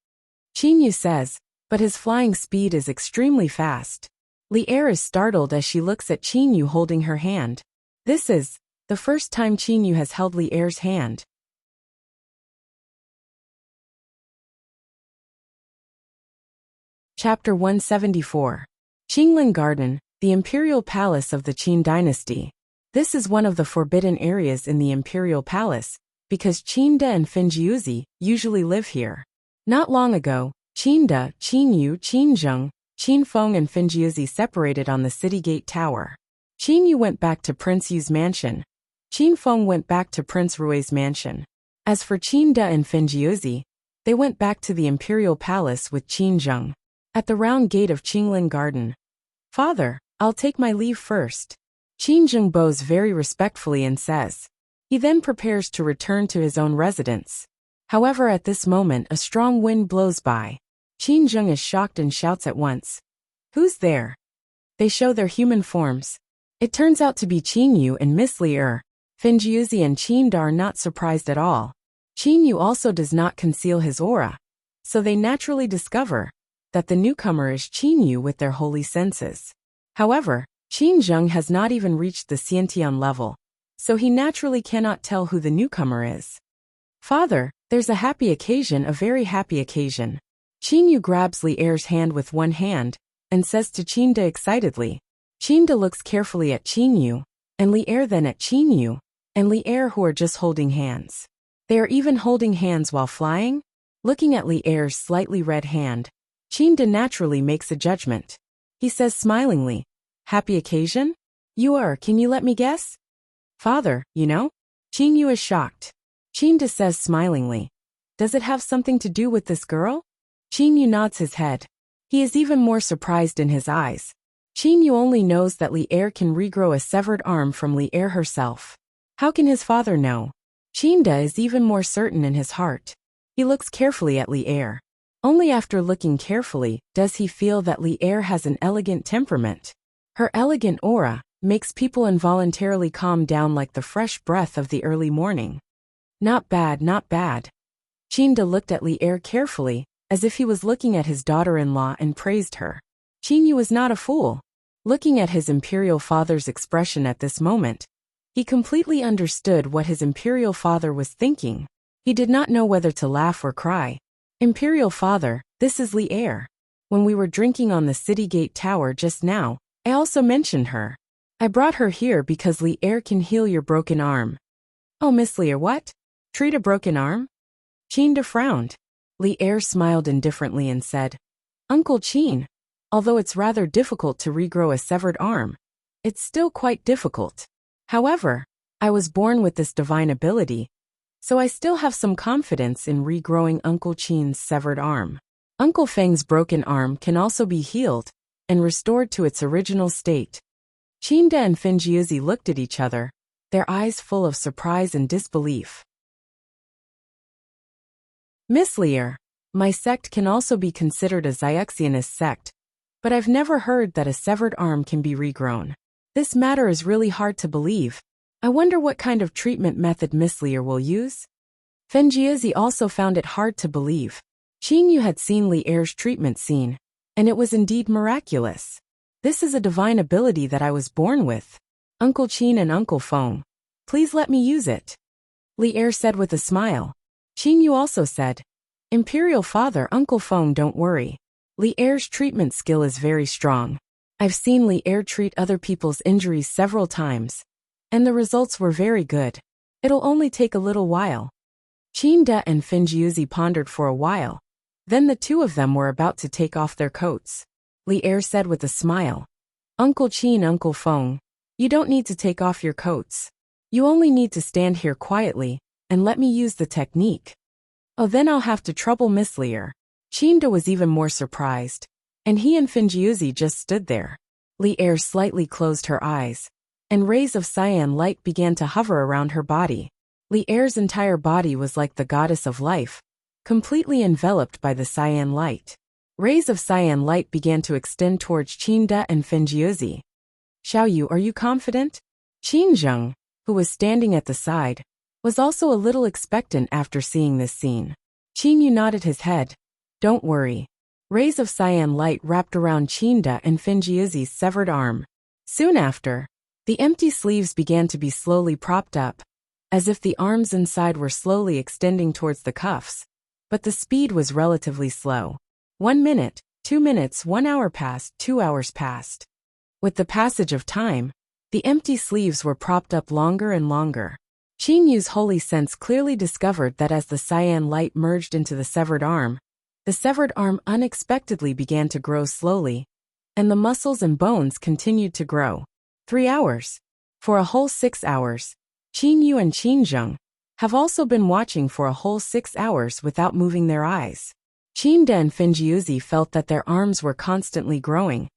Speaker 1: Qin Yu says, but his flying speed is extremely fast. Li Er is startled as she looks at Qin Yu holding her hand. This is the first time Qin Yu has held Li Er's hand. Chapter 174. Qinglin Garden, the Imperial Palace of the Qin Dynasty. This is one of the forbidden areas in the Imperial Palace, because Qin De and Finjiuzi usually live here. Not long ago, Qin De, Qin Yu, Qin Zheng, Qin Feng and Finjiuzi separated on the city gate tower. Qin Yu went back to Prince Yu's mansion. Qin Feng went back to Prince Rui's mansion. As for Qin De and Finjiuzi, they went back to the Imperial Palace with Qin Zheng. At the round gate of Qinglin Garden. "Father, I'll take my leave first." Qin Zheng bows very respectfully and says. He then prepares to return to his own residence. However, at this moment a strong wind blows by. Qin Zheng is shocked and shouts at once. "Who's there?" They show their human forms. It turns out to be Qin Yu and Miss Li Er. Finjiuzi and Qin Da are not surprised at all. Qin Yu also does not conceal his aura, so they naturally discover that the newcomer is Qin Yu with their holy senses. However, Qin Zheng has not even reached the Xiantian level, so he naturally cannot tell who the newcomer is. "Father, There's a happy occasion, a very happy occasion. Qingyu grabs Li Er's hand with one hand and says to Qingde excitedly. Qingde looks carefully at Qingyu, and Li Er then at Qingyu, and Li Er who are just holding hands. They are even holding hands while flying? Looking at Li Er's slightly red hand, Qingde naturally makes a judgment. He says smilingly, happy occasion? Can you let me guess? Father, you know? Qingyu is shocked. Qingde says smilingly, does it have something to do with this girl? Qingyu nods his head. He is even more surprised in his eyes. Qingyu only knows that Li Er can regrow a severed arm from Li Er herself. How can his father know? Qingde is even more certain in his heart. He looks carefully at Li Er. Only after looking carefully does he feel that Li Er has an elegant temperament. Her elegant aura makes people involuntarily calm down like the fresh breath of the early morning. Not bad, not bad. Qingde looked at Li Er carefully, as if he was looking at his daughter-in-law and praised her. Qingyu was not a fool. Looking at his imperial father's expression at this moment, he completely understood what his imperial father was thinking. He did not know whether to laugh or cry. Imperial father, this is Li Er. When we were drinking on the city gate tower just now, I also mentioned her. I brought her here because Li Er can heal your broken arm. Oh, Miss Li Er, what? Treat a broken arm? Qingde frowned. Li Er smiled indifferently and said, Uncle Qin, although it's rather difficult to regrow a severed arm, it's still quite difficult. However, I was born with this divine ability, so I still have some confidence in regrowing Uncle Qin's severed arm. Uncle Feng's broken arm can also be healed and restored to its original state. Qingde and Fenjiuzi looked at each other, their eyes full of surprise and disbelief. Miss Li Er, my sect can also be considered a Xiuxianist sect, but I've never heard that a severed arm can be regrown. This matter is really hard to believe. I wonder what kind of treatment method Miss Li Er will use? Fenjiuzi also found it hard to believe. Qingyu had seen Li Er's treatment scene, and it was indeed miraculous. This is a divine ability that I was born with. Uncle Qin and Uncle Feng, please let me use it. Li Er said with a smile. Qingyu also said, Imperial Father Uncle Feng, don't worry. Li Er's treatment skill is very strong. I've seen Li Er treat other people's injuries several times, and the results were very good. It'll only take a little while. Qingde and Fenjiuzi pondered for a while. Then the two of them were about to take off their coats. Li Er said with a smile, Uncle Qin, Uncle Feng, you don't need to take off your coats. You only need to stand here quietly and let me use the technique. Oh, then I'll have to trouble Miss Li Er. Qingde was even more surprised, and he and Fenjiuzi just stood there. Li Er slightly closed her eyes, and rays of cyan light began to hover around her body. Li Er's entire body was like the goddess of life, completely enveloped by the cyan light. Rays of cyan light began to extend towards Qingde and Fenjiuzi. Xiaoyu, are you confident? Qinzheng, who was standing at the side, was also a little expectant after seeing this scene. Qingyu nodded his head. Don't worry. Rays of cyan light wrapped around Qingde and Fenjiuzi's severed arm. Soon after, the empty sleeves began to be slowly propped up, as if the arms inside were slowly extending towards the cuffs, but the speed was relatively slow. 1 minute, 2 minutes, 1 hour passed, 2 hours passed. With the passage of time, the empty sleeves were propped up longer and longer. Qingyu's holy sense clearly discovered that as the cyan light merged into the severed arm unexpectedly began to grow slowly, and the muscles and bones continued to grow. 3 hours. For a whole 6 hours. Qingyu and Qinzheng have also been watching for a whole 6 hours without moving their eyes. Qingde and Fenjiuzi felt that their arms were constantly growing,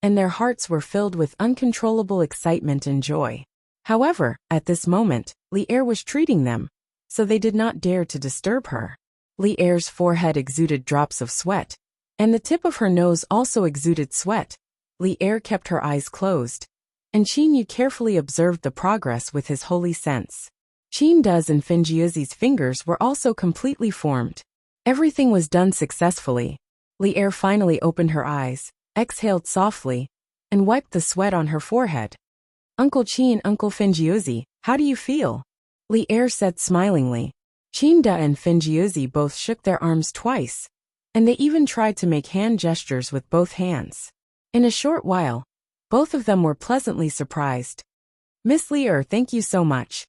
Speaker 1: and their hearts were filled with uncontrollable excitement and joy. However, at this moment, Li Er was treating them, so they did not dare to disturb her. Li Er's forehead exuded drops of sweat, and the tip of her nose also exuded sweat. Li Er kept her eyes closed, and Qingyu carefully observed the progress with his holy sense. Qingde's and Fenjiuzi's fingers were also completely formed. Everything was done successfully. Li Er finally opened her eyes, exhaled softly, and wiped the sweat on her forehead. Uncle Qin, Uncle Fenjiuzi, how do you feel? Li Er said smilingly. Qinda and Finjiuzi both shook their arms twice, and they even tried to make hand gestures with both hands. In a short while, both of them were pleasantly surprised. Miss Li, thank you so much.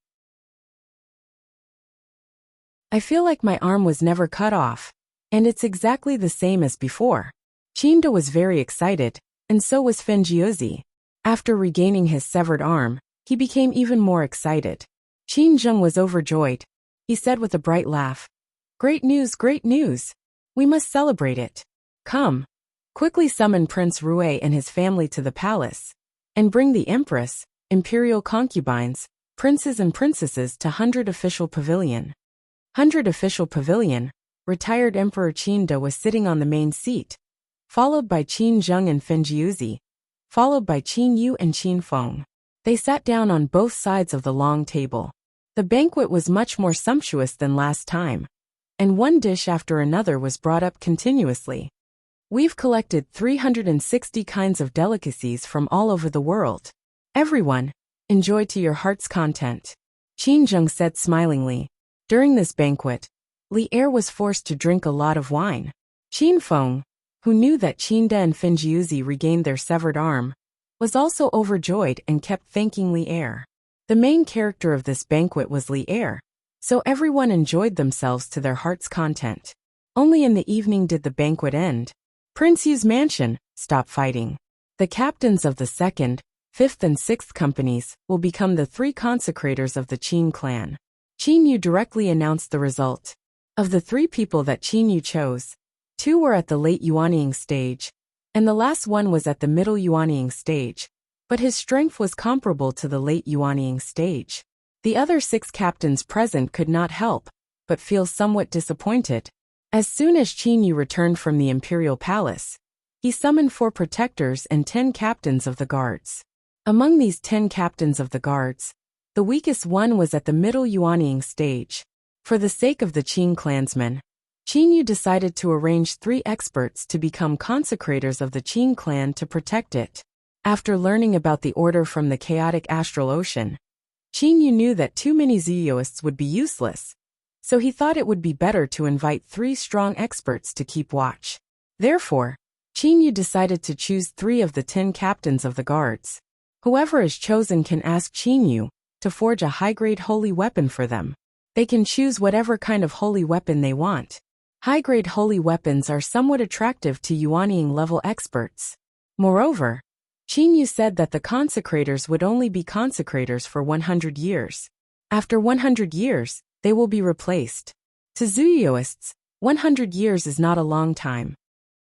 Speaker 1: I feel like my arm was never cut off, and it's exactly the same as before. Qinda was very excited, and so was Finjiuzi. After regaining his severed arm, he became even more excited. Qin Zheng was overjoyed. He said with a bright laugh, great news, great news. We must celebrate it. Come. Quickly summon Prince Rue and his family to the palace, and bring the empress, imperial concubines, princes and princesses to 100 Official Pavilion. 100 Official Pavilion, retired Emperor Qinda was sitting on the main seat, followed by Qin Zheng and Finjiuzi, followed by Qin Yu and Qin Feng. They sat down on both sides of the long table. The banquet was much more sumptuous than last time, and one dish after another was brought up continuously. We've collected 360 kinds of delicacies from all over the world. Everyone, enjoy to your heart's content. Qin Zheng said smilingly. During this banquet, Li was forced to drink a lot of wine. Qin Feng, who knew that Qinda and Finjiuzi regained their severed arm, was also overjoyed and kept thanking Li. The main character of this banquet was Li, so everyone enjoyed themselves to their heart's content. Only in the evening did the banquet end. Prince Yu's mansion, stop fighting. The captains of the 2nd, 5th and 6th companies will become the 3 consecrators of the Qin clan. Qin Yu directly announced the result. Of the 3 people that Qin Yu chose, 2 were at the late Yuanying stage, and the last one was at the middle Yuanying stage, but his strength was comparable to the late Yuanying stage. The other 6 captains present could not help but feel somewhat disappointed. As soon as Qin Yu returned from the imperial palace, he summoned 4 protectors and 10 captains of the guards. Among these 10 captains of the guards, the weakest one was at the middle Yuanying stage. For the sake of the Qin clansmen, Qin Yu decided to arrange 3 experts to become consecrators of the Qin clan to protect it. After learning about the order from the chaotic astral ocean, Qin Yu knew that too many Zooists would be useless, so he thought it would be better to invite 3 strong experts to keep watch. Therefore, Qin Yu decided to choose 3 of the 10 captains of the guards. Whoever is chosen can ask Qin Yu to forge a high-grade holy weapon for them. They can choose whatever kind of holy weapon they want. High-grade holy weapons are somewhat attractive to Yuanying-level experts. Moreover, Qin Yu said that the consecrators would only be consecrators for 100 years. After 100 years, they will be replaced. To Zooists, 100 years is not a long time.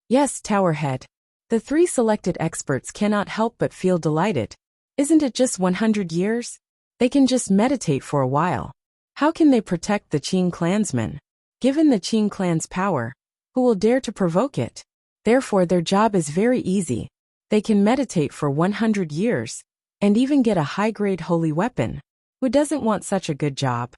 Speaker 1: Yes, Towerhead. The 3 selected experts cannot help but feel delighted. Isn't it just 100 years? They can just meditate for a while. How can they protect the Qin clansmen? Given the Qin clan's power, who will dare to provoke it? Therefore their job is very easy. They can meditate for 100 years, and even get a high-grade holy weapon. Who doesn't want such a good job?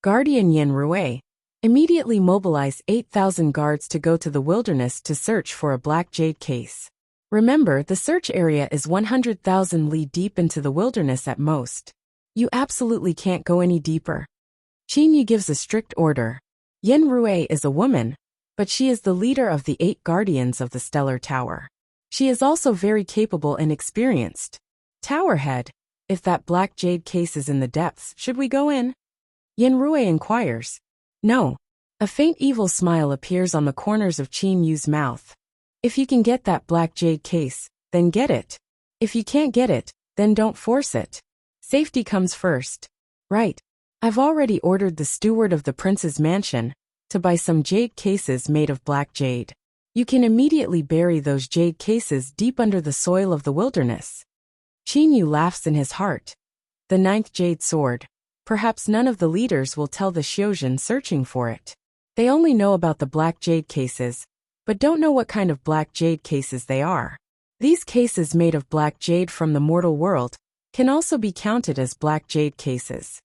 Speaker 1: Guardian Yin Rue immediately mobilized 8,000 guards to go to the wilderness to search for a black jade case. Remember, the search area is 100,000 li deep into the wilderness at most. You absolutely can't go any deeper. Qin Yu gives a strict order. Yin Rue is a woman, but she is the leader of the 8 guardians of the Stellar Tower. She is also very capable and experienced. Towerhead, if that black jade case is in the depths, should we go in? Yin Rue inquires. No. A faint evil smile appears on the corners of Qin Yu's mouth. If you can get that black jade case, then get it. If you can't get it, then don't force it. Safety comes first. Right. I've already ordered the steward of the prince's mansion to buy some jade cases made of black jade. You can immediately bury those jade cases deep under the soil of the wilderness. Qin Yu laughs in his heart. The 9th jade sword. Perhaps none of the leaders will tell the Xiuzhen searching for it. They only know about the black jade cases, but don't know what kind of black jade cases they are. These cases made of black jade from the mortal world can also be counted as black jade cases.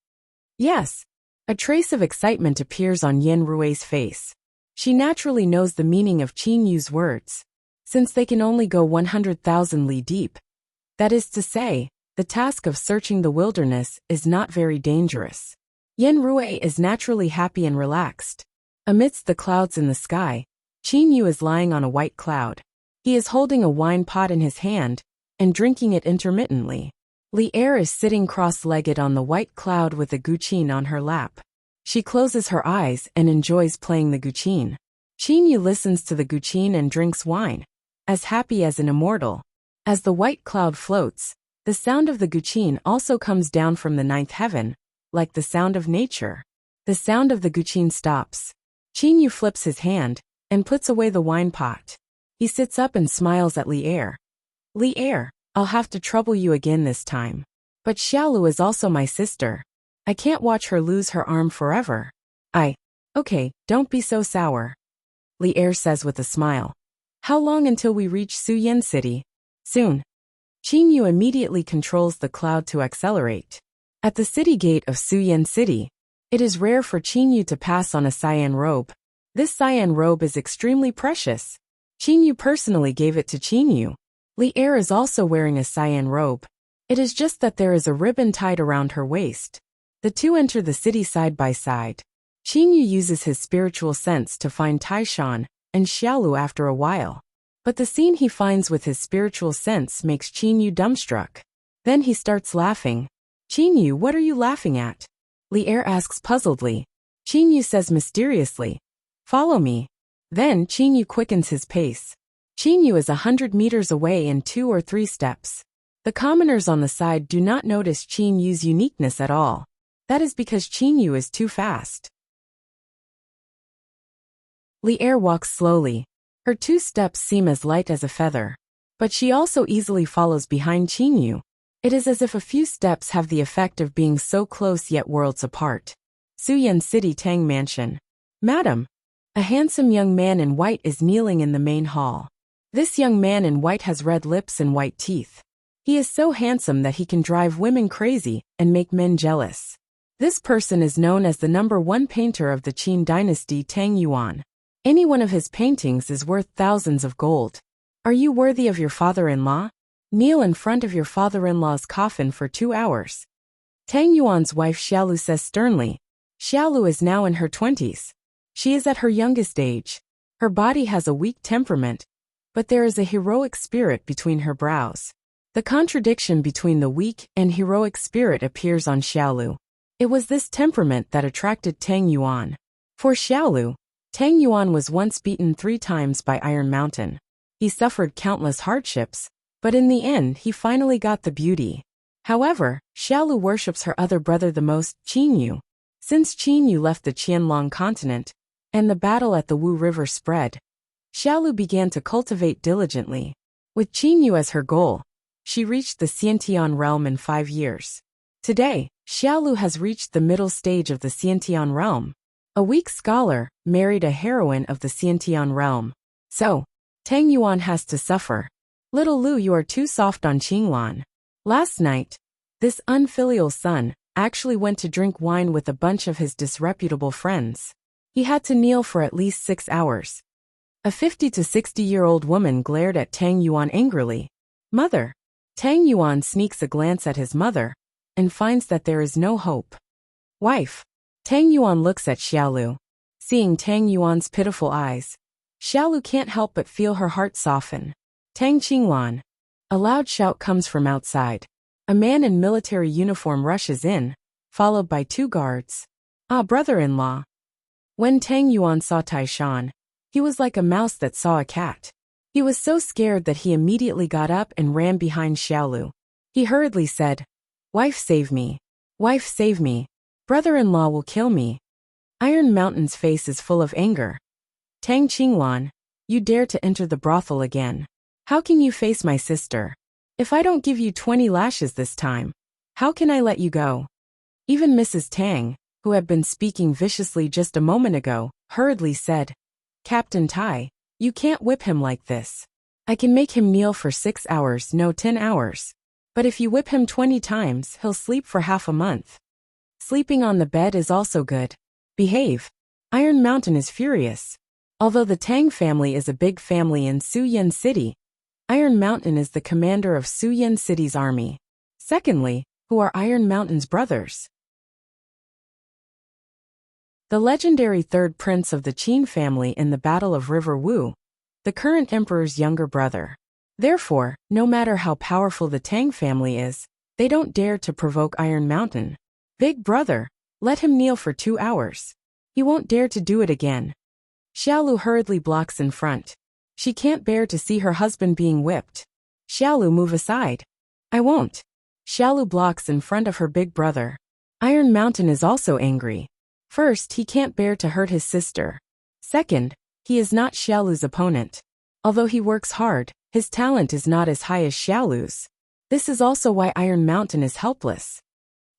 Speaker 1: Yes. A trace of excitement appears on Yin Rue's face. She naturally knows the meaning of Qin Yu's words. Since they can only go 100,000 li deep, that is to say, the task of searching the wilderness is not very dangerous. Yenrui is naturally happy and relaxed. Amidst the clouds in the sky, Qin Yu is lying on a white cloud. He is holding a wine pot in his hand and drinking it intermittently. Li Er is sitting cross-legged on the white cloud with the guqin on her lap. She closes her eyes and enjoys playing the guqin. Qin Yu listens to the guqin and drinks wine, as happy as an immortal. As the white cloud floats, the sound of the guqin also comes down from the ninth heaven, like the sound of nature. The sound of the guqin stops. Qin Yu flips his hand and puts away the wine pot. He sits up and smiles at Li Er. Li Er, I'll have to trouble you again this time. But Xiaolu is also my sister. I can't watch her lose her arm forever. Okay, don't be so sour. Li Er says with a smile. How long until we reach Suyan City? Soon. Qin Yu immediately controls the cloud to accelerate. At the city gate of Suyan City, it is rare for Qin Yu to pass on a cyan robe. This cyan robe is extremely precious. Qin Yu personally gave it to Qin Yu. Li Er is also wearing a cyan robe. It is just that there is a ribbon tied around her waist. The two enter the city side by side. Qin Yu uses his spiritual sense to find Taishan and Xiaolu after a while. But the scene he finds with his spiritual sense makes Qin Yu dumbstruck. Then he starts laughing. Qin Yu, what are you laughing at? Li Er asks puzzledly. Qin Yu says mysteriously, follow me. Then Qin Yu quickens his pace. Qin Yu is 100 meters away in 2 or 3 steps. The commoners on the side do not notice Qin Yu's uniqueness at all. That is because Qin Yu is too fast. Li Er walks slowly. Her 2 steps seem as light as a feather. But she also easily follows behind Qin Yu. It is as if a few steps have the effect of being so close yet worlds apart. Suyan City Tang Mansion. Madam. A handsome young man in white is kneeling in the main hall. This young man in white has red lips and white teeth. He is so handsome that he can drive women crazy and make men jealous. This person is known as the #1 painter of the Qin dynasty, Tang Yuan. Any one of his paintings is worth thousands of gold. Are you worthy of your father-in-law? Kneel in front of your father-in-law's coffin for 2 hours. Tang Yuan's wife Xiaolu says sternly. Xiaolu is now in her 20s. She is at her youngest age. Her body has a weak temperament, but there is a heroic spirit between her brows. The contradiction between the weak and heroic spirit appears on Xiaolu. It was this temperament that attracted Tang Yuan. For Xiaolu, Tang Yuan was once beaten 3 times by Iron Mountain. He suffered countless hardships, but in the end he finally got the beauty. However, Xiaolu worships her other brother the most, Qin Yu. Since Qin Yu left the Qianlong continent, and the battle at the Wu River spread, Xiaolu began to cultivate diligently. With Qin Yu as her goal, she reached the Xiantian realm in 5 years. Today, Xiaolu has reached the middle stage of the Xiantian realm. A weak scholar married a heroine of the Xiantian realm. So, Tang Yuan has to suffer. Little Lu, you are too soft on Qinglan. Last night, this unfilial son actually went to drink wine with a bunch of his disreputable friends. He had to kneel for at least 6 hours. A 50 to 60-year-old woman glared at Tang Yuan angrily. Mother. Tang Yuan sneaks a glance at his mother and finds that there is no hope. Wife. Tang Yuan looks at Xiaolu. Seeing Tang Yuan's pitiful eyes, Xiaolu can't help but feel her heart soften. Tang Qinglan. A loud shout comes from outside. A man in military uniform rushes in, followed by 2 guards. Ah, brother-in-law. When Tang Yuan saw Taishan, he was like a mouse that saw a cat. He was so scared that he immediately got up and ran behind Xiaolu. He hurriedly said, Wife, save me. Wife, save me. Brother-in-law will kill me. Iron Mountain's face is full of anger. Tang Qinglan, you dare to enter the brothel again. How can you face my sister? If I don't give you 20 lashes this time, how can I let you go? Even Mrs. Tang, who had been speaking viciously just a moment ago, hurriedly said, Captain Tai, you can't whip him like this. I can make him kneel for 6 hours, no 10 hours. But if you whip him 20 times, he'll sleep for half a month. Sleeping on the bed is also good. Behave. Iron Mountain is furious. Although the Tang family is a big family in Suyan City, Iron Mountain is the commander of Suyan City's army. Secondly, who are Iron Mountain's brothers? the legendary third prince of the Qin family in the Battle of River Wu, the current emperor's younger brother. Therefore, no matter how powerful the Tang family is, they don't dare to provoke Iron Mountain. Big brother, let him kneel for 2 hours. He won't dare to do it again. Xiaolu hurriedly blocks in front. She can't bear to see her husband being whipped. Xiaolu, move aside. I won't. Xiaolu blocks in front of her big brother. Iron Mountain is also angry. First, he can't bear to hurt his sister. Second, he is not Xiaolu's opponent. Although he works hard, his talent is not as high as Xiaolu's. This is also why Iron Mountain is helpless.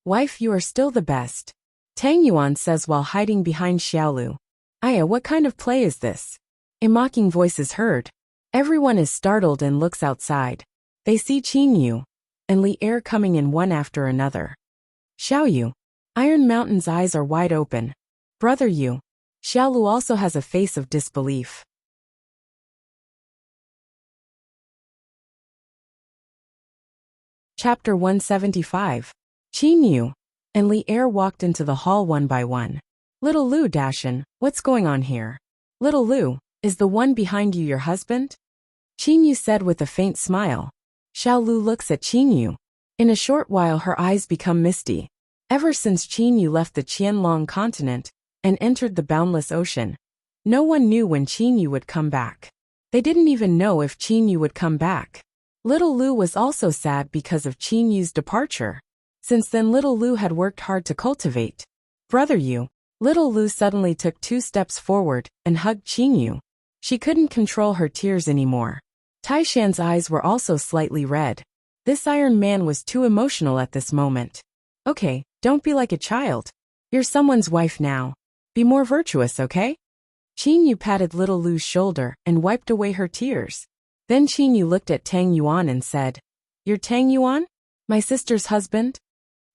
Speaker 1: Wife, you are still the best, Tang Yuan says while hiding behind Xiaolu. Aya, what kind of play is this? A mocking voice is heard. Everyone is startled and looks outside. They see Qin Yu and Li Er coming in one after another. Xiao Yu. Iron Mountain's eyes are wide open. Brother Yu. Xiaolu also has a face of disbelief. Chapter 175. Qin Yu and Li Er walked into the hall one by one. Little Lu, Dashan, what's going on here? Little Lu, is the one behind you your husband? Qin Yu said with a faint smile. Xiao Lu looks at Qin Yu. In a short while her eyes become misty. Ever since Qin Yu left the Qianlong continent and entered the boundless ocean, no one knew when Qin Yu would come back. They didn't even know if Qin Yu would come back. Little Lu was also sad because of Qin Yu's departure. Since then Little Lu had worked hard to cultivate. Brother Yu. Little Lu suddenly took 2 steps forward and hugged Qin Yu. She couldn't control her tears anymore. Taishan's eyes were also slightly red. This Iron Man was too emotional at this moment. Okay, don't be like a child. You're someone's wife now. Be more virtuous, okay? Qin Yu patted Little Lu's shoulder and wiped away her tears. Then Qin Yu looked at Tang Yuan and said, You're Tang Yuan? My sister's husband?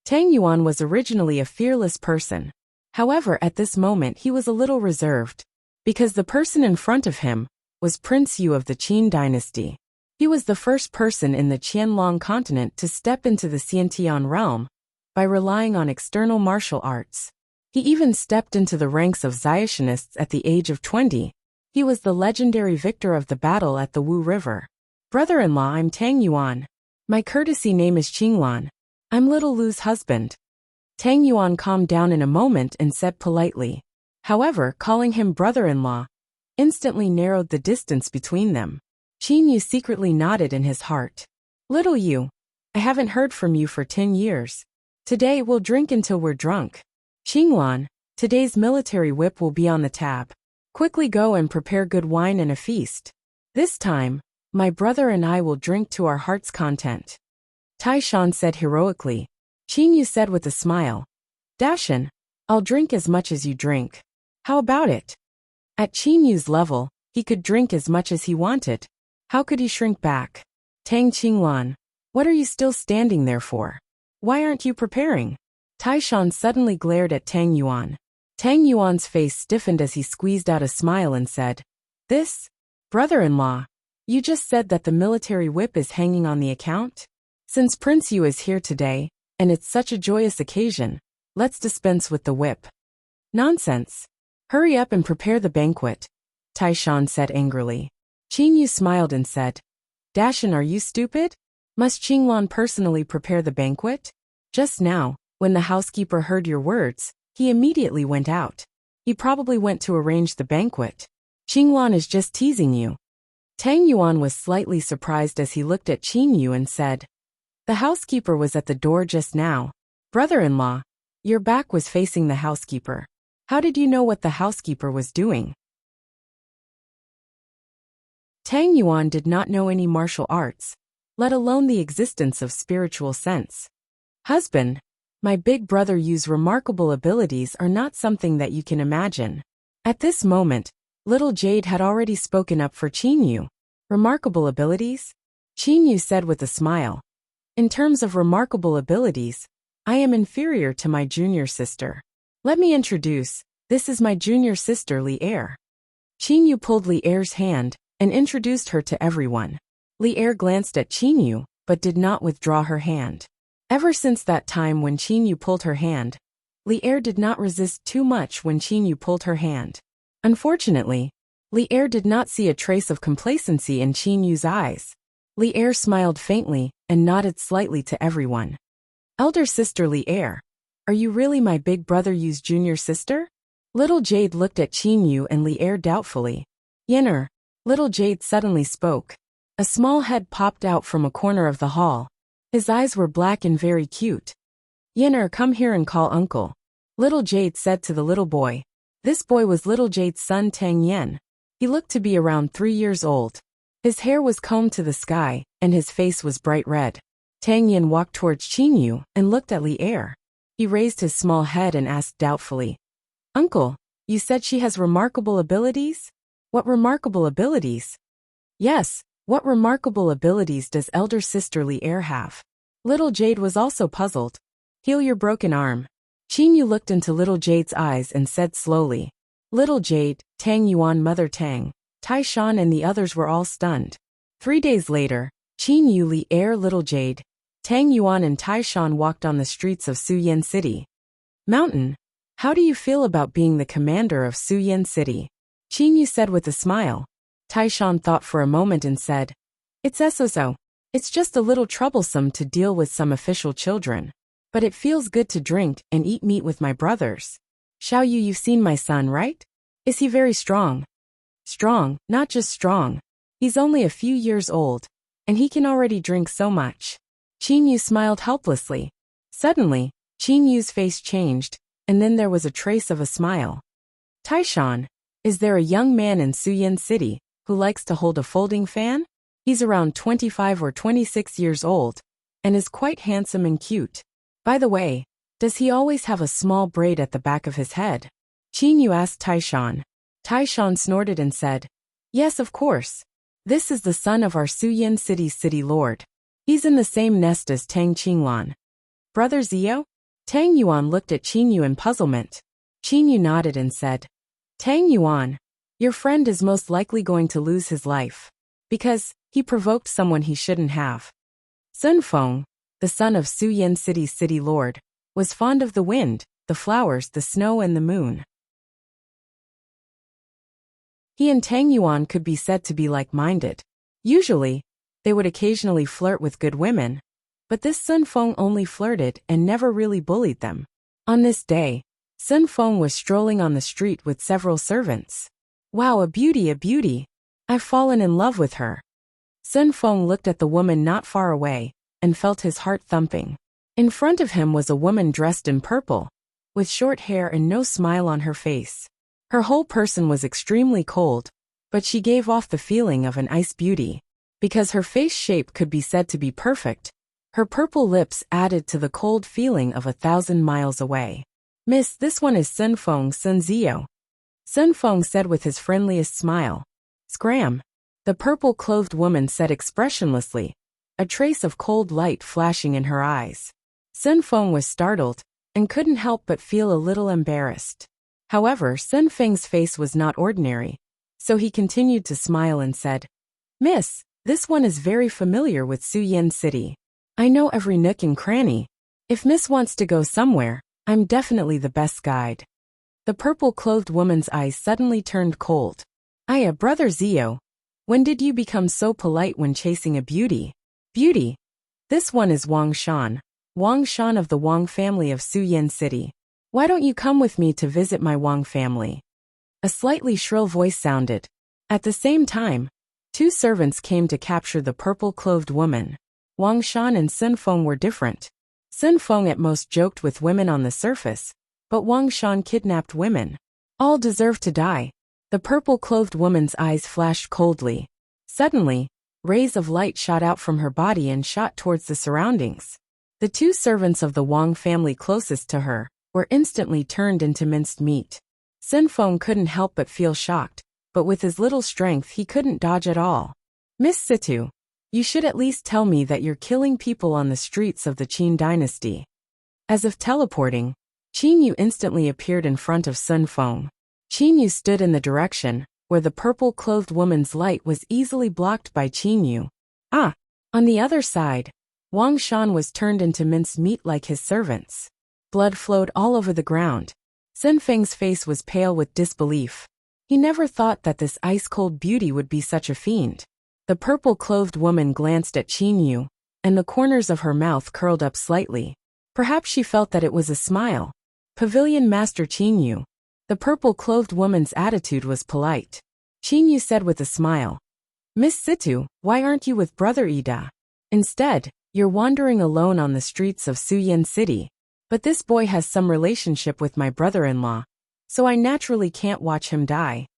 Speaker 1: Tang Yuan was originally a fearless person. However, at this moment he was a little reserved. Because the person in front of him was Prince Yu of the Qin dynasty. He was the first person in the Qianlong continent to step into the Xiantian realm by relying on external martial arts. He even stepped into the ranks of Xiationists at the age of 20. He was the legendary victor of the battle at the Wu River. Brother-in-law, I'm Tang Yuan. My courtesy name is Qinglan. I'm Little Lu's husband. Tang Yuan calmed down in a moment and said politely. However, calling him brother-in-law instantly narrowed the distance between them. Qin Yu secretly nodded in his heart. Little Yu, I haven't heard from you for 10 years. Today we'll drink until we're drunk. Qinglan, today's military whip will be on the tab. Quickly go and prepare good wine and a feast. This time, my brother and I will drink to our heart's content. Taishan said heroically. Qin Yu said with a smile. Dashan, I'll drink as much as you drink. How about it? At Qin Yu's level, he could drink as much as he wanted. How could he shrink back? Tang Qinglan, what are you still standing there for? Why aren't you preparing? Taishan suddenly glared at Tang Yuan. Tang Yuan's face stiffened as he squeezed out a smile and said, This? Brother-in-law, you just said that the military whip is hanging on the account? Since Prince Yu is here today, and it's such a joyous occasion, let's dispense with the whip. Nonsense. Hurry up and prepare the banquet, Taishan said angrily. Qin Yu smiled and said, Dashan, are you stupid? Must Qinglan personally prepare the banquet? Just now, when the housekeeper heard your words, he immediately went out. He probably went to arrange the banquet. Qinglan is just teasing you. Tang Yuan was slightly surprised as he looked at Qin Yu and said, The housekeeper was at the door just now. Brother-in-law, your back was facing the housekeeper. How did you know what the housekeeper was doing? Tang Yuan did not know any martial arts, let alone the existence of spiritual sense. Husband, my big brother Yu's remarkable abilities are not something that you can imagine. At this moment, little Jade had already spoken up for Qin Yu. Remarkable abilities? Qin Yu said with a smile. In terms of remarkable abilities, I am inferior to my junior sister. Let me introduce, this is my junior sister Li Er. Qin Yu pulled Li Er's hand and introduced her to everyone. Li Er glanced at Qin Yu, but did not withdraw her hand. Ever since that time when Qin Yu pulled her hand, Li'er did not resist too much when Qin Yu pulled her hand. Unfortunately, Li'er did not see a trace of complacency in Qin Yu's eyes. Li'er smiled faintly and nodded slightly to everyone. Elder sister Li'er, are you really my big brother Yu's junior sister? Little Jade looked at Qin Yu and Li'er doubtfully. Yenner, little Jade suddenly spoke. A small head popped out from a corner of the hall. His eyes were black and very cute. Yenner, come here and call uncle. Little Jade said to the little boy. This boy was little Jade's son Tang Yen. He looked to be around 3 years old. His hair was combed to the sky, and his face was bright red. Tang Yen walked towards Qin Yu and looked at Li'er. He raised his small head and asked doubtfully. Uncle, you said she has remarkable abilities? What remarkable abilities? Yes, what remarkable abilities does elder sister Li'er have? Little Jade was also puzzled. Heal your broken arm. Qin Yu looked into little Jade's eyes and said slowly. Little Jade, Tang Yuan, Mother Tang, Tai Shan and the others were all stunned. 3 days later, Qin Yu, Li'er, little Jade, Tang Yuan and Tai Shan walked on the streets of Suyin City. Mountain, how do you feel about being the commander of Suyin City? Qin Yu said with a smile. Tai Shan thought for a moment and said, It's so. It's just a little troublesome to deal with some official children. But it feels good to drink and eat meat with my brothers. Xiao Yu, you've seen my son, right? Is he very strong? Strong, not just strong. He's only a few years old, and he can already drink so much. Qin Yu smiled helplessly. Suddenly, Qin Yu's face changed, and then there was a trace of a smile. Taishan, is there a young man in Suyin City who likes to hold a folding fan? He's around 25 or 26 years old, and is quite handsome and cute. By the way, does he always have a small braid at the back of his head? Qin Yu asked Taishan. Taishan snorted and said, Yes, of course. This is the son of our Suyin City's city lord. He's in the same nest as Tang Qinglan. Brother Zio? Tang Yuan looked at Qin Yu in puzzlement. Qin Yu nodded and said, Tang Yuan, your friend is most likely going to lose his life. Because he provoked someone he shouldn't have. Sun Feng, the son of Suyin City's city lord, was fond of the wind, the flowers, the snow and the moon. He and Tang Yuan could be said to be like-minded. Usually, they would occasionally flirt with good women, but this Sun Feng only flirted and never really bullied them. On this day, Sun Feng was strolling on the street with several servants. Wow, a beauty, a beauty. I've fallen in love with her. Sun Feng looked at the woman not far away and felt his heart thumping. In front of him was a woman dressed in purple, with short hair and no smile on her face. Her whole person was extremely cold, but she gave off the feeling of an ice beauty. Because her face shape could be said to be perfect, her purple lips added to the cold feeling of 1,000 miles away. Miss, this one is Sun Feng, Sun Zio. Sun Feng said with his friendliest smile. Scram. The purple-clothed woman said expressionlessly, a trace of cold light flashing in her eyes. Sun Feng was startled, and couldn't help but feel a little embarrassed. However, Sun Feng's face was not ordinary, so he continued to smile and said, Miss, this one is very familiar with Suyin City. I know every nook and cranny. If Miss wants to go somewhere, I'm definitely the best guide. The purple-clothed woman's eyes suddenly turned cold. Aya, Brother Zio, when did you become so polite when chasing a beauty? Beauty. This one is Wang Shan of the Wang family of Suyin City. Why don't you come with me to visit my Wang family? A slightly shrill voice sounded. At the same time, 2 servants came to capture the purple-clothed woman. Wang Shan and Sun Feng were different. Sun Feng at most joked with women on the surface, but Wang Shan kidnapped women. All deserve to die. The purple-clothed woman's eyes flashed coldly. Suddenly, rays of light shot out from her body and shot towards the surroundings. The 2 servants of the Wang family closest to her were instantly turned into minced meat. Sun Feng couldn't help but feel shocked, but with his little strength he couldn't dodge at all. Miss Situ, you should at least tell me that you're killing people on the streets of the Qin dynasty. As if teleporting, Qin Yu instantly appeared in front of Sun Feng. Qin Yu stood in the direction where the purple-clothed woman's light was easily blocked by Qin Yu. Ah! On the other side, Wang Shan was turned into minced meat like his servants. Blood flowed all over the ground. Sun Feng's face was pale with disbelief. He never thought that this ice-cold beauty would be such a fiend. The purple-clothed woman glanced at Qin Yu, and the corners of her mouth curled up slightly. Perhaps she felt that it was a smile. Pavilion Master Qin Yu. The purple-clothed woman's attitude was polite. Qin Yu said with a smile, "Miss Situ, why aren't you with Brother Ida? Instead, you're wandering alone on the streets of Suyin City. But this boy has some relationship with my brother-in-law, so I naturally can't watch him die."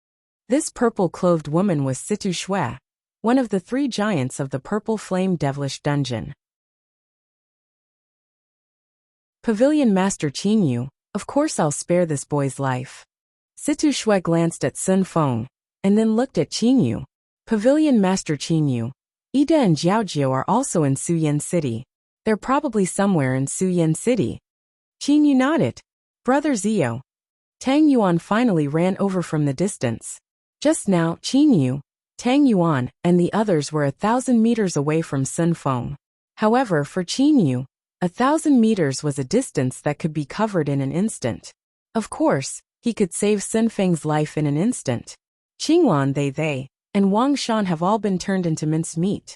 Speaker 1: This purple-clothed woman was Situ Shui, one of the 3 giants of the Purple Flame Devilish Dungeon. Pavilion Master Qin Yu, of course I'll spare this boy's life. Situ Shui glanced at Sun Feng, and then looked at Qin Yu. Pavilion Master Qin Yu, Ida and Jiaojiao are also in Suyin City. They're probably somewhere in Suyin City. Qin Yu nodded. Brother Zio. Tang Yuan finally ran over from the distance. Just now, Qin Yu, Tang Yuan, and the others were 1,000 meters away from Sun Feng. However, for Qin Yu, 1,000 meters was a distance that could be covered in an instant. Of course, he could save Sun Feng's life in an instant. Qinglan they, and Wang Shan have all been turned into minced meat.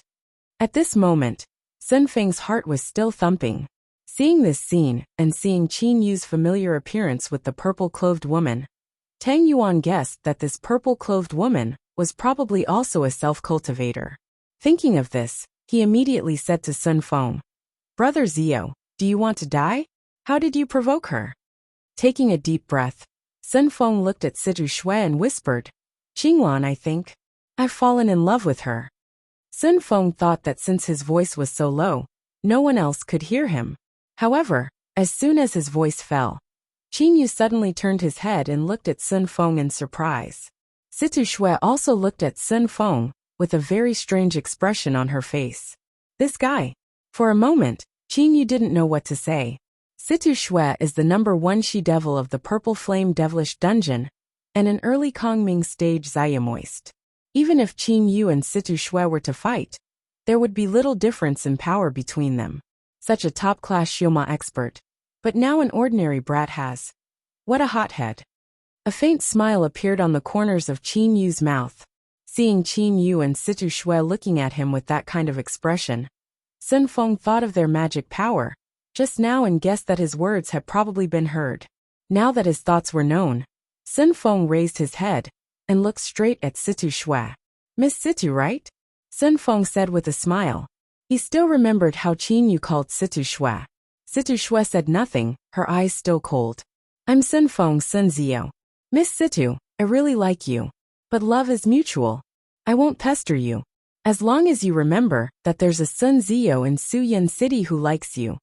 Speaker 1: At this moment, Sun Feng's heart was still thumping. Seeing this scene, and seeing Qin Yu's familiar appearance with the purple-clothed woman, Tang Yuan guessed that this purple-clothed woman was probably also a self-cultivator. Thinking of this, he immediately said to Sun Feng, "Brother Zio, do you want to die? How did you provoke her?" Taking a deep breath, Sun Feng looked at Situ Shui and whispered, "Qinglan, I think. I've fallen in love with her." Sun Feng thought that since his voice was so low, no one else could hear him. However, as soon as his voice fell, Qin Yu suddenly turned his head and looked at Sun Feng in surprise. Situ Shui also looked at Sun Feng, with a very strange expression on her face. This guy. For a moment, Qin Yu didn't know what to say. Situ Shui is the #1 she-devil of the Purple Flame Devilish Dungeon, and an early Kongming stage Xia. Even if Qin Yu and Situ Shui were to fight, there would be little difference in power between them. Such a top-class Xioma expert. But now an ordinary brat has. What a hothead. A faint smile appeared on the corners of Qin Yu's mouth. Seeing Qin Yu and Situ Shui looking at him with that kind of expression, Sun Feng thought of their magic power just now and guessed that his words had probably been heard. Now that his thoughts were known, Sun Feng raised his head and looked straight at Situ Shui. "Miss Situ, right?" Sun Feng said with a smile. He still remembered how Qin Yu called Situ Shui. Situ Shui said nothing, her eyes still cold. "I'm Sun Feng Sun Zio. Miss Situ, I really like you. But love is mutual. I won't pester you. As long as you remember that there's a Sun Zio in Suyin City who likes you."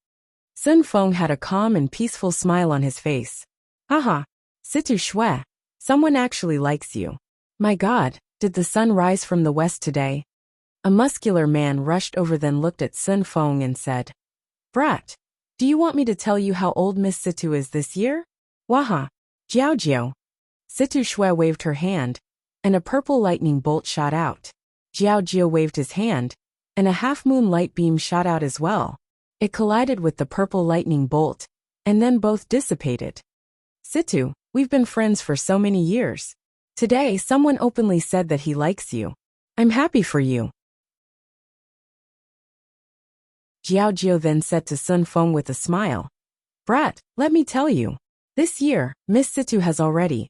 Speaker 1: Sun Feng had a calm and peaceful smile on his face. "Haha, Situ Shui, someone actually likes you. My God, did the sun rise from the west today?" A muscular man rushed over then looked at Sun Feng and said, "Brat, do you want me to tell you how old Miss Situ is this year?" "Waha, Jiaojiao." Situ Shui waved her hand, and a purple lightning bolt shot out. Jiaojiao waved his hand, and a half-moon light beam shot out as well. It collided with the purple lightning bolt, and then both dissipated. "Situ, we've been friends for so many years. Today someone openly said that he likes you. I'm happy for you." Jiaojiao then said to Sun Feng with a smile, "Brat, let me tell you. This year, Miss Situ has already.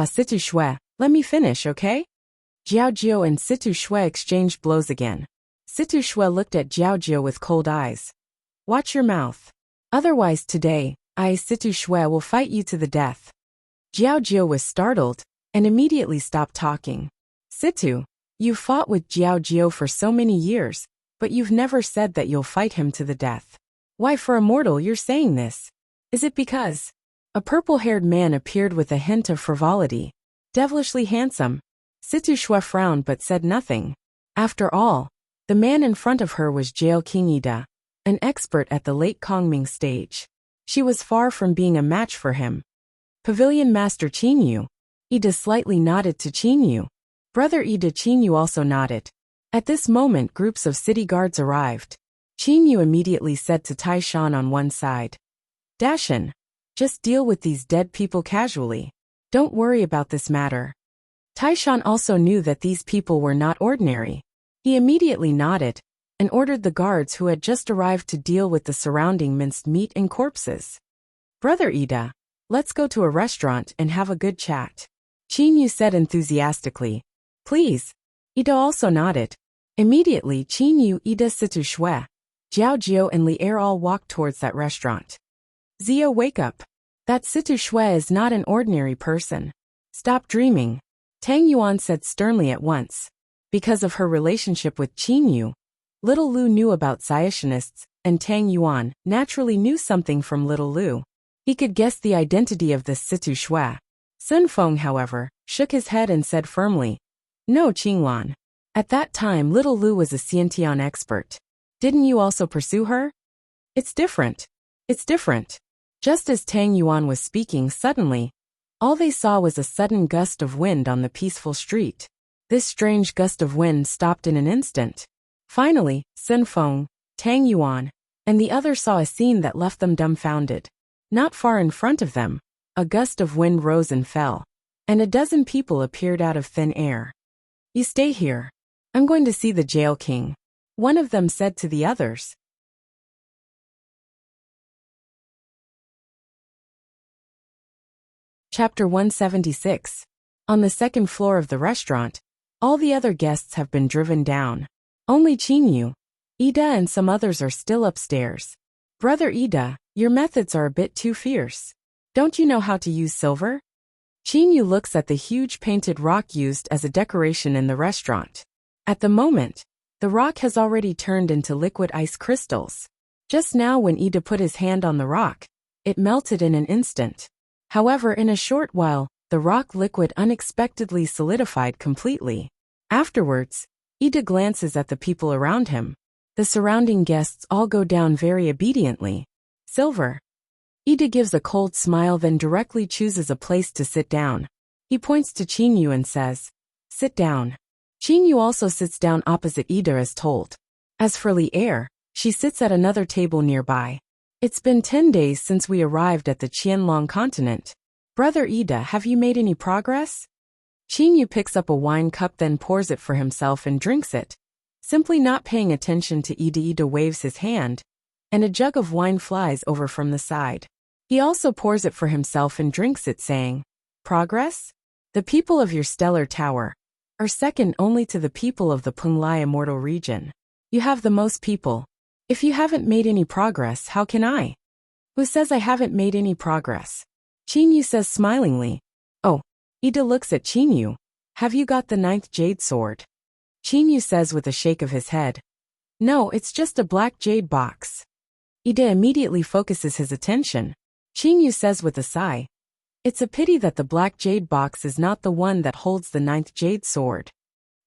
Speaker 1: Situ Shui, let me finish, okay?" Jiaojiao and Situ Shui exchanged blows again. Situ Shui looked at Jiaojiao with cold eyes. "Watch your mouth. Otherwise today, I, Situ Shui, will fight you to the death." Jiaojiao was startled, and immediately stopped talking. "Situ, you fought with Jiaojiao for so many years, but you've never said that you'll fight him to the death. Why for a mortal you're saying this? Is it because—" A purple-haired man appeared with a hint of frivolity. Devilishly handsome. Situ Shui frowned but said nothing. After all, the man in front of her was Jail King Ida, an expert at the late Kongming stage. She was far from being a match for him. Pavilion Master Qin Yu. Ida slightly nodded to Qin Yu. Brother Ida Qin Yu also nodded. At this moment groups of city guards arrived. Qin Yu immediately said to Tai Shan on one side, "Dashin, Just deal with these dead people casually. Don't worry about this matter. Taishan also knew that these people were not ordinary. He immediately nodded and ordered the guards who had just arrived to deal with the surrounding minced meat and corpses. Brother Ida, let's go to a restaurant and have a good chat. Qin Yu said enthusiastically. Please. Ida also nodded. Immediately Qin Yu, Ida, Situ Shui, Jiao Jiao and Li Er all walked towards that restaurant. Zio, wake up. That Situ Shui is not an ordinary person. Stop dreaming. Tang Yuan said sternly at once. Because of her relationship with Qin Yu, Little Lu knew about Ziationists, and Tang Yuan naturally knew something from Little Lu. He could guess the identity of this Situ Shui. Sun Feng, however, shook his head and said firmly, No, Qinglan. At that time Little Lu was a Xiantian expert. Didn't you also pursue her? It's different. It's different. Just as Tang Yuan was speaking suddenly, all they saw was a sudden gust of wind on the peaceful street. This strange gust of wind stopped in an instant. Finally, Sun Feng, Tang Yuan, and the other saw a scene that left them dumbfounded. Not far in front of them, a gust of wind rose and fell, and a dozen people appeared out of thin air. You stay here. I'm going to see the jail king, one of them said to the others. Chapter 176. On the second floor of the restaurant, all the other guests have been driven down. Only Qin Yu, Ida and some others are still upstairs. Brother Ida, your methods are a bit too fierce. Don't you know how to use silver? Qin Yu looks at the huge painted rock used as a decoration in the restaurant. At the moment, the rock has already turned into liquid ice crystals. Just now when Ida put his hand on the rock, it melted in an instant. However, in a short while, the rock liquid unexpectedly solidified completely. Afterwards, Ida glances at the people around him. The surrounding guests all go down very obediently. Silver. Ida gives a cold smile, then directly chooses a place to sit down. He points to Qin Yu and says, Sit down. Qin Yu also sits down opposite Ida as told. As for Li Er, she sits at another table nearby. It's been 10 days since we arrived at the Qianlong continent. Brother Ida, have you made any progress? Qin Yu picks up a wine cup, then pours it for himself and drinks it. Simply not paying attention to Ida, Ida waves his hand, and a jug of wine flies over from the side. He also pours it for himself and drinks it, saying, Progress? The people of your stellar tower are second only to the people of the Penglai immortal region. You have the most people. If you haven't made any progress, how can I? Who says I haven't made any progress? Qin Yu says smilingly. Oh. Ida looks at Qin Yu. Have you got the 9th jade sword? Qin Yu says with a shake of his head. No, it's just a black jade box. Ida immediately focuses his attention. Qin Yu says with a sigh. It's a pity that the black jade box is not the one that holds the 9th jade sword.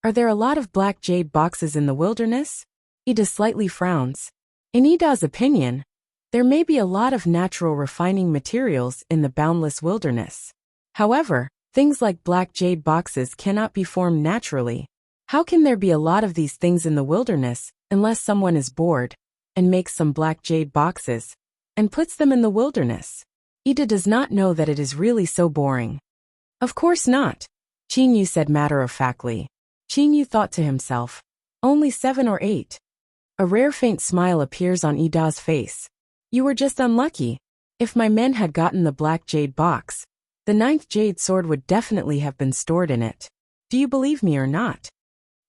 Speaker 1: Are there a lot of black jade boxes in the wilderness? Ida slightly frowns. In Ida's opinion, there may be a lot of natural refining materials in the boundless wilderness. However, things like black jade boxes cannot be formed naturally. How can there be a lot of these things in the wilderness unless someone is bored and makes some black jade boxes and puts them in the wilderness? Ida does not know that it is really so boring. Of course not, Qin Yu said matter-of-factly. Qin Yu thought to himself, only 7 or 8. A rare faint smile appears on Ida's face. You were just unlucky. If my men had gotten the black jade box, the 9th jade sword would definitely have been stored in it. Do you believe me or not?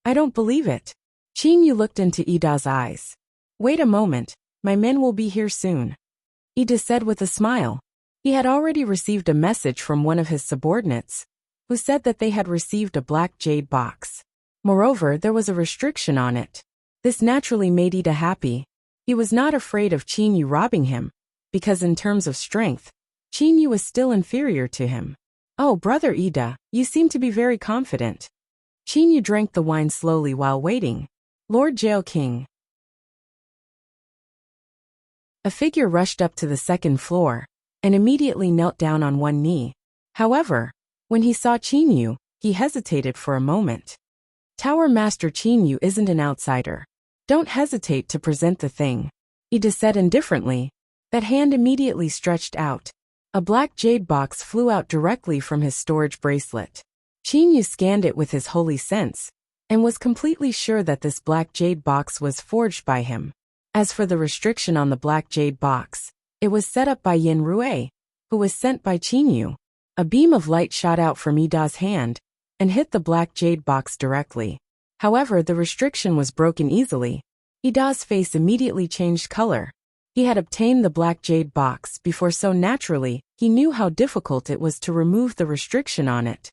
Speaker 1: I don't believe it. Qin Yu looked into Ida's eyes. Wait a moment, my men will be here soon. Ida said with a smile. He had already received a message from one of his subordinates, who said that they had received a black jade box. Moreover, there was a restriction on it. This naturally made Ida happy. He was not afraid of Qin Yu robbing him, because in terms of strength, Qin Yu was still inferior to him. Oh, Brother Ida, you seem to be very confident. Qin Yu drank the wine slowly while waiting. Lord Jail King. A figure rushed up to the second floor, and immediately knelt down on one knee. However, when he saw Qin Yu, he hesitated for a moment. Tower Master Qin Yu isn't an outsider. Don't hesitate to present the thing. Ida said indifferently. That hand immediately stretched out, A black jade box flew out directly from his storage bracelet. Qin Yu scanned it with his holy sense, and was completely sure that this black jade box was forged by him. As for the restriction on the black jade box, it was set up by Yin Rui, who was sent by Qin Yu. A beam of light shot out from Ida's hand, and hit the black jade box directly. However, the restriction was broken easily. Ida's face immediately changed color. He had obtained the black jade box before, so naturally, he knew how difficult it was to remove the restriction on it.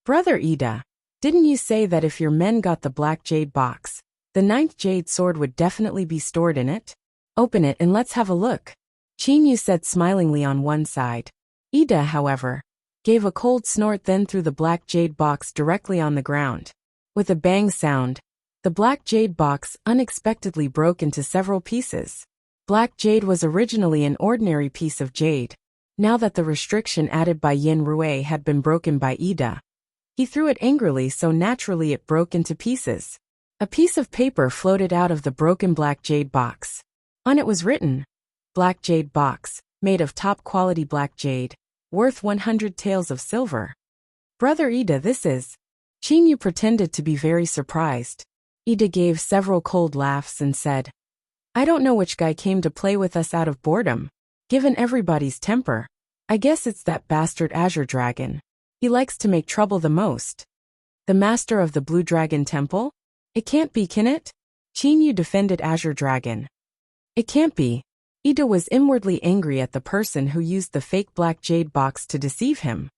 Speaker 1: Brother Ida, didn't you say that if your men got the black jade box, the 9th jade sword would definitely be stored in it? Open it and let's have a look, Qin Yu said smilingly on one side. Ida, however, gave a cold snort, then threw the black jade box directly on the ground. With a bang sound, the black jade box unexpectedly broke into several pieces. Black jade was originally an ordinary piece of jade. Now that the restriction added by Yin Rui had been broken by Ida, he threw it angrily, so naturally it broke into pieces. A piece of paper floated out of the broken black jade box. On it was written, "Black jade box, made of top-quality black jade, worth 100 taels of silver." Brother Ida, this is... Qin Yu pretended to be very surprised. Ida gave several cold laughs and said, "I don't know which guy came to play with us out of boredom. Given everybody's temper, I guess it's that bastard Azure Dragon. He likes to make trouble the most." The master of the Blue Dragon Temple? It can't be, can it? Qin Yu defended Azure Dragon. It can't be. Ida was inwardly angry at the person who used the fake black jade box to deceive him.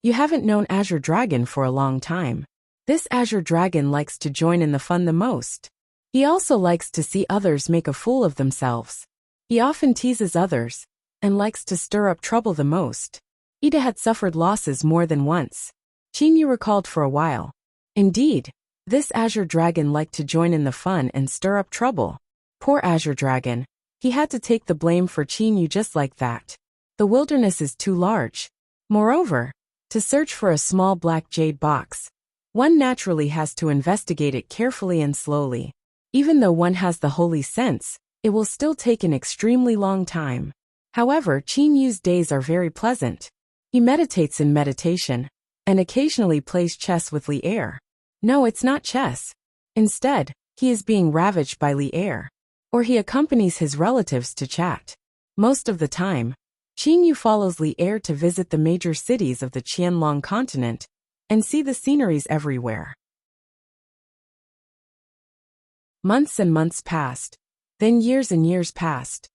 Speaker 1: You haven't known Azure Dragon for a long time. This Azure Dragon likes to join in the fun the most. He also likes to see others make a fool of themselves. He often teases others, and likes to stir up trouble the most. Ida had suffered losses more than once. Qin Yu recalled for a while. Indeed, this Azure Dragon liked to join in the fun and stir up trouble. Poor Azure Dragon. He had to take the blame for Qin Yu just like that. The wilderness is too large. Moreover, to search for a small black jade box, one naturally has to investigate it carefully and slowly. Even though one has the holy sense, it will still take an extremely long time. However, Qin Yu's days are very pleasant. He meditates in meditation, and occasionally plays chess with Li Er. No, it's not chess. Instead, he is being ravaged by Li Er. Or he accompanies his relatives to chat. Most of the time, Qin Yu follows Li Er to visit the major cities of the Qianlong continent, and see the sceneries everywhere. Months and months passed. Then years and years passed.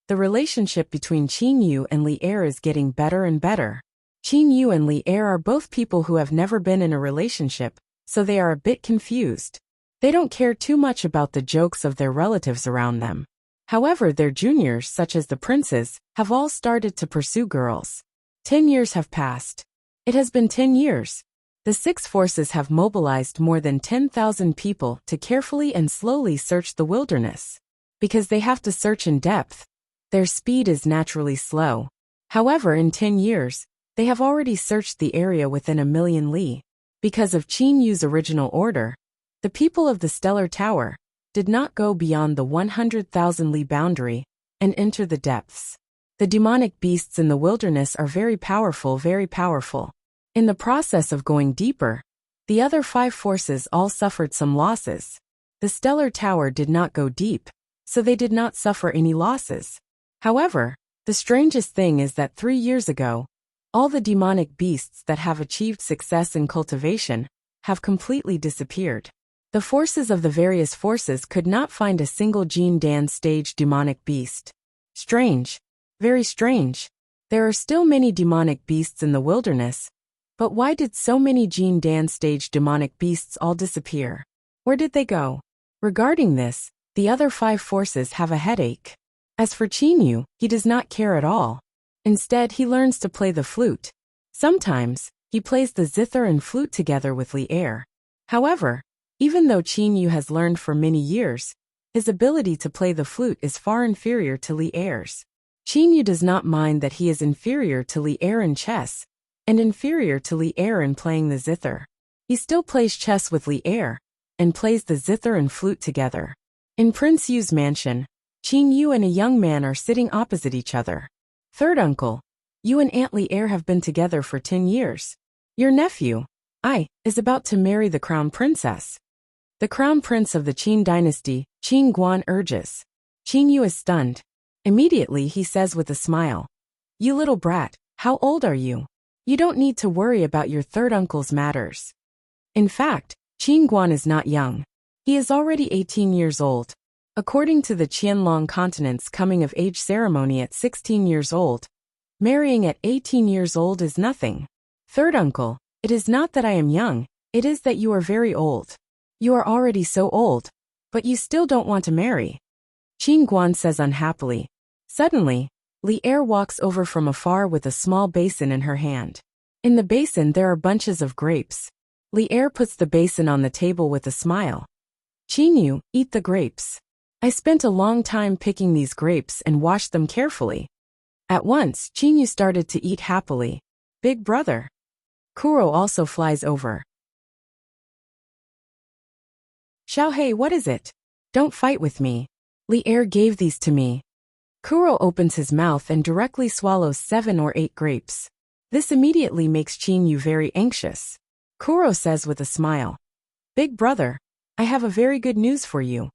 Speaker 1: The relationship between Qin Yu and Li Er is getting better and better. Qin Yu and Li Er are both people who have never been in a relationship, so they are a bit confused. They don't care too much about the jokes of their relatives around them. However, their juniors, such as the princes, have all started to pursue girls. 10 years have passed. It has been 10 years. The 6 forces have mobilized more than 10,000 people to carefully and slowly search the wilderness. Because they have to search in depth, their speed is naturally slow. However, in 10 years, they have already searched the area within 1,000,000 li. Because of Qin Yu's original order, the people of the Stellar Tower did not go beyond the 100,000 li boundary and enter the depths. The demonic beasts in the wilderness are very powerful, very powerful. In the process of going deeper, the other 5 forces all suffered some losses. The Stellar Tower did not go deep, so they did not suffer any losses. However, the strangest thing is that 3 years ago, all the demonic beasts that have achieved success in cultivation have completely disappeared. The forces of the various forces could not find a single Jin Dan stage demonic beast. Strange. Very strange. There are still many demonic beasts in the wilderness, but why did so many Jin Dan stage demonic beasts all disappear? Where did they go? Regarding this, the other 5 forces have a headache. As for Qin Yu, he does not care at all. Instead, he learns to play the flute. Sometimes, he plays the zither and flute together with Li Er. However, even though Qin Yu has learned for many years, his ability to play the flute is far inferior to Li Er's. Qin Yu does not mind that he is inferior to Li Er in chess, and inferior to Li Er in playing the zither. He still plays chess with Li Er, and plays the zither and flute together. In Prince Yu's mansion, Qin Yu and a young man are sitting opposite each other. Third uncle, You and Aunt Li'er have been together for 10 years. Your nephew, is about to marry the crown princess. The crown prince of the Qin dynasty, Qin Guan, urges. Qin Yu is stunned. Immediately he says with a smile, "You little brat, how old are you? You don't need to worry about your third uncle's matters." In fact, Qin Guan is not young. He is already 18 years old. According to the Qianlong continent's coming-of-age ceremony at 16 years old, marrying at 18 years old is nothing. Third uncle, it is not that I am young, it is that you are very old. You are already so old, but you still don't want to marry. Qin Guan says unhappily. Suddenly, Li'er walks over from afar with a small basin in her hand. In the basin there are bunches of grapes. Li'er puts the basin on the table with a smile. "Qin Yu, eat the grapes. I spent a long time picking these grapes and washed them carefully." At once, Qin Yu started to eat happily. "Big brother." Kuro also flies over. "Xiaohei, what is it? Don't fight with me. Li'er gave these to me." Kuro opens his mouth and directly swallows 7 or 8 grapes. This immediately makes Qin Yu very anxious. Kuro says with a smile, "Big brother, I have a very good news for you."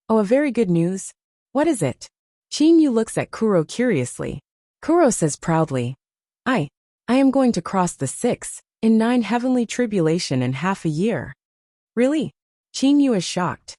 Speaker 1: "Oh, a very good news? What is it?" Qin Yu looks at Kuro curiously. Kuro says proudly, I am going to cross the 6 in 9 heavenly tribulation in half a year." "Really?" Qin Yu is shocked.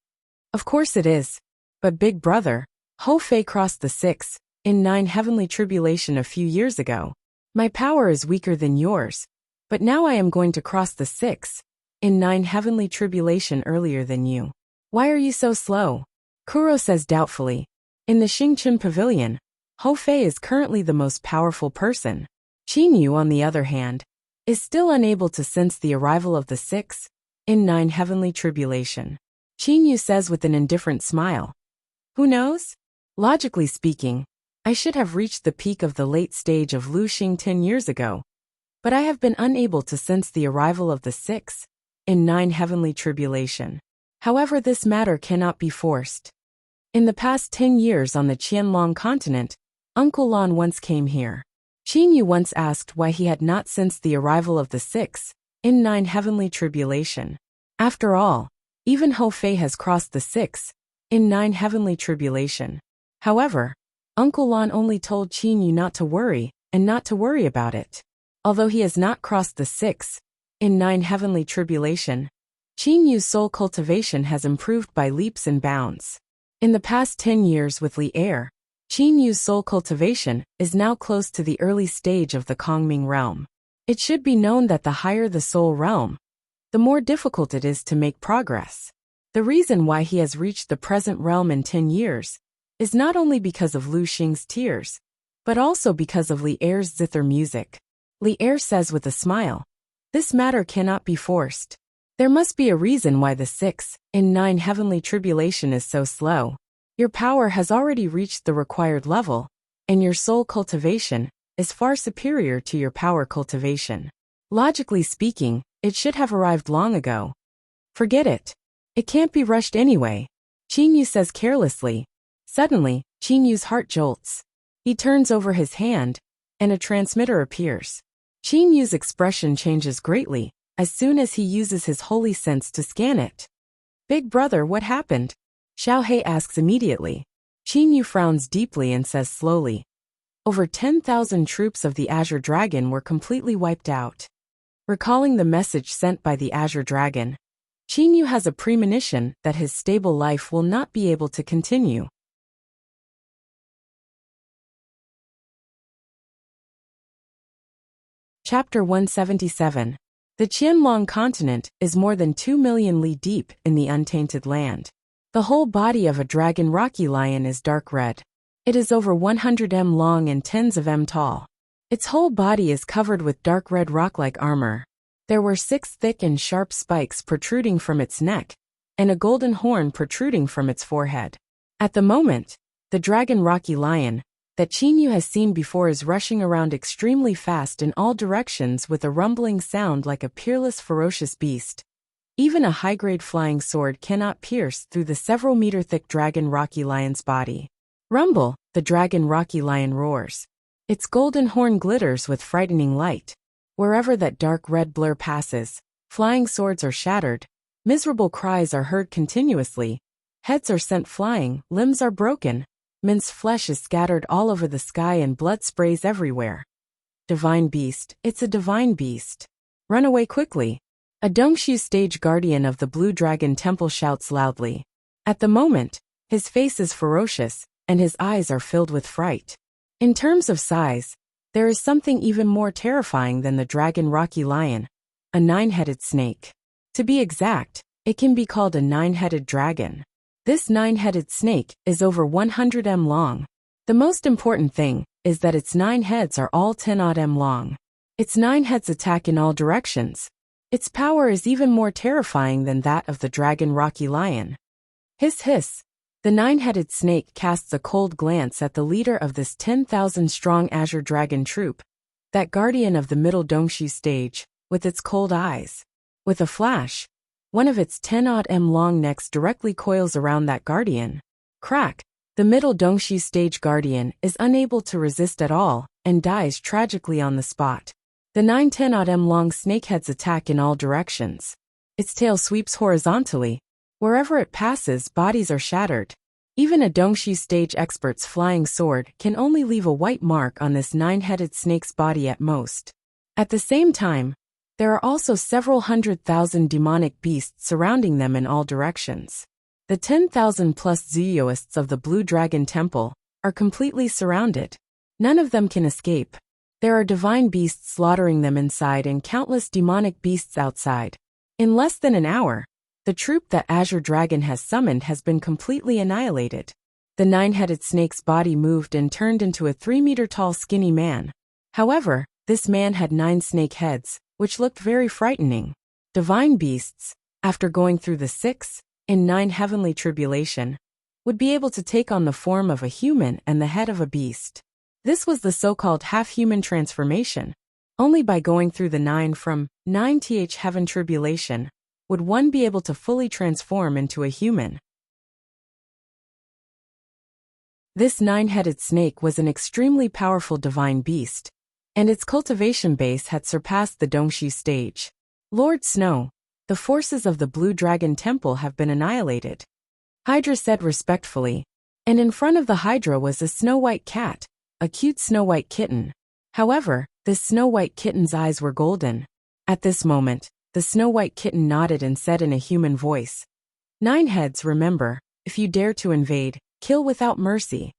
Speaker 1: "Of course it is. But big brother, Ho Fei crossed the 6 in 9 heavenly tribulation a few years ago. My power is weaker than yours, but now I am going to cross the 6 in 9 heavenly tribulation earlier than you. Why are you so slow?" Kuro says doubtfully. In the Xingchen Pavilion, Ho Fei is currently the most powerful person. Qin Yu, on the other hand, is still unable to sense the arrival of the 6 in 9 heavenly tribulation. Qin Yu says with an indifferent smile, "Who knows? Logically speaking, I should have reached the peak of the late stage of Lu Xing 10 years ago, but I have been unable to sense the arrival of the 6 in 9 heavenly tribulation. However, this matter cannot be forced. In the past 10 years on the Qianlong continent, Uncle Lan once came here. Qin Yu once asked why he had not sensed the arrival of the 6 in 9 heavenly tribulation. After all, even Ho Fei has crossed the 6 in 9 heavenly tribulation. However, Uncle Lan only told Qin Yu not to worry and not to worry about it. Although he has not crossed the 6 in 9 heavenly tribulation, Qin Yu's soul cultivation has improved by leaps and bounds. In the past 10 years with Li'er, Qin Yu's soul cultivation is now close to the early stage of the Kongming realm. It should be known that the higher the soul realm, the more difficult it is to make progress. The reason why he has reached the present realm in 10 years is not only because of Lu Xing's tears, but also because of Li'er's zither music. Li'er says with a smile, "This matter cannot be forced. There must be a reason why the 6 in 9 heavenly tribulation is so slow. Your power has already reached the required level, and your soul cultivation is far superior to your power cultivation. Logically speaking, it should have arrived long ago. Forget it. It can't be rushed anyway," Qin Yu says carelessly. Suddenly, Qin Yu's heart jolts. He turns over his hand, and a transmitter appears. Qin Yu's expression changes greatly as soon as he uses his holy sense to scan it. "Big brother, what happened?" Xiaohei asks immediately. Qin Yu frowns deeply and says slowly, "Over 10,000 troops of the Azure Dragon were completely wiped out." Recalling the message sent by the Azure Dragon, Qin Yu has a premonition that his stable life will not be able to continue. Chapter 177. The Qianlong continent is more than 2 million li deep in the untainted land. The whole body of a dragon rocky lion is dark red. It is over 100 m long and tens of m tall. Its whole body is covered with dark red rock-like armor. There were 6 thick and sharp spikes protruding from its neck, and a golden horn protruding from its forehead. At the moment, the dragon rocky lion that Qin Yu has seen before is rushing around extremely fast in all directions with a rumbling sound like a peerless ferocious beast. Even a high-grade flying sword cannot pierce through the several meter-thick dragon rocky lion's body. "Rumble," the dragon rocky lion roars. Its golden horn glitters with frightening light. Wherever that dark red blur passes, flying swords are shattered, miserable cries are heard continuously, heads are sent flying, limbs are broken, minced flesh is scattered all over the sky and blood sprays everywhere. Divine beast, it's a divine beast. Run away quickly. A Dongshu stage guardian of the Blue Dragon Temple shouts loudly. At the moment, his face is ferocious, and his eyes are filled with fright. In terms of size, there is something even more terrifying than the dragon Rocky Lion, a 9-headed snake. To be exact, it can be called a 9-headed dragon. This 9-headed snake is over 100 m long. The most important thing is that its 9 heads are all 10 odd m long. Its 9 heads attack in all directions. Its power is even more terrifying than that of the dragon Rocky Lion. Hiss hiss. The 9-headed snake casts a cold glance at the leader of this 10,000-strong Azure Dragon troop, that guardian of the middle Dongshu stage, with its cold eyes. With a flash, one of its 10 odd m long necks directly coils around that guardian. Crack! The middle Dongshu stage guardian is unable to resist at all, and dies tragically on the spot. The 9-10 odd m long snakeheads attack in all directions. Its tail sweeps horizontally. Wherever it passes, bodies are shattered. Even a Dongshu stage expert's flying sword can only leave a white mark on this 9-headed snake's body at most. At the same time, there are also several 100,000 demonic beasts surrounding them in all directions. The 10,000 plus Zuyoists of the Blue Dragon Temple are completely surrounded. None of them can escape. There are divine beasts slaughtering them inside and countless demonic beasts outside. In less than an hour, the troop that Azure Dragon has summoned has been completely annihilated. The 9-headed snake's body moved and turned into a 3-meter-tall skinny man. However, this man had 9 snake heads, which looked very frightening. Divine beasts, after going through the 6 and 9 heavenly tribulation, would be able to take on the form of a human and the head of a beast. This was the so-called half-human transformation. Only by going through the 9 from 9th heaven tribulation would one be able to fully transform into a human. This 9-headed snake was an extremely powerful divine beast, and its cultivation base had surpassed the Dongshu stage. Lord Snow, the forces of the Blue Dragon Temple have been annihilated. Hydra said respectfully, and in front of the Hydra was a snow-white cat, a cute snow-white kitten. However, this snow-white kitten's eyes were golden. At this moment, the snow-white kitten nodded and said in a human voice, 9 heads, remember, if you dare to invade, kill without mercy.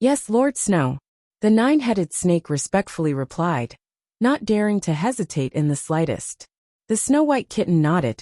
Speaker 1: Yes, Lord Snow. The 9-headed snake respectfully replied, not daring to hesitate in the slightest. The snow-white kitten nodded.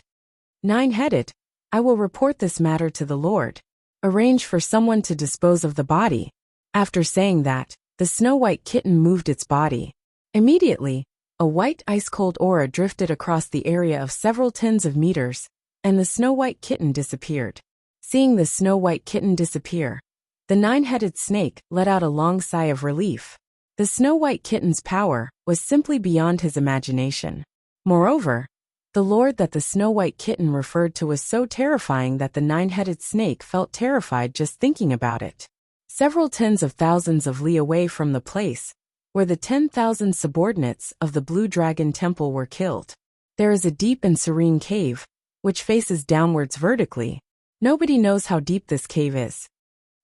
Speaker 1: 9-headed, I will report this matter to the Lord. Arrange for someone to dispose of the body. After saying that, the snow-white kitten moved its body. Immediately, a white ice-cold aura drifted across the area of several tens of meters, and the snow-white kitten disappeared. Seeing the snow-white kitten disappear, the 9-headed snake let out a long sigh of relief. The snow-white kitten's power was simply beyond his imagination. Moreover, the lord that the snow-white kitten referred to was so terrifying that the 9-headed snake felt terrified just thinking about it. Several tens of thousands of li away from the place where the 10,000 subordinates of the Blue Dragon Temple were killed, there is a deep and serene cave, which faces downwards vertically. Nobody knows how deep this cave is.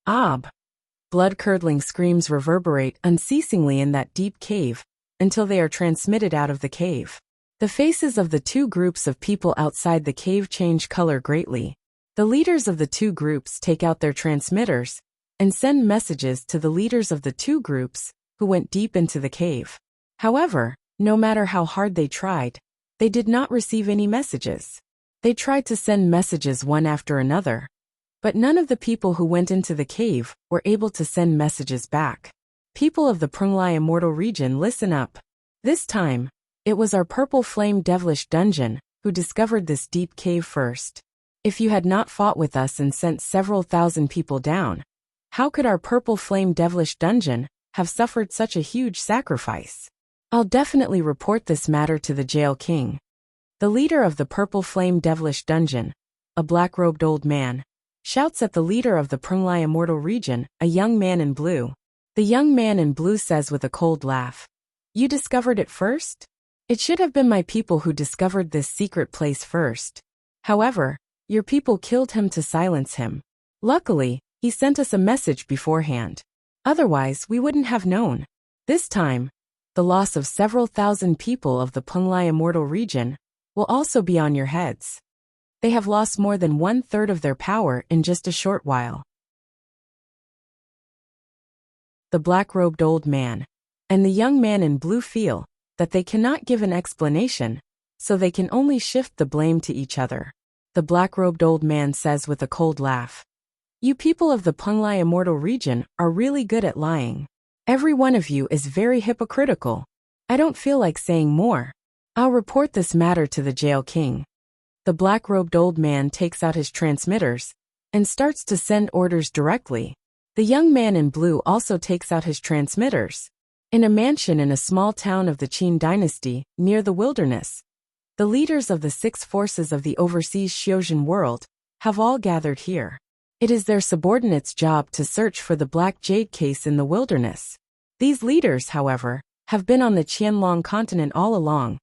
Speaker 1: Ob! Blood-curdling screams reverberate unceasingly in that deep cave until they are transmitted out of the cave. The faces of the 2 groups of people outside the cave change color greatly. The leaders of the 2 groups take out their transmitters and send messages to the leaders of the 2 groups who went deep into the cave. However, no matter how hard they tried, they did not receive any messages. They tried to send messages one after another, but none of the people who went into the cave were able to send messages back. People of the Prunglai Immortal region, listen up. This time, it was our Purple Flame Devilish Dungeon who discovered this deep cave first. If you had not fought with us and sent several thousand people down, how could our Purple Flame Devilish Dungeon have suffered such a huge sacrifice? I'll definitely report this matter to the Jail King. The leader of the Purple Flame Devilish Dungeon, a black-robed old man, shouts at the leader of the Prunglai Immortal region, a young man in blue. The young man in blue says with a cold laugh. You discovered it first? It should have been my people who discovered this secret place first. However, your people killed him to silence him. Luckily, he sent us a message beforehand. Otherwise, we wouldn't have known. This time, the loss of several thousand people of the Penglai immortal region will also be on your heads. They have lost more than 1/3 of their power in just a short while. The black-robed old man and the young man in blue feel that they cannot give an explanation, so they can only shift the blame to each other. The black-robed old man says with a cold laugh. You people of the Penglai immortal region are really good at lying. Every one of you is very hypocritical. I don't feel like saying more. I'll report this matter to the jail king. The black-robed old man takes out his transmitters and starts to send orders directly. The young man in blue also takes out his transmitters. In a mansion in a small town of the Qin dynasty, near the wilderness, the leaders of the 6 forces of the overseas Xiozhen world have all gathered here. It is their subordinates' job to search for the Black Jade case in the wilderness. These leaders, however, have been on the Qianlong continent all along,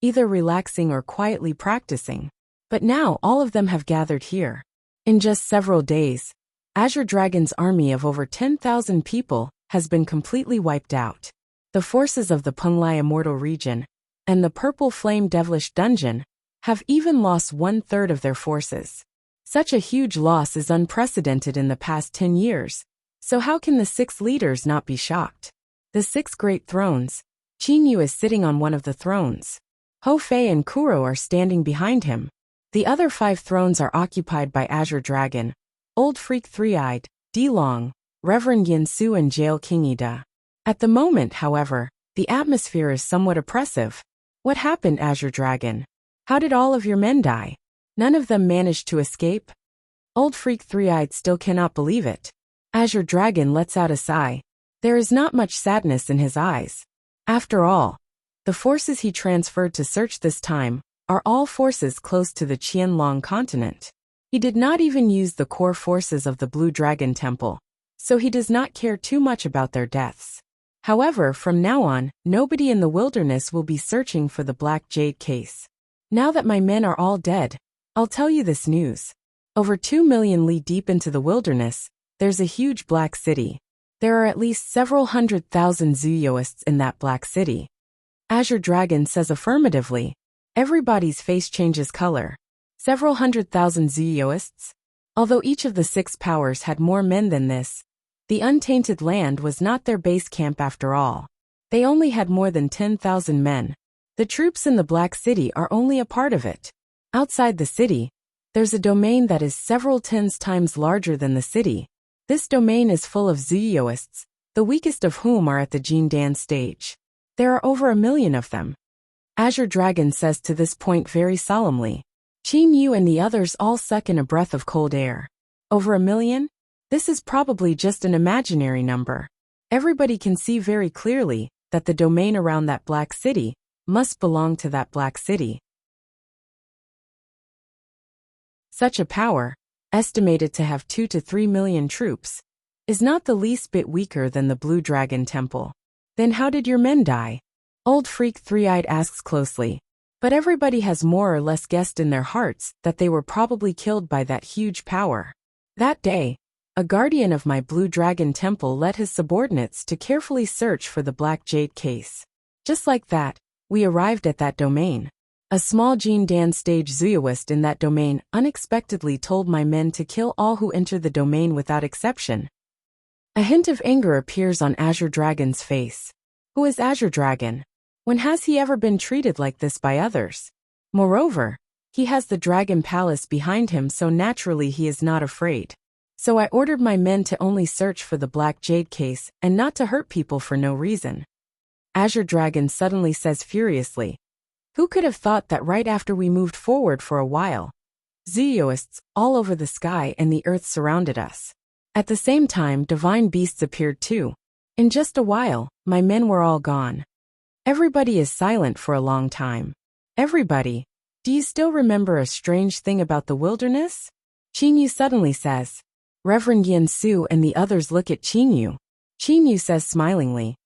Speaker 1: either relaxing or quietly practicing. But now all of them have gathered here. In just several days, Azure Dragon's army of over 10,000 people has been completely wiped out. The forces of the Penglai immortal region and the Purple Flame Devilish Dungeon have even lost 1/3 of their forces. Such a huge loss is unprecedented in the past 10 years, so how can the 6 leaders not be shocked? The 6 great thrones, Qin Yu is sitting on one of the thrones. Ho Fei and Kuro are standing behind him. The other 5 thrones are occupied by Azure Dragon, Old Freak Three-Eyed, Dilong, Reverend Yin Su and Jail King Ida. At the moment, however, the atmosphere is somewhat oppressive. What happened, Azure Dragon? How did all of your men die? None of them managed to escape? Old Freak Three-Eyed still cannot believe it. Azure Dragon lets out a sigh. There is not much sadness in his eyes. After all, the forces he transferred to search this time are all forces close to the Qianlong continent. He did not even use the core forces of the Blue Dragon Temple, so he does not care too much about their deaths. However, from now on, nobody in the wilderness will be searching for the Black Jade case. Now that my men are all dead, I'll tell you this news. Over 2 million li deep into the wilderness, there's a huge black city. There are at least several 100,000 Zuyoists in that black city. Azure Dragon says affirmatively. Everybody's face changes color. Several 100,000 Zuyoists? Although each of the 6 powers had more men than this, the untainted land was not their base camp after all. They only had more than 10,000 men. The troops in the Black City are only a part of it. Outside the city, there's a domain that is several tens times larger than the city. This domain is full of Zuyoists, the weakest of whom are at the Jindan stage. There are over 1 million of them. Azure Dragon says to this point very solemnly. Qin Yu and the others all suck in a breath of cold air. Over 1 million? This is probably just an imaginary number. Everybody can see very clearly that the domain around that black city must belong to that black city. Such a power, estimated to have 2 to 3 million troops, is not the least bit weaker than the Blue Dragon Temple. Then how did your men die? Old Freak Three-Eyed asks closely. But everybody has more or less guessed in their hearts that they were probably killed by that huge power. That day, a guardian of my Blue Dragon Temple led his subordinates to carefully search for the Black Jade case. Just like that, we arrived at that domain. A small Jindan stage Zuyoist in that domain unexpectedly told my men to kill all who enter the domain without exception. A hint of anger appears on Azure Dragon's face. Who is Azure Dragon? When has he ever been treated like this by others? Moreover, he has the Dragon Palace behind him, so naturally he is not afraid. So I ordered my men to only search for the Black Jade case and not to hurt people for no reason. Azure Dragon suddenly says furiously. Who could have thought that right after we moved forward for a while, Zuyoists all over the sky and the earth surrounded us. At the same time, divine beasts appeared too. In just a while, my men were all gone. Everybody is silent for a long time. Everybody, do you still remember a strange thing about the wilderness? Qin Yu suddenly says. Reverend Yin Su and the others look at Qin Yu. Qin Yu says smilingly.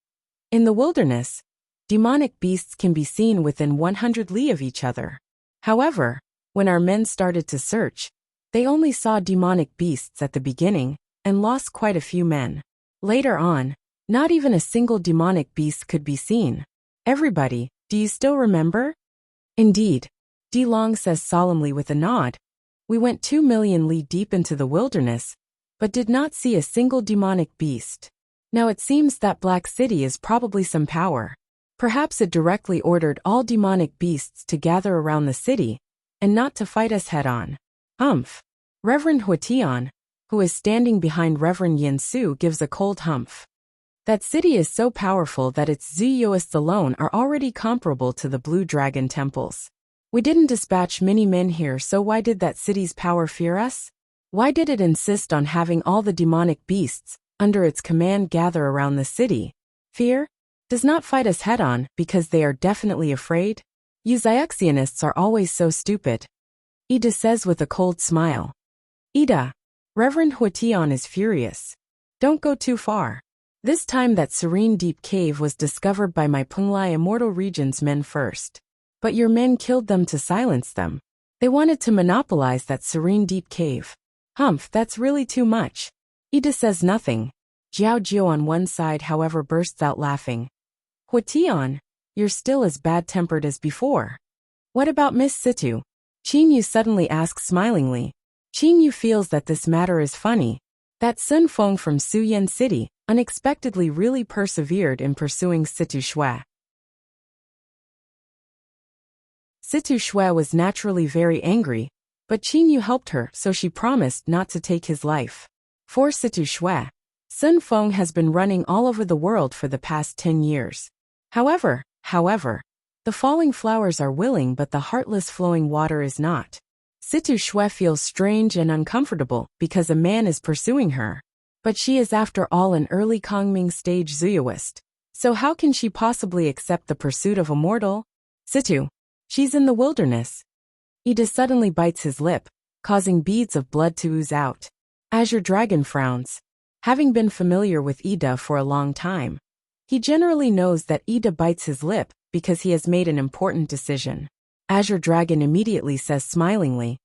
Speaker 1: In the wilderness, demonic beasts can be seen within 100 li of each other. However, when our men started to search, they only saw demonic beasts at the beginning and lost quite a few men. Later on, not even a single demonic beast could be seen. Everybody, do you still remember? Indeed, Di Long says solemnly with a nod. We went 2 million li deep into the wilderness, but did not see a single demonic beast. Now it seems that Black City is probably some power. Perhaps it directly ordered all demonic beasts to gather around the city, and not to fight us head-on. Humph. Reverend Huatian, who is standing behind Reverend Yin Su, gives a cold humph. That city is so powerful that its Zuyuists alone are already comparable to the Blue Dragon temples. We didn't dispatch many men here, so why did that city's power fear us? Why did it insist on having all the demonic beasts under its command gather around the city? Fear? Does not fight us head-on because they are definitely afraid? You Xiaxianists are always so stupid. Ida says with a cold smile. Ida, Reverend Huatian is furious. Don't go too far. This time that serene deep cave was discovered by my Penglai Immortal Region's men first. But your men killed them to silence them. They wanted to monopolize that serene deep cave. Humph, that's really too much. Ida says nothing. Jiao Jiao on one side, however, bursts out laughing. Huatian, you're still as bad-tempered as before. What about Miss Situ? Qin Yu suddenly asks smilingly. Qin Yu feels that this matter is funny. That Sun Feng from Suyan City unexpectedly really persevered in pursuing Situ Shui. Situ Shui was naturally very angry, but Qin Yu helped her, so she promised not to take his life. For Situ Shui, Sun Feng has been running all over the world for the past 10 years. However, the falling flowers are willing but the heartless flowing water is not. Situ Shui feels strange and uncomfortable because a man is pursuing her. But she is after all an early Kongming stage Zuyuist. So how can she possibly accept the pursuit of a mortal? Situ. She's in the wilderness. Ida suddenly bites his lip, causing beads of blood to ooze out. Azure Dragon frowns. Having been familiar with Ida for a long time, he generally knows that Ida bites his lip because he has made an important decision. Azure Dragon immediately says smilingly,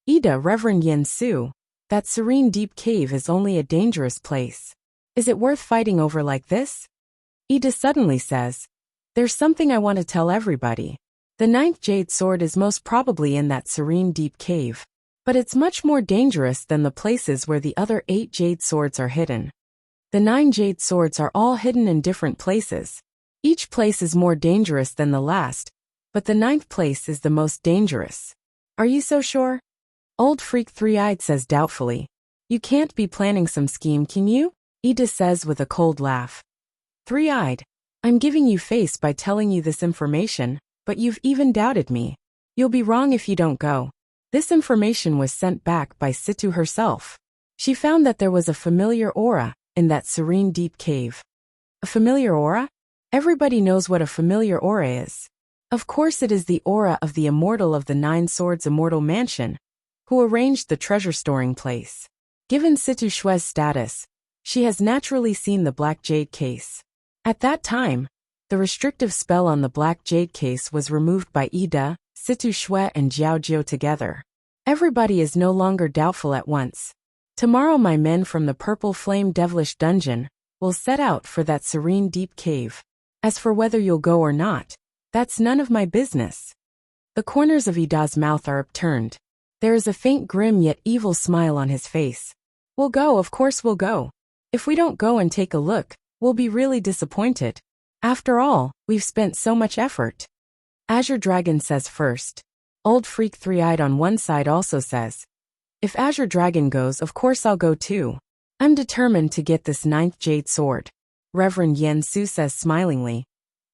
Speaker 1: Ida, Reverend Yin Su, that serene deep cave is only a dangerous place. Is it worth fighting over like this? Ida suddenly says, there's something I want to tell everybody. The 9th Jade Sword is most probably in that serene deep cave. But it's much more dangerous than the places where the other 8 Jade Swords are hidden. The 9 Jade Swords are all hidden in different places. Each place is more dangerous than the last, but the 9th place is the most dangerous. Are you so sure? Old Freak Three-Eyed says doubtfully. You can't be planning some scheme, can you? Ida says with a cold laugh. Three-Eyed, I'm giving you face by telling you this information, but you've even doubted me. You'll be wrong if you don't go. This information was sent back by Situ herself. She found that there was a familiar aura in that serene deep cave. A familiar aura? Everybody knows what a familiar aura is. Of course it is the aura of the immortal of the 9 Swords Immortal Mansion, who arranged the treasure storing place. Given Situ Shui's status, she has naturally seen the Black Jade case. At that time, the restrictive spell on the Black Jade case was removed by Ida, Situ Shui and Jiao Jiao together. Everybody is no longer doubtful at once. Tomorrow my men from the Purple Flame Devilish Dungeon will set out for that serene deep cave. As for whether you'll go or not, that's none of my business. The corners of Ida's mouth are upturned. There is a faint grim yet evil smile on his face. We'll go, of course we'll go. If we don't go and take a look, we'll be really disappointed. After all, we've spent so much effort. Azure Dragon says first. Old Freak Three-Eyed on one side also says, if Azure Dragon goes, of course I'll go too. I'm determined to get this 9th Jade Sword. Reverend Yen Su says smilingly,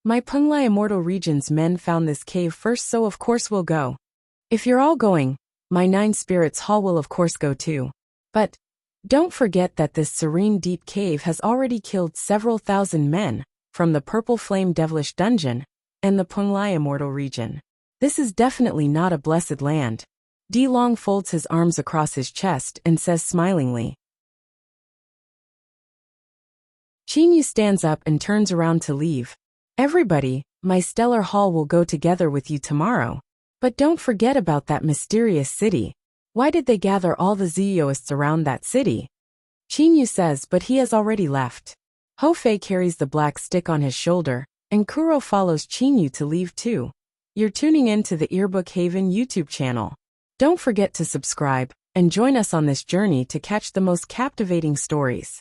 Speaker 1: my Penglai Immortal Region's men found this cave first, so of course we'll go. If you're all going, my 9 Spirits Hall will of course go too. But don't forget that this serene deep cave has already killed several thousand men from the Purple Flame Devilish Dungeon and the Penglai Immortal Region. This is definitely not a blessed land. Di Long folds his arms across his chest and says smilingly. Chinyu stands up and turns around to leave. Everybody, my stellar hall will go together with you tomorrow. But don't forget about that mysterious city. Why did they gather all the Zeoists around that city? Chinyu says, but he has already left. Hofei carries the black stick on his shoulder, and Kuro follows Chinyu to leave too. You're tuning in to the Earbook Haven YouTube channel. Don't forget to subscribe, and join us on this journey to catch the most captivating stories.